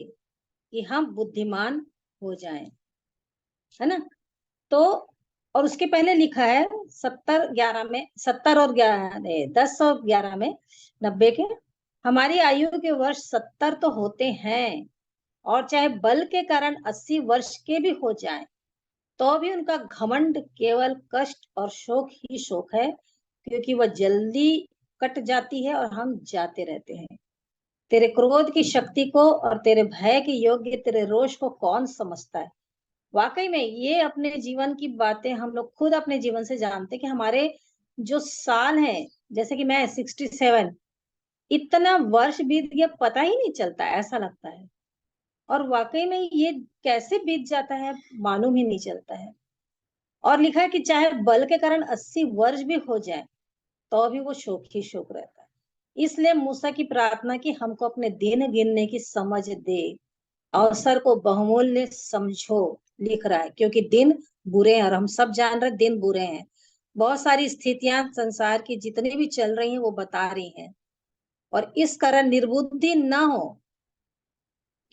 कि हम बुद्धिमान हो जाएं, है ना। तो और उसके पहले लिखा है 10 और 11 में 90 के, हमारी आयु के वर्ष 70 तो होते हैं, और चाहे बल के कारण 80 वर्ष के भी हो जाएं, तो भी उनका घमंड केवल कष्ट और शोक ही शोक है, क्योंकि वह जल्दी कट जाती है और हम जाते रहते हैं। तेरे क्रोध की शक्ति को और तेरे भय के योग्य तेरे रोष को कौन समझता है। वाकई में ये अपने जीवन की बातें हम लोग खुद अपने जीवन से जानते हैं कि हमारे जो साल हैं, जैसे कि मैं 67, इतना वर्ष बीत गया पता ही नहीं चलता, ऐसा लगता है। और वाकई में ये कैसे बीत जाता है मालूम ही नहीं चलता है। और लिखा है कि चाहे बल के कारण 80 वर्ष भी हो जाए तो भी वो शोक ही शोक रहता है। इसलिए मूसा की प्रार्थना की हमको अपने दिन गिनने की समझ दे, अवसर को बहुमूल्य समझो, लिख रहा है, क्योंकि दिन बुरे हैं, और हम सब जान रहे दिन बुरे हैं। बहुत सारी स्थितियां संसार की जितनी भी चल रही हैं वो बता रही हैं, और इस कारण निर्बुद्धि ना हो,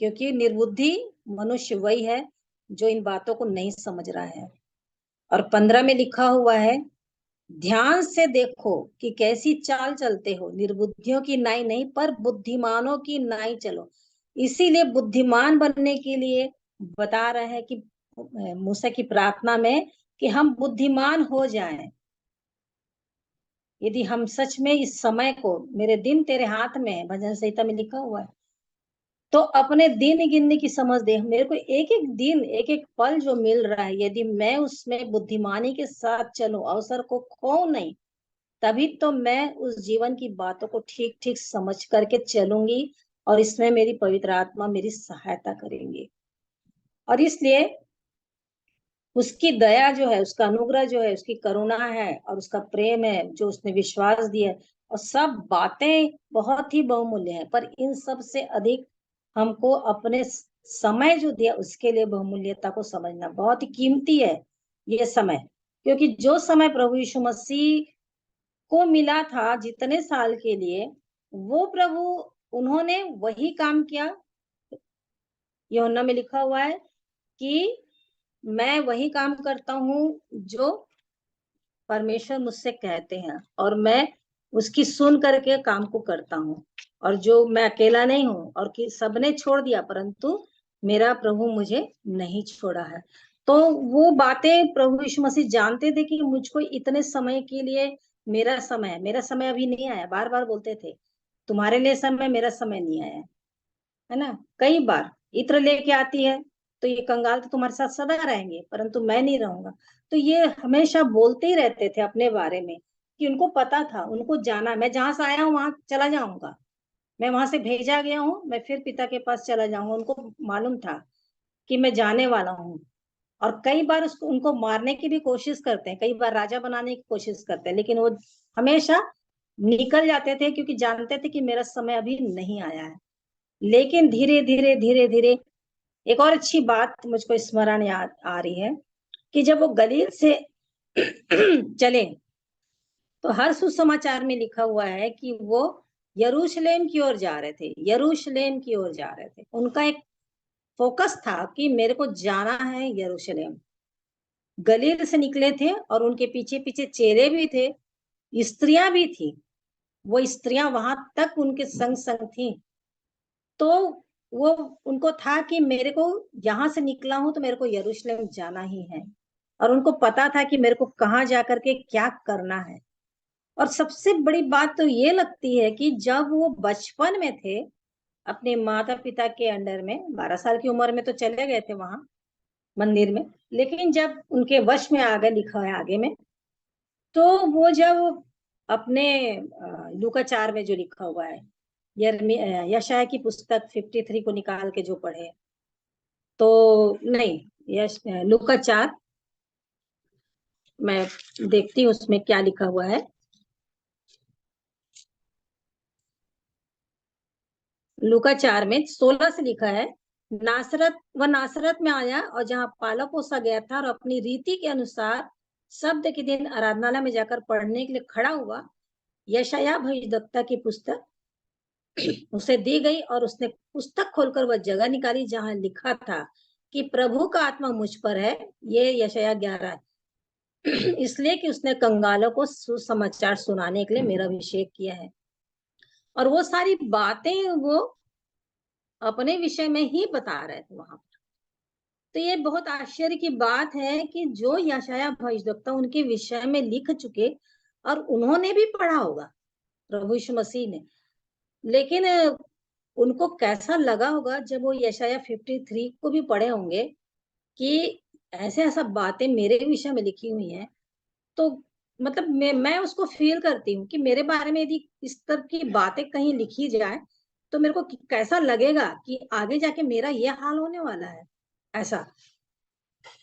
क्योंकि निर्बुद्धि मनुष्य वही है जो इन बातों को नहीं समझ रहा है। और 15 में लिखा हुआ है, ध्यान से देखो कि कैसी चाल चलते हो, निर्बुद्धियों की नाई नहीं पर बुद्धिमानों की नाई चलो। इसीलिए बुद्धिमान बनने के लिए बता रहे हैं कि मूसा की प्रार्थना में कि हम बुद्धिमान हो जाएं। यदि हम सच में इस समय को, मेरे दिन तेरे हाथ में है, भजन संहिता में लिखा हुआ है, तो अपने दिन गिनने की समझ दे। मेरे को एक एक दिन, एक एक पल जो मिल रहा है, यदि मैं उसमें बुद्धिमानी के साथ चलूं, अवसर को खो नहीं, तभी तो मैं उस जीवन की बातों को ठीक ठीक समझ करके चलूंगी, और इसमें मेरी पवित्र आत्मा मेरी सहायता करेंगी। और इसलिए उसकी दया जो है, उसका अनुग्रह जो है, उसकी करुणा है, और उसका प्रेम है जो उसने विश्वास दिया है, और सब बातें बहुत ही बहुमूल्य है। पर इन सब से अधिक हमको अपने समय जो दिया उसके लिए बहुमूल्यता को समझना बहुत ही कीमती है ये समय। क्योंकि जो समय प्रभु यीशु मसीह को मिला था जितने साल के लिए, वो प्रभु उन्होंने वही काम किया। यूहन्ना में लिखा हुआ है कि मैं वही काम करता हूँ जो परमेश्वर मुझसे कहते हैं, और मैं उसकी सुन करके काम को करता हूँ, और जो मैं अकेला नहीं हूँ, और कि सबने छोड़ दिया परंतु मेरा प्रभु मुझे नहीं छोड़ा है। तो वो बातें प्रभु यीशु मसीह जानते थे कि मुझको इतने समय के लिए, मेरा समय अभी नहीं आया। बार बार बोलते थे, तुम्हारे लिए समय, मेरा समय नहीं आया। है ना। कई बार इत्र लेके आती है तो ये कंगाल तो तुम्हारे साथ सदा रहेंगे, परंतु मैं नहीं रहूंगा। तो ये हमेशा बोलते ही रहते थे अपने बारे में, कि उनको पता था, उनको जाना, मैं जहां से आया हूँ वहां चला जाऊंगा, मैं वहां से भेजा गया हूँ, मैं फिर पिता के पास चला जाऊंगा। उनको मालूम था कि मैं जाने वाला हूँ। और कई बार उसको उनको मारने की भी कोशिश करते हैं, कई बार राजा बनाने की कोशिश करते हैं, लेकिन वो हमेशा निकल जाते थे, क्योंकि जानते थे कि मेरा समय अभी नहीं आया है। लेकिन धीरे धीरे धीरे धीरे एक और अच्छी बात मुझको स्मरण याद आ रही है, कि जब वो गलील से चले तो हर सुसमाचार में लिखा हुआ है कि वो यरूशलेम की ओर जा रहे थे, यरूशलेम की ओर जा रहे थे। उनका एक फोकस था कि मेरे को जाना है यरूशलेम। गलील से निकले थे और उनके पीछे पीछे चेले भी थे, स्त्रियां भी थी, वो स्त्रियां वहां तक उनके संग संग थी। तो वो उनको था कि मेरे को यहाँ से निकला हूं तो मेरे को यरूशलेम जाना ही है, और उनको पता था कि मेरे को कहाँ जाकर के क्या करना है। और सबसे बड़ी बात तो ये लगती है कि जब वो बचपन में थे, अपने माता पिता के अंडर में 12 साल की उम्र में तो चले गए थे वहां मंदिर में, लेकिन जब उनके वश में आ गए, लिखा है आगे में, तो वो जब अपने लूका 4 में जो लिखा हुआ है, यशाया की पुस्तक 53 को निकाल के जो पढ़े, तो नहीं, लूका 4 मैं देखती हूँ उसमें क्या लिखा हुआ है। लूका 4 में 16 से लिखा है, नासरत में आया और जहाँ पाला पोसा गया था, और अपनी रीति के अनुसार शब्द के दिन आराधनालय में जाकर पढ़ने के लिए खड़ा हुआ। यशाया भविष्यद्वक्ता की पुस्तक उसे दी गई और उसने पुस्तक खोलकर वह जगह निकाली जहां लिखा था कि प्रभु का आत्मा मुझ पर है, ये यशाया 11, इसलिए कि उसने कंगालों को सुसमाचार सुनाने के लिए मेरा अभिषेक किया है। और वो सारी बातें वो अपने विषय में ही बता रहे थे वहां पर। तो ये बहुत आश्चर्य की बात है कि जो यशाया भविष्यद्वक्ता उनके विषय में लिख चुके, और उन्होंने भी पढ़ा होगा प्रभु यीशु मसीह ने, लेकिन उनको कैसा लगा होगा जब वो यशाया 53 को भी पढ़े होंगे कि ऐसे ऐसा बातें मेरे विषय में लिखी हुई हैं। तो मतलब मैं उसको फील करती हूँ कि मेरे बारे में यदि इस तरह की बातें कहीं लिखी जाए तो मेरे को कैसा लगेगा कि आगे जाके मेरा ये हाल होने वाला है ऐसा।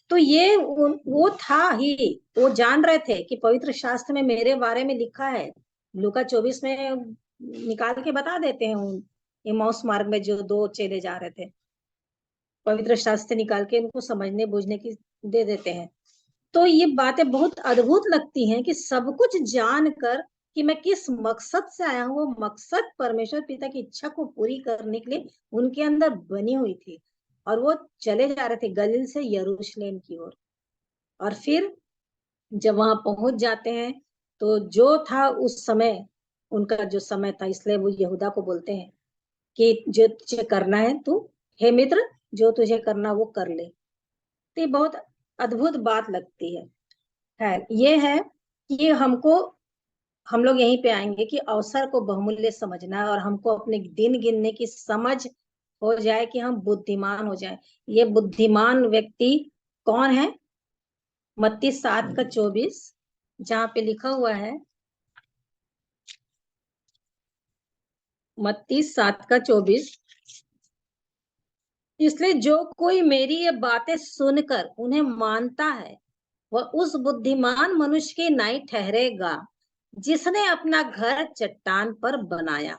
तो ये वो था ही, वो जान रहे थे कि पवित्र शास्त्र में मेरे बारे में लिखा है। लूका 24 में निकाल के बता देते हैं, इमाउस मार्ग में जो दो चेले जा रहे थे, पवित्र शास्त्र निकाल के इनको समझने बूझने की दे देते हैं। तो ये बातें बहुत अद्भुत लगती हैं कि सब कुछ जानकर कि मैं किस मकसद से आया हूँ, वो मकसद परमेश्वर पिता की इच्छा को पूरी करने के लिए उनके अंदर बनी हुई थी। और वो चले जा रहे थे गलील से यरूशलेम की ओर। और फिर जब वहां पहुंच जाते हैं तो जो था उस समय, उनका जो समय था, इसलिए वो यहूदा को बोलते हैं कि जो तुझे करना है तू, हे मित्र, जो तुझे करना वो कर ले। तो ये बहुत अद्भुत बात लगती है। ये है कि हम लोग यहीं पे आएंगे कि अवसर को बहुमूल्य समझना है, और हमको अपने दिन गिनने की समझ हो जाए कि हम बुद्धिमान हो जाए। ये बुद्धिमान व्यक्ति कौन है? मत्ती 7:24 जहाँ पे लिखा हुआ है, मत्ती 7:24, इसलिए जो कोई मेरी ये बातें सुनकर उन्हें मानता है वह उस बुद्धिमान मनुष्य की नाई ठहरेगा जिसने अपना घर चट्टान पर बनाया।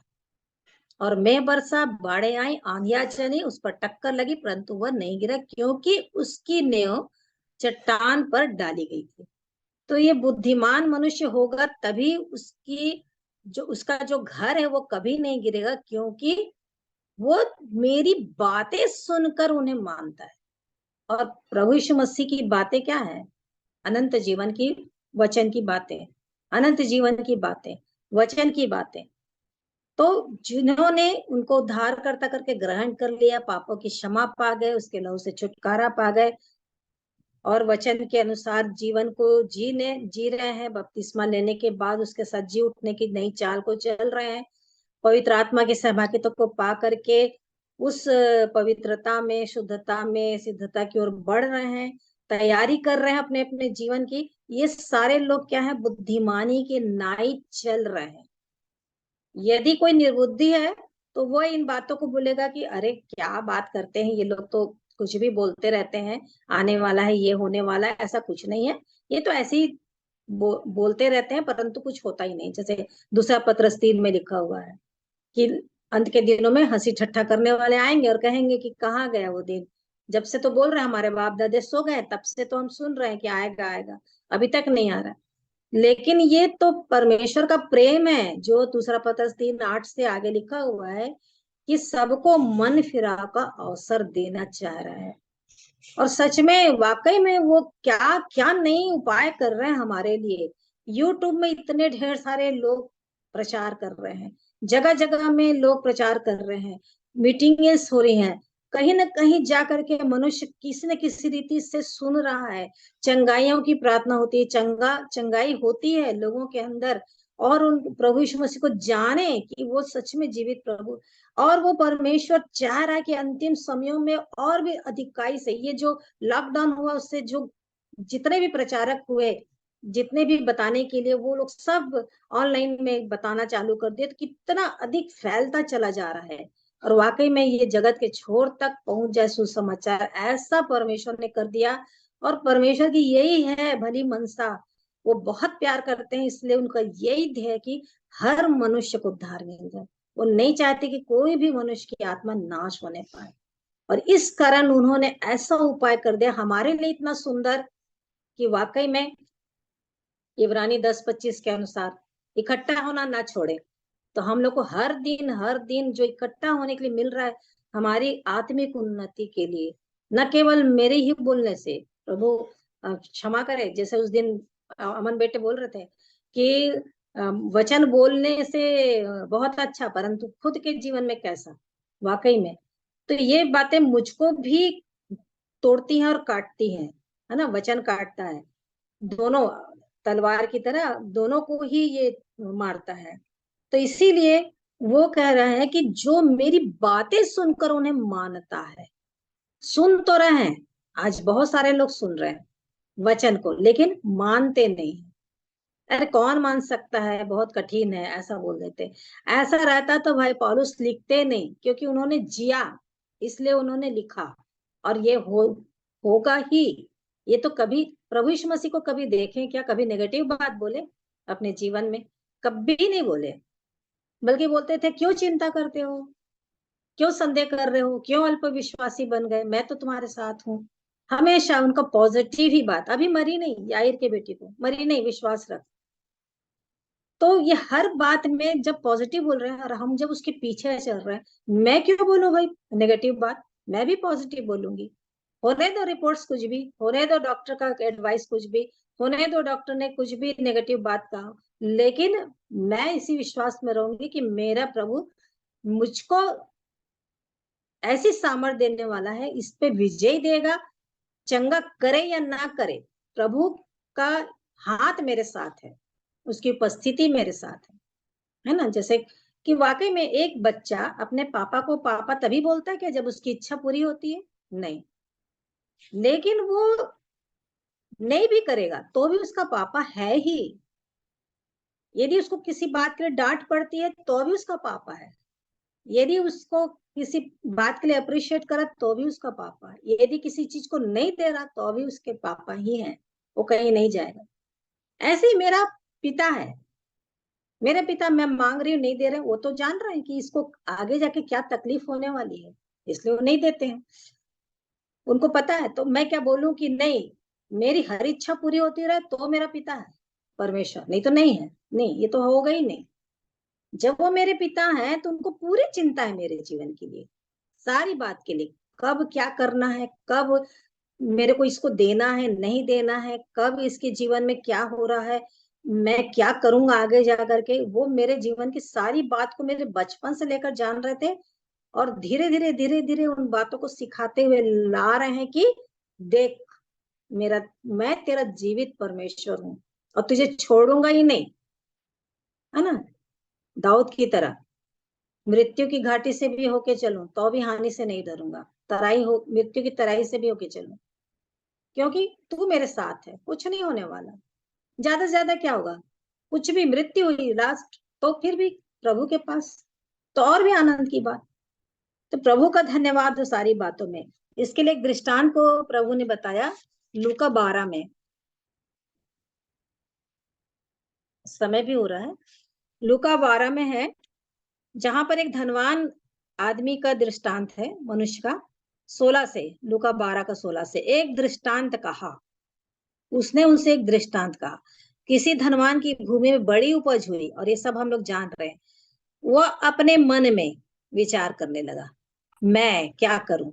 और मैं बरसा, बाढ़ें आई, आंधियां चली, उस पर टक्कर लगी, परंतु वह नहीं गिरा क्योंकि उसकी नींव चट्टान पर डाली गई थी। तो ये बुद्धिमान मनुष्य होगा तभी उसका जो घर है वो कभी नहीं गिरेगा, क्योंकि वो मेरी बातें सुनकर उन्हें मानता है। और प्रभु यीशु मसीह की बातें क्या है? अनंत जीवन की, वचन की बातें, अनंत जीवन की बातें, वचन की बातें। तो जिन्होंने उनको उद्धार करता करके ग्रहण कर लिया, पापों की क्षमा पा गए, उसके लहू से छुटकारा पा गए, और वचन के अनुसार जीवन को जी रहे हैं, बपतिस्मा लेने के बाद उसके साथ जी उठने की नई चाल को चल रहे हैं, पवित्र आत्मा की सहभागिता को पा करके उस पवित्रता में, शुद्धता में, सिद्धता की ओर बढ़ रहे हैं, तैयारी कर रहे हैं अपने अपने जीवन की, ये सारे लोग क्या है, बुद्धिमानी के नाई चल रहे हैं। यदि कोई निर्बुद्धि है तो वो इन बातों को बोलेगा कि अरे क्या बात करते हैं ये लोग, तो कुछ भी बोलते रहते हैं, आने वाला है, ये होने वाला है, ऐसा कुछ नहीं है, ये तो ऐसे ही बोलते रहते हैं, परंतु कुछ होता ही नहीं। जैसे दूसरा पत्रस 3 में लिखा हुआ है कि अंत के दिनों में हंसी ठट्ठा करने वाले आएंगे और कहेंगे कि कहाँ गया वो दिन, जब से तो बोल रहे हैं हमारे बाप दादे सो गए, तब से तो हम सुन रहे हैं कि आएगा आएगा, अभी तक नहीं आ रहा। लेकिन ये तो परमेश्वर का प्रेम है, जो दूसरा पत्रस 3:8 से आगे लिखा हुआ है कि सबको मन फिरा का अवसर देना चाह रहा है। और सच में वाकई में वो क्या क्या नई उपाय कर रहे हैं हमारे लिए। यूट्यूब में इतने ढेर सारे लोग प्रचार कर रहे हैं, जगह जगह में लोग प्रचार कर रहे हैं, मीटिंगें हो रही हैं, कहीं ना कहीं जा करके मनुष्य किसी न किसी रीति से सुन रहा है, चंगाइयों की प्रार्थना होती है, चंगाई होती है लोगों के अंदर, और उन प्रभु यीशु मसीह को जाने कि वो सच में जीवित प्रभु। और वो परमेश्वर चाह रहा है कि अंतिम समयों में और भी अधिकाई से, ये जो लॉकडाउन हुआ उससे जो जितने भी प्रचारक हुए, जितने भी बताने के लिए, वो लोग सब ऑनलाइन में बताना चालू कर दिए, तो कितना अधिक फैलता चला जा रहा है। और वाकई में ये जगत के छोर तक पहुंच जाए सुसमाचार, ऐसा परमेश्वर ने कर दिया। और परमेश्वर की यही है भली मनसा, वो बहुत प्यार करते हैं, इसलिए उनका यही ध्येय कि हर मनुष्य को उद्धार मिल जाए। वो नहीं चाहते कि कोई भी मनुष्य की आत्मा नाश होने पाए, और इस कारण उन्होंने ऐसा उपाय कर दिया हमारे लिए इतना सुंदर कि वाकई में इब्रानी 10:25 के अनुसार इकट्ठा होना ना छोड़े। तो हम लोग को हर दिन जो इकट्ठा होने के लिए मिल रहा है, हमारी आत्मिक उन्नति के लिए, न केवल मेरे ही बोलने से। प्रभु क्षमा करे, जैसे उस दिन अमन बेटे बोल रहे थे कि वचन बोलने से बहुत अच्छा, परंतु खुद के जीवन में कैसा। वाकई में तो ये बातें मुझको भी तोड़ती हैं और काटती हैं, है ना, वचन काटता है, दोनों तलवार की तरह दोनों को ही ये मारता है। तो इसीलिए वो कह रहे हैं कि जो मेरी बातें सुनकर उन्हें मानता है, सुन तो रहे हैं, आज बहुत सारे लोग सुन रहे हैं वचन को, लेकिन मानते नहीं। अरे कौन मान सकता है, बहुत कठिन है, ऐसा बोल देते। ऐसा रहता तो भाई पौलुस लिखते नहीं, क्योंकि उन्होंने जिया, इसलिए उन्होंने लिखा। और ये होगा ही। ये तो कभी प्रभु यीशु मसीह को कभी देखें क्या, कभी नेगेटिव बात बोले अपने जीवन में? कभी नहीं बोले, बल्कि बोलते थे क्यों चिंता करते हो, क्यों संदेह कर रहे हो, क्यों अल्प विश्वासी बन गए, मैं तो तुम्हारे साथ हूँ। हमेशा उनका पॉजिटिव ही बात। अभी मरी नहीं, याईर के बेटी को मरी नहीं, विश्वास रख। तो ये हर बात में जब पॉजिटिव बोल रहे हैं और हम जब उसके पीछे चल रहे हैं, मैं क्यों बोलूं भाई नेगेटिव बात, मैं भी पॉजिटिव बोलूंगी। होने दो रिपोर्ट्स कुछ भी, होने दो डॉक्टर का एडवाइस कुछ भी, होने दो डॉक्टर ने कुछ भी नेगेटिव बात कहा, लेकिन मैं इसी विश्वास में रहूंगी कि मेरा प्रभु मुझको ऐसी सामर्थ देने वाला है, इस पे विजय देगा। चंगा करे या ना करे, प्रभु का हाथ मेरे साथ है, उसकी उपस्थिति मेरे साथ है ना। जैसे कि वाकई में एक बच्चा अपने पापा को पापा तभी बोलता है कि जब उसकी इच्छा पूरी होती है? नहीं। लेकिन वो नहीं भी करेगा तो भी उसका पापा है ही। यदि उसको किसी बात के लिए डांट पड़ती है तो भी उसका पापा है। यदि उसको किसी बात के लिए अप्रिशिएट करा तो भी उसका पापा है। यदि किसी चीज को नहीं दे रहा तो भी उसके पापा ही है, वो कहीं नहीं जाएगा। ऐसे ही मेरा पिता है, मेरे पिता, मैं मांग रही हूँ नहीं दे रहे, वो तो जान रहे हैं कि इसको आगे जाके क्या तकलीफ होने वाली है, इसलिए वो नहीं देते हैं। उनको पता है, तो मैं क्या बोलूं कि नहीं, मेरी हर इच्छा पूरी होती रहे तो मेरा पिता है परमेश्वर, नहीं तो नहीं है। नहीं, ये तो होगा ही नहीं। जब वो मेरे पिता हैं तो उनको पूरी चिंता है मेरे जीवन के लिए, सारी बात के लिए, कब क्या करना है, कब मेरे को इसको देना है नहीं देना है, कब इसके जीवन में क्या हो रहा है, मैं क्या करूंगा आगे जा करके। वो मेरे जीवन की सारी बात को मेरे बचपन से लेकर जान रहे थे, और धीरे धीरे उन बातों को सिखाते हुए ला रहे हैं कि देख मेरा, मैं तेरा जीवित परमेश्वर हूँ और तुझे छोड़ूंगा ही नहीं, है ना, दाऊद की तरह। मृत्यु की घाटी से भी होके चलूं तो भी हानि से नहीं डरूंगा, मृत्यु की तराई से भी होके चलूं, क्योंकि तू मेरे साथ है, कुछ नहीं होने वाला। ज्यादा से ज्यादा क्या होगा, कुछ भी मृत्यु हुई लास्ट, तो फिर भी प्रभु के पास, तो और भी आनंद की बात। तो प्रभु का धन्यवाद हो सारी बातों में। इसके लिए एक दृष्टांत को प्रभु ने बताया लूका 12 में, समय भी हो रहा है, लूका 12 में है, जहां पर एक धनवान आदमी का दृष्टांत है, मनुष्य का। 16 से, लूका 12 का 16 से, एक दृष्टांत कहा, उसने उनसे एक दृष्टांत कहा। किसी धनवान की भूमि में बड़ी उपज हुई, और ये सब हम लोग जान रहे हैं। वह अपने मन में विचार करने लगा, मैं क्या करूं,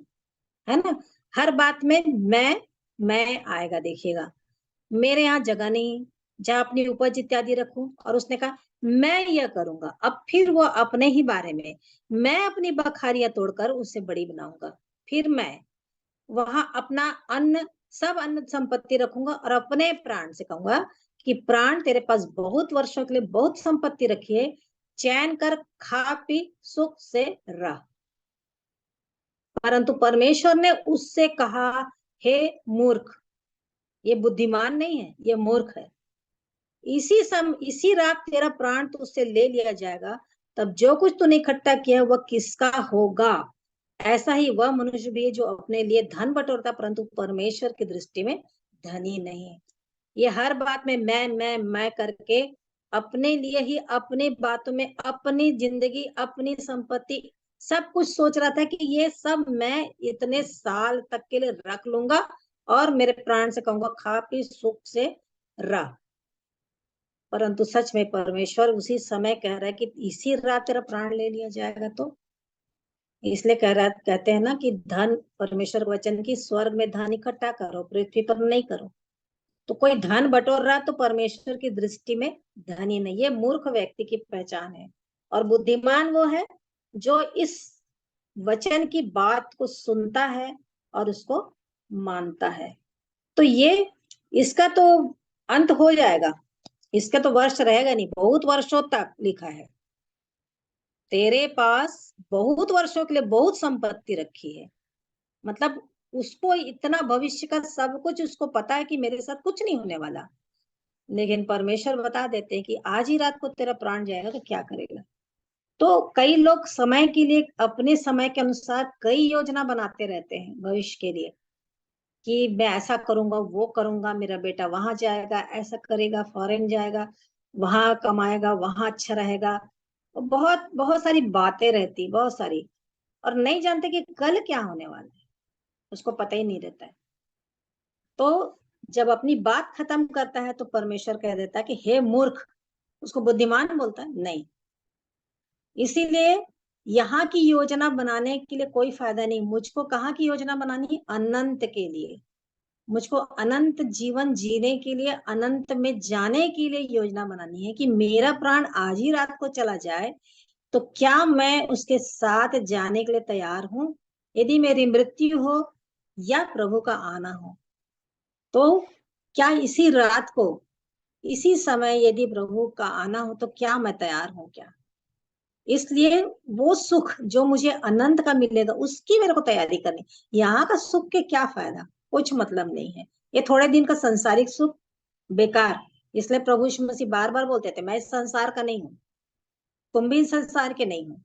है ना, हर बात में मैं आएगा, देखिएगा मेरे यहाँ जगह नहीं जहाँ अपनी उपज इत्यादि रखूं। और उसने कहा मैं यह करूंगा, अब फिर वो अपने ही बारे में, मैं अपनी बखारियां तोड़कर उसे बड़ी बनाऊंगा, फिर मैं वहां अपना अन्न, सब अन्न संपत्ति रखूंगा, और अपने प्राण से कहूंगा कि प्राण तेरे पास बहुत वर्षों के लिए बहुत संपत्ति रखी है, चैन कर खा पी सुख से रह। परंतु परमेश्वर ने उससे कहा, हे मूर्ख, ये बुद्धिमान नहीं है, ये मूर्ख है, इसी रात तेरा प्राण तो उससे ले लिया जाएगा, तब जो कुछ तूने इकट्ठा किया वह किसका होगा। ऐसा ही वह मनुष्य भी है जो अपने लिए धन बटोरता परंतु परमेश्वर की दृष्टि में धनी नहीं है। ये हर बात में मैं करके अपने लिए ही, अपनी बातों में, अपनी जिंदगी, अपनी संपत्ति, सब कुछ सोच रहा था कि ये सब मैं इतने साल तक के लिए रख लूंगा, और मेरे प्राण से कहूंगा खा पी सुख से रह। परंतु सच में परमेश्वर उसी समय कह रहा है कि इसी रात तेरा प्राण ले लिया जाएगा। तो इसलिए कहते हैं ना कि धन, परमेश्वर के वचन की, स्वर्ग में धन इकट्ठा करो, पृथ्वी पर नहीं करो। तो कोई धन बटोर रहा तो परमेश्वर की दृष्टि में धनी नहीं, ये मूर्ख व्यक्ति की पहचान है। और बुद्धिमान वो है जो इस वचन की बात को सुनता है और उसको मानता है। तो ये, इसका तो अंत हो जाएगा, इसका तो वर्ष रहेगा नहीं, बहुत वर्षों तक लिखा है, तेरे पास बहुत वर्षों के लिए बहुत संपत्ति रखी है। मतलब उसको इतना भविष्य का सब कुछ उसको पता है कि मेरे साथ कुछ नहीं होने वाला। लेकिन परमेश्वर बता देते हैं कि आज ही रात को तेरा प्राण जाएगा तो क्या करेगा। तो कई लोग समय के लिए, अपने समय के अनुसार कई योजना बनाते रहते हैं भविष्य के लिए, कि मैं ऐसा करूंगा, वो करूंगा, मेरा बेटा वहां जाएगा, ऐसा करेगा, फॉरेन जाएगा, वहां कमाएगा, वहां अच्छा रहेगा। और बहुत बहुत सारी बातें रहती, बहुत सारी, और नहीं जानते कि कल क्या होने वाला है, उसको पता ही नहीं रहता है। तो जब अपनी बात खत्म करता है तो परमेश्वर कह देता है कि हे मूर्ख, उसको बुद्धिमान बोलता है नहीं। इसीलिए यहाँ की योजना बनाने के लिए कोई फायदा नहीं। मुझको कहाँ की योजना बनानी है, अनंत के लिए। मुझको अनंत जीवन जीने के लिए, अनंत में जाने के लिए योजना बनानी है कि मेरा प्राण आज ही रात को चला जाए तो क्या मैं उसके साथ जाने के लिए तैयार हूं। यदि मेरी मृत्यु हो या प्रभु का आना हो, तो क्या इसी रात को, इसी समय यदि प्रभु का आना हो तो क्या मैं तैयार हूं क्या। इसलिए वो सुख जो मुझे अनंत का मिलेगा उसकी मेरे को तैयारी करनी। यहाँ का सुख के क्या फायदा, कुछ मतलब नहीं है। ये थोड़े दिन का संसारिक सुख बेकार। इसलिए प्रभु यीशु मसीह बार बार बोलते थे, मैं इस संसार का नहीं हूँ, तुम भी इस संसार के नहीं हो।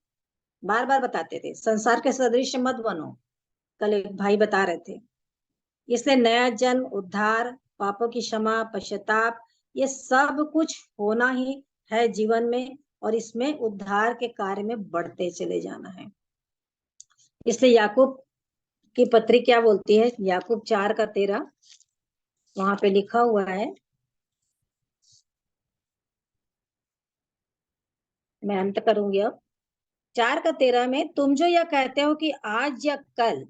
बार बार बताते थे, संसार के सदृश मत बनो। कल एक भाई बता रहे थे। इसलिए नया जन्म, उद्धार, पापों की क्षमा, पश्चाताप, ये सब कुछ होना ही है जीवन में, और इसमें उद्धार के कार्य में बढ़ते चले जाना है। इसलिए याकूब की पत्री क्या बोलती है, याकूब 4:13, वहां पे लिखा हुआ है, मैं अंत करूंगी अब। 4:13 में, तुम जो यह कहते हो कि आज या कल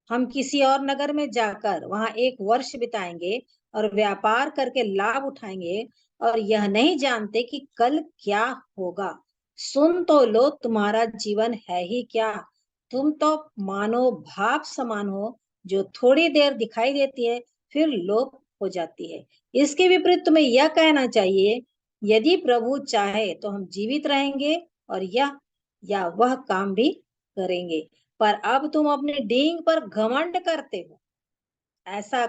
हम किसी और नगर में जाकर वहां 1 वर्ष बिताएंगे और व्यापार करके लाभ उठाएंगे, और यह नहीं जानते कि कल क्या होगा। सुन तो लो, तुम्हारा जीवन है ही क्या। तुम तो मानो भाप समान हो, जो थोड़ी देर दिखाई देती है फिर लोप हो जाती है। इसके विपरीत तुम्हें यह कहना चाहिए, यदि प्रभु चाहे तो हम जीवित रहेंगे और यह या वह काम भी करेंगे, पर अब तुम अपने डींग पर घमंड करते हो। ऐसा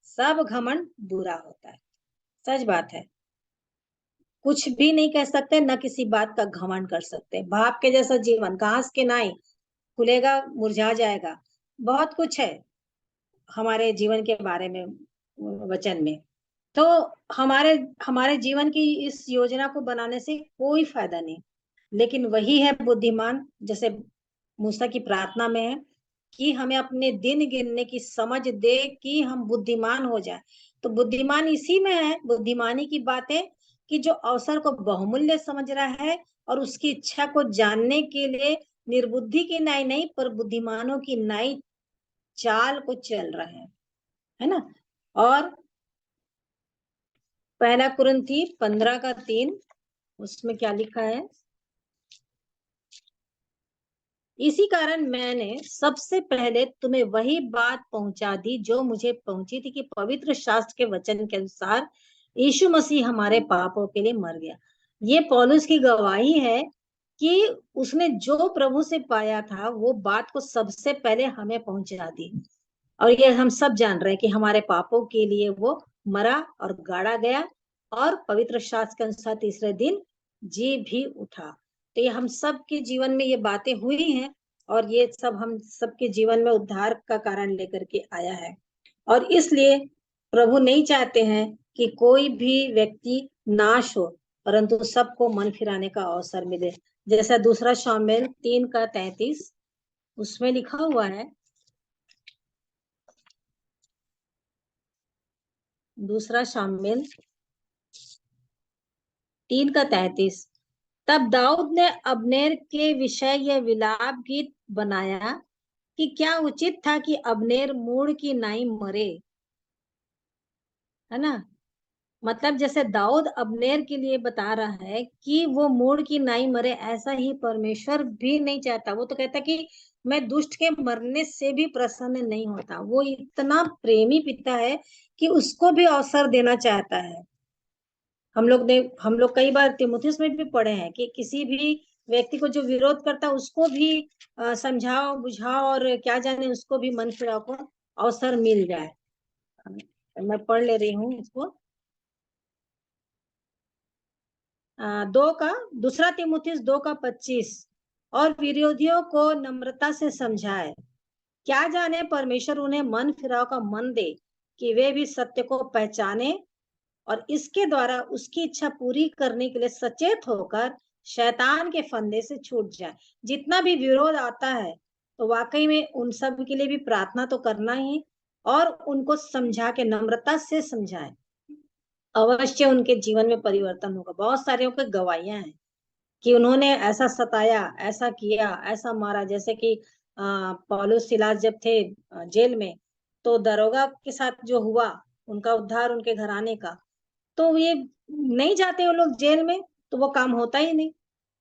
सब घमंड बुरा होता है। सच बात है, कुछ भी नहीं कह सकते, न किसी बात का घमंड कर सकते। भाप के जैसा जीवन, घास के नाई, खुलेगा मुरझा जाएगा। बहुत कुछ है हमारे जीवन के बारे में वचन में। तो हमारे हमारे जीवन की इस योजना को बनाने से कोई फायदा नहीं, लेकिन वही है बुद्धिमान, जैसे मूसा की प्रार्थना में है कि हमें अपने दिन गिनने की समझ दे कि हम बुद्धिमान हो जाए। तो बुद्धिमान इसी में है, बुद्धिमानी की बातें, कि जो अवसर को बहुमूल्य समझ रहा है और उसकी इच्छा को जानने के लिए निर्बुद्धि की नाई नहीं पर बुद्धिमानों की नाई चाल को चल रहा है ना। और पहला कुरिन्थी 15:3, उसमें क्या लिखा है? इसी कारण मैंने सबसे पहले तुम्हें वही बात पहुंचा दी जो मुझे पहुंची थी, कि पवित्र शास्त्र के वचन के अनुसार यीशु मसीह हमारे पापों के लिए मर गया। ये पौलुस की गवाही है कि उसने जो प्रभु से पाया था वो बात को सबसे पहले हमें पहुंचा दी। और ये हम सब जान रहे हैं कि हमारे पापों के लिए वो मरा और गाड़ा गया, और पवित्र शास्त्र के अनुसार तीसरे दिन जी भी उठा। तो ये हम सब के जीवन में ये बातें हुई हैं, और ये सब हम सबके जीवन में उद्धार का कारण लेकर के आया है। और इसलिए प्रभु नहीं चाहते हैं कि कोई भी व्यक्ति नाश हो, परंतु सबको मन फिराने का अवसर मिले। जैसा दूसरा शामुएल 3:33 उसमें लिखा हुआ है, दूसरा शामुएल 3:33, तब दाऊद ने अब्नेर के विषय यह विलाप गीत बनाया कि क्या उचित था कि अब्नेर मूढ़ की नाई मरे, है ना। मतलब जैसे दाऊद अब्नेर के लिए बता रहा है कि वो मूढ़ की नाई मरे, ऐसा ही परमेश्वर भी नहीं चाहता। वो तो कहता कि मैं दुष्ट के मरने से भी प्रसन्न नहीं होता। वो इतना प्रेमी पिता है कि उसको भी अवसर देना चाहता है। हम लोग कई बार तीमुथियुस में भी पढ़े हैं कि किसी भी व्यक्ति को जो विरोध करता है उसको भी समझाओ बुझाओ, और क्या जाने उसको भी मन फिराव को अवसर मिल जाए। मैं पढ़ ले रही हूँ इसको। दूसरा तीमुथियुस 2:25, और विरोधियों को नम्रता से समझाए, क्या जाने परमेश्वर उन्हें मन फिराव का मन दे कि वे भी सत्य को पहचाने और इसके द्वारा उसकी इच्छा पूरी करने के लिए सचेत होकर शैतान के फंदे से छूट जाए। जितना भी विरोध आता है तो वाकई में उन सब के लिए भी प्रार्थना तो करना ही, और उनको समझा के नम्रता से समझाए, अवश्य उनके जीवन में परिवर्तन होगा। बहुत सारे के गवाहियां हैं कि उन्होंने ऐसा सताया, ऐसा किया, ऐसा मारा। जैसे कि पौलुस सिलास जब थे जेल में, तो दरोगा के साथ जो हुआ, उनका उद्धार उनके घराने का, तो ये नहीं जाते वो लोग जेल में तो वो काम होता ही नहीं।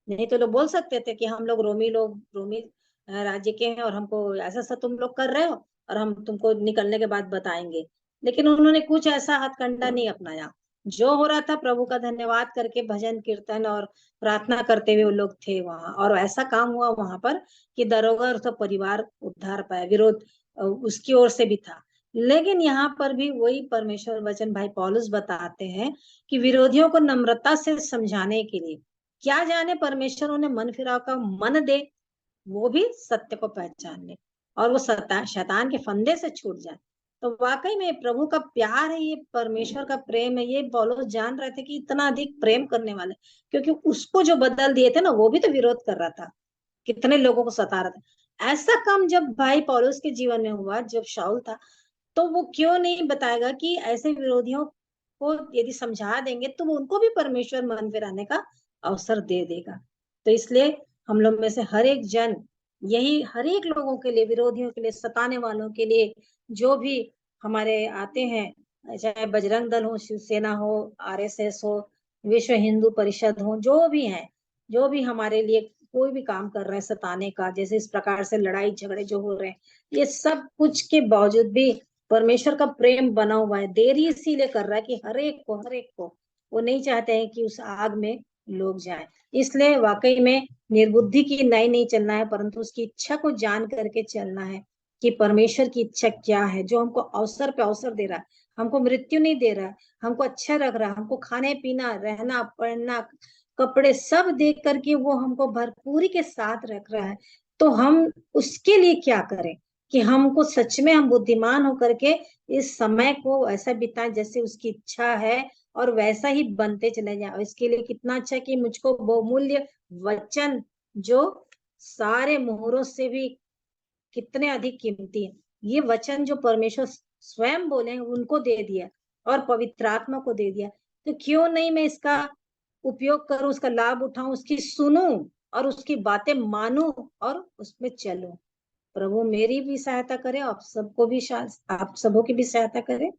नहीं तो लोग बोल सकते थे कि हम लोग रोमी राज्य के हैं और हमको ऐसा सा तुम लोग कर रहे हो और हम तुमको निकलने के बाद बताएंगे। लेकिन उन्होंने कुछ ऐसा हथकंडा नहीं अपनाया। जो हो रहा था प्रभु का धन्यवाद करके भजन कीर्तन और प्रार्थना करते हुए वो लोग थे वहां, और ऐसा काम हुआ वहां पर कि दरोगा और उसका परिवार उद्धार पाया। विरोध उसकी ओर से भी था। लेकिन यहाँ पर भी वही परमेश्वर वचन भाई पौलुस बताते हैं कि विरोधियों को नम्रता से समझाने के लिए, क्या जाने परमेश्वर उन्हें मन फिराव का मन दे, वो भी सत्य को पहचान ले और वो शैतान के फंदे से छूट जाए। तो वाकई में प्रभु का प्यार है, ये परमेश्वर का प्रेम है। ये पौलुस जान रहे थे कि इतना अधिक प्रेम करने वाले, क्योंकि उसको जो बदल दिए थे ना, वो भी तो विरोध कर रहा था, कितने लोगों को सता रहा था। ऐसा काम जब भाई पौलुस के जीवन में हुआ, जब शाऊल था, तो वो क्यों नहीं बताएगा कि ऐसे विरोधियों को यदि समझा देंगे तो वो उनको भी परमेश्वर मन फिराने का अवसर दे देगा। तो इसलिए हम लोग में से हर एक जन, यही हर एक लोगों के लिए, विरोधियों के लिए, सताने वालों के लिए, जो भी हमारे आते हैं, चाहे बजरंग दल हो, शिवसेना हो, आरएसएस हो, विश्व हिंदू परिषद हो, जो भी है, जो भी हमारे लिए कोई भी काम कर रहे हैं सताने का, जैसे इस प्रकार से लड़ाई झगड़े जो हो रहे हैं, ये सब कुछ के बावजूद भी परमेश्वर का प्रेम बना हुआ है। देरी इसीलिए कर रहा है कि हर एक को वो नहीं चाहते हैं कि उस आग में लोग जाएं। इसलिए वाकई में निर्बुद्धि की नहीं चलना है, परंतु उसकी इच्छा को जान करके चलना है कि परमेश्वर की इच्छा क्या है, जो हमको अवसर पे अवसर दे रहा है, हमको मृत्यु नहीं दे रहा है, हमको अच्छा रख रहा है, हमको खाने पीना रहना पढ़ना कपड़े सब देख करके वो हमको भरपूरी के साथ रख रहा है। तो हम उसके लिए क्या करें कि हमको सच में हम बुद्धिमान होकर के इस समय को ऐसा बिताएं जैसे उसकी इच्छा है, और वैसा ही बनते चले जाए। और इसके लिए कितना अच्छा कि मुझको बहुमूल्य वचन जो सारे मोहरों से भी कितने अधिक कीमती है, ये वचन जो परमेश्वर स्वयं बोले हैं उनको दे दिया और पवित्र आत्मा को दे दिया। तो क्यों नहीं मैं इसका उपयोग करूं, उसका लाभ उठाऊं, उसकी सुनूं और उसकी बातें मानूं और उसमें चलूं। प्रभु मेरी भी सहायता करे, आप सबको भी आप सबों की भी सहायता करे,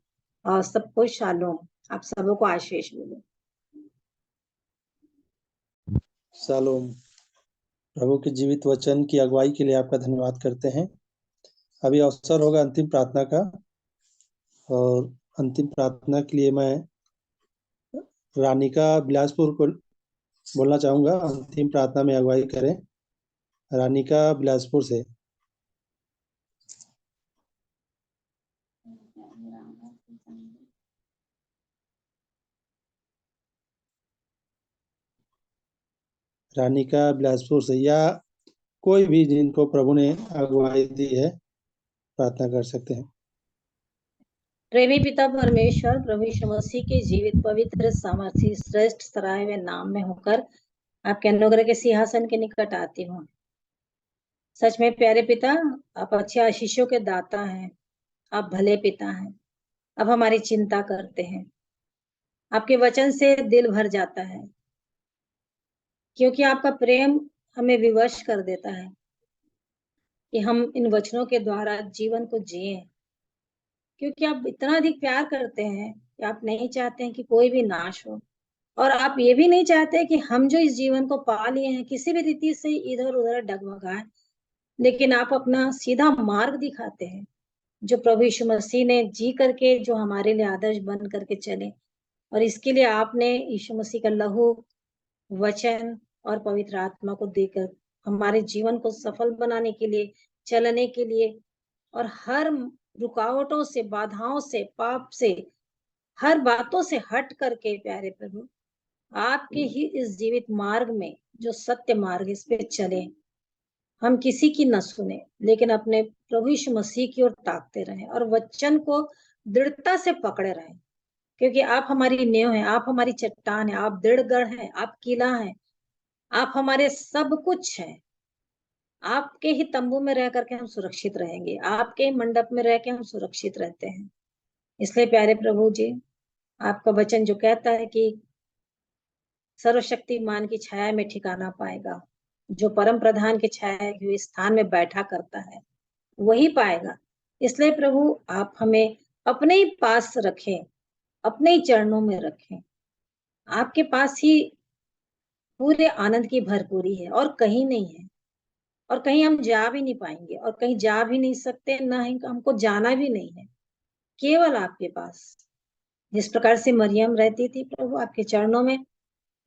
और सबको शालोम, आप सबों को आशीष मिले। शालोम। प्रभु के जीवित वचन की अगुवाई के लिए आपका धन्यवाद करते हैं। अभी अवसर होगा अंतिम प्रार्थना का, और अंतिम प्रार्थना के लिए मैं रानिका बिलासपुर को बोलना चाहूंगा, अंतिम प्रार्थना में अगुवाई करें। रानिका बिलासपुर से। रानिका बिलासपुर से, या कोई भी जिनको प्रभु ने अगुवाई दी है प्रार्थना कर सकते हैं। प्रेमी पिता परमेश्वर, प्रभु यीशु मसीह के जीवित पवित्र सामर्थी श्रेष्ठ सराय हुए नाम में होकर आपके अनुग्रह के सिंहासन के निकट आती हूँ। सच में प्यारे पिता, आप अच्छे आशीषों के दाता हैं, आप भले पिता हैं, आप हमारी चिंता करते हैं, आपके वचन से दिल भर जाता है, क्योंकि आपका प्रेम हमें विवश कर देता है कि हम इन वचनों के द्वारा जीवन को जिए, क्योंकि आप इतना अधिक प्यार करते हैं कि आप नहीं चाहते हैं कि कोई भी नाश हो, और आप ये भी नहीं चाहते कि हम जो इस जीवन को पा लिए हैं किसी भी रीति से इधर उधर डगमगाए, लेकिन आप अपना सीधा मार्ग दिखाते हैं, जो प्रभु यीशु मसीह ने जी करके जो हमारे लिए आदर्श बन करके चले। और इसके लिए आपने यीशु मसीह का लहू, वचन और पवित्र आत्मा को देकर हमारे जीवन को सफल बनाने के लिए, चलने के लिए, और हर रुकावटों से, बाधाओं से, पाप से, हर बातों से हट करके प्यारे प्रभु आपके ही इस जीवित मार्ग में, जो सत्य मार्ग, इस पे चले। हम किसी की न सुने, लेकिन अपने प्रभु यीशु मसीह की ओर ताकते रहें और वचन को दृढ़ता से पकड़े रहें, क्योंकि आप हमारी नेव हैं, आप हमारी चट्टान है, आप दृढ़ गढ़ हैं, आप किला हैं, आप हमारे सब कुछ हैं। आपके ही तंबू में रह करके हम सुरक्षित रहेंगे, आपके मंडप में रह के हम सुरक्षित रहते हैं। इसलिए प्यारे प्रभु जी, आपका वचन जो कहता है कि सर्वशक्तिमान की छाया में ठिकाना पाएगा, जो परम प्रधान की छाया हुए स्थान में बैठा करता है वही पाएगा। इसलिए प्रभु आप हमें अपने ही पास रखें, अपने ही चरणों में रखें। आपके पास ही पूरे आनंद की भरपूरी है और कहीं नहीं है, और कहीं हम जा भी नहीं पाएंगे, और कहीं जा भी नहीं सकते, ना ही हमको जाना भी नहीं है, केवल आपके पास। जिस प्रकार से मरियम रहती थी प्रभु आपके चरणों में,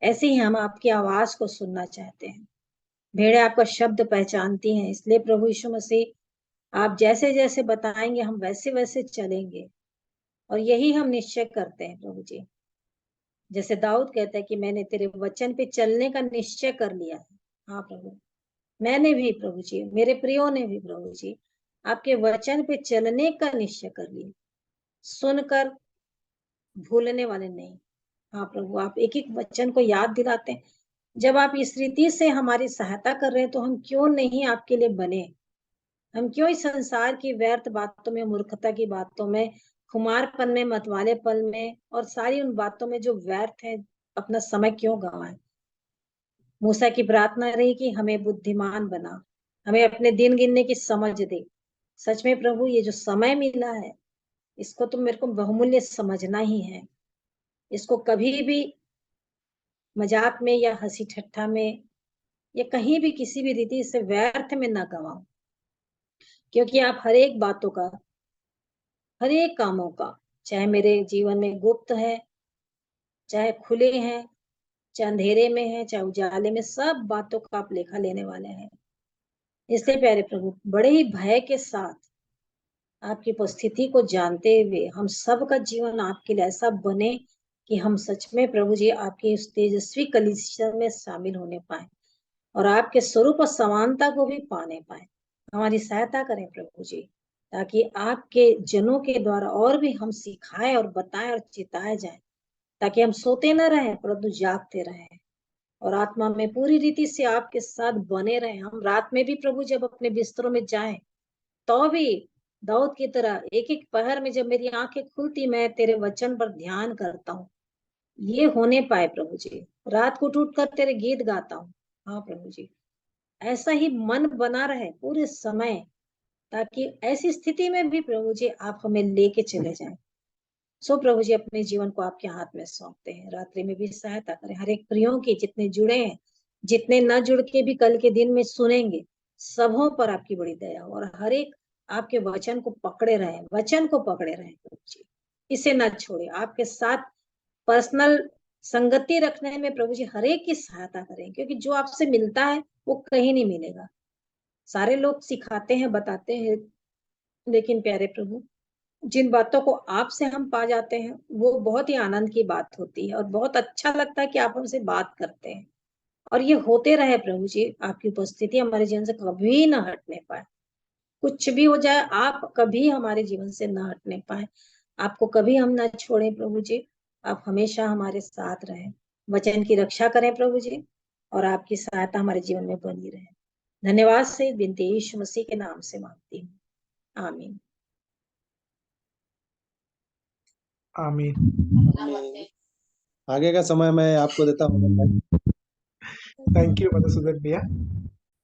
ऐसे ही हम आपकी आवाज को सुनना चाहते हैं। भेड़े आपका शब्द पहचानती हैं, इसलिए प्रभु यीशु मसीह आप जैसे जैसे बताएंगे हम वैसे वैसे चलेंगे, और यही हम निश्चय करते हैं प्रभु जी। जैसे दाऊद कहता है कि मैंने तेरे वचन पे चलने का निश्चय कर लिया है। हाँ प्रभु, मैंने भी प्रभु जी, मेरे प्रियो ने भी प्रभु जी आपके वचन पे चलने का निश्चय कर लिया, सुनकर भूलने वाले नहीं। हाँ प्रभु, आप एक एक वचन को याद दिलाते हैं। जब आप इस रीति से हमारी सहायता कर रहे हैं, तो हम क्यों नहीं आपके लिए बने? हम क्यों इस संसार की व्यर्थ बातों में, मूर्खता की बातों में, खुमारपन में, मतवालेपन में और सारी उन बातों में जो व्यर्थ है, अपना समय क्यों गंवाएं? मूसा की प्रार्थना रही कि हमें बुद्धिमान बना, हमें अपने दिन गिनने की समझ दे। सच में प्रभु, ये जो समय मिला है, इसको तो मेरे को बहुमूल्य समझना ही है। इसको कभी भी मजाक में या हंसी ठट्ठा में या कहीं भी किसी भी रीति से व्यर्थ में न गवाओ, क्योंकि आप हर एक बातों का, हर एक कामों का, चाहे मेरे जीवन में गुप्त है, चाहे खुले हैं, चाहे अंधेरे में है चाहे उजाले में, सब बातों का आप लेखा लेने वाले हैं। इसलिए प्यारे प्रभु, बड़े ही भय के साथ आपकी उपस्थिति को जानते हुए हम सब का जीवन आपके लिए ऐसा बने कि हम सच में प्रभु जी आपकी उस तेजस्वी कलीसिया में शामिल होने पाए और आपके स्वरूप और समानता को भी पाने पाए। हमारी सहायता करें प्रभु जी, ताकि आपके जनों के द्वारा और भी हम सिखाएं और बताएं और चिताए जाएं, ताकि हम सोते न रहें परंतु जागते रहें और आत्मा में पूरी रीति से आपके साथ बने रहें। हम रात में भी प्रभु जब अपने बिस्तरों में जाएं तो भी दाऊद की तरह एक एक पहर में जब मेरी आंखें खुलती मैं तेरे वचन पर ध्यान करता हूँ, ये होने पाए प्रभु जी। रात को टूट कर तेरे गीत गाता हूँ। हाँ प्रभु जी, ऐसा ही मन बना रहे पूरे समय, ताकि ऐसी स्थिति में भी प्रभु जी आप हमें लेके चले जाएं। सो प्रभु जी, अपने जीवन को आपके हाथ में सौंपते हैं। रात्रि में भी सहायता करें हर एक प्रियों की, जितने जुड़े हैं जितने न जुड़ के भी कल के दिन में सुनेंगे, सबों पर आपकी बड़ी दया हो और हर एक आपके वचन को पकड़े रहे, वचन को पकड़े रहे प्रभु जी, इसे न छोड़े। आपके साथ पर्सनल संगति रखने में प्रभु जी हर एक की सहायता करें, क्योंकि जो आपसे मिलता है वो कहीं नहीं मिलेगा। सारे लोग सिखाते हैं बताते हैं, लेकिन प्यारे प्रभु, जिन बातों को आपसे हम पा जाते हैं वो बहुत ही आनंद की बात होती है और बहुत अच्छा लगता है कि आप हमसे बात करते हैं। और ये होते रहे प्रभु जी, आपकी उपस्थिति हमारे जीवन से कभी ना हटने पाए। कुछ भी हो जाए, आप कभी हमारे जीवन से ना हटने पाए। आपको कभी हम ना छोड़े प्रभु जी, आप हमेशा हमारे साथ रहें, वचन की रक्षा करें प्रभु जी, और आपकी सहायता हमारे जीवन में बनी रहे। धन्यवाद से बिनती यीशु मसीह के नाम से मांगती हूँ, आमीन। आमीन। आगे का समय मैं आपको देता हूँ। थैंक यू मधुसूदन भैया।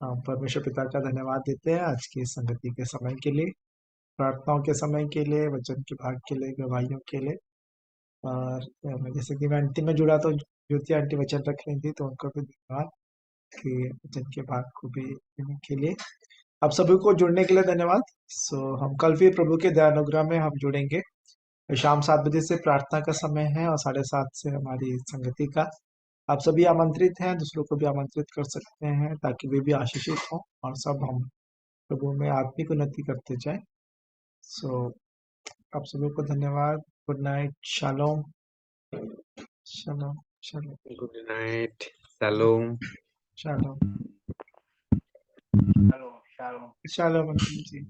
हम परमेश्वर पिता का धन्यवाद देते हैं आज की संगति के समय के लिए, प्रार्थनाओं के समय के लिए, वचन के भाग के लिए, गवाहियों के लिए। और जैसे कि मैं अंतिम में जुड़ा तो ज्योति आंटी वचन रख रही थी, तो उनको भी धन्यवाद कि वचन के भाग को भी देने के लिए। आप सभी को जुड़ने के लिए धन्यवाद। हम कल फिर प्रभु के दयानुग्रह में हम जुड़ेंगे। शाम 7 बजे से प्रार्थना का समय है और 7:30 से हमारी संगति का। आप सभी आमंत्रित हैं, दूसरों को भी आमंत्रित कर सकते हैं ताकि वे भी आशीषित हों और सब हम प्रभु में आत्मिक उन्नति करते जाए। आप सभी को धन्यवाद। Good night. Shalom shalom shalom good night. Shalom shalom shalom. Shalom uncle ji.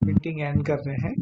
Meeting end कर रहे हैं।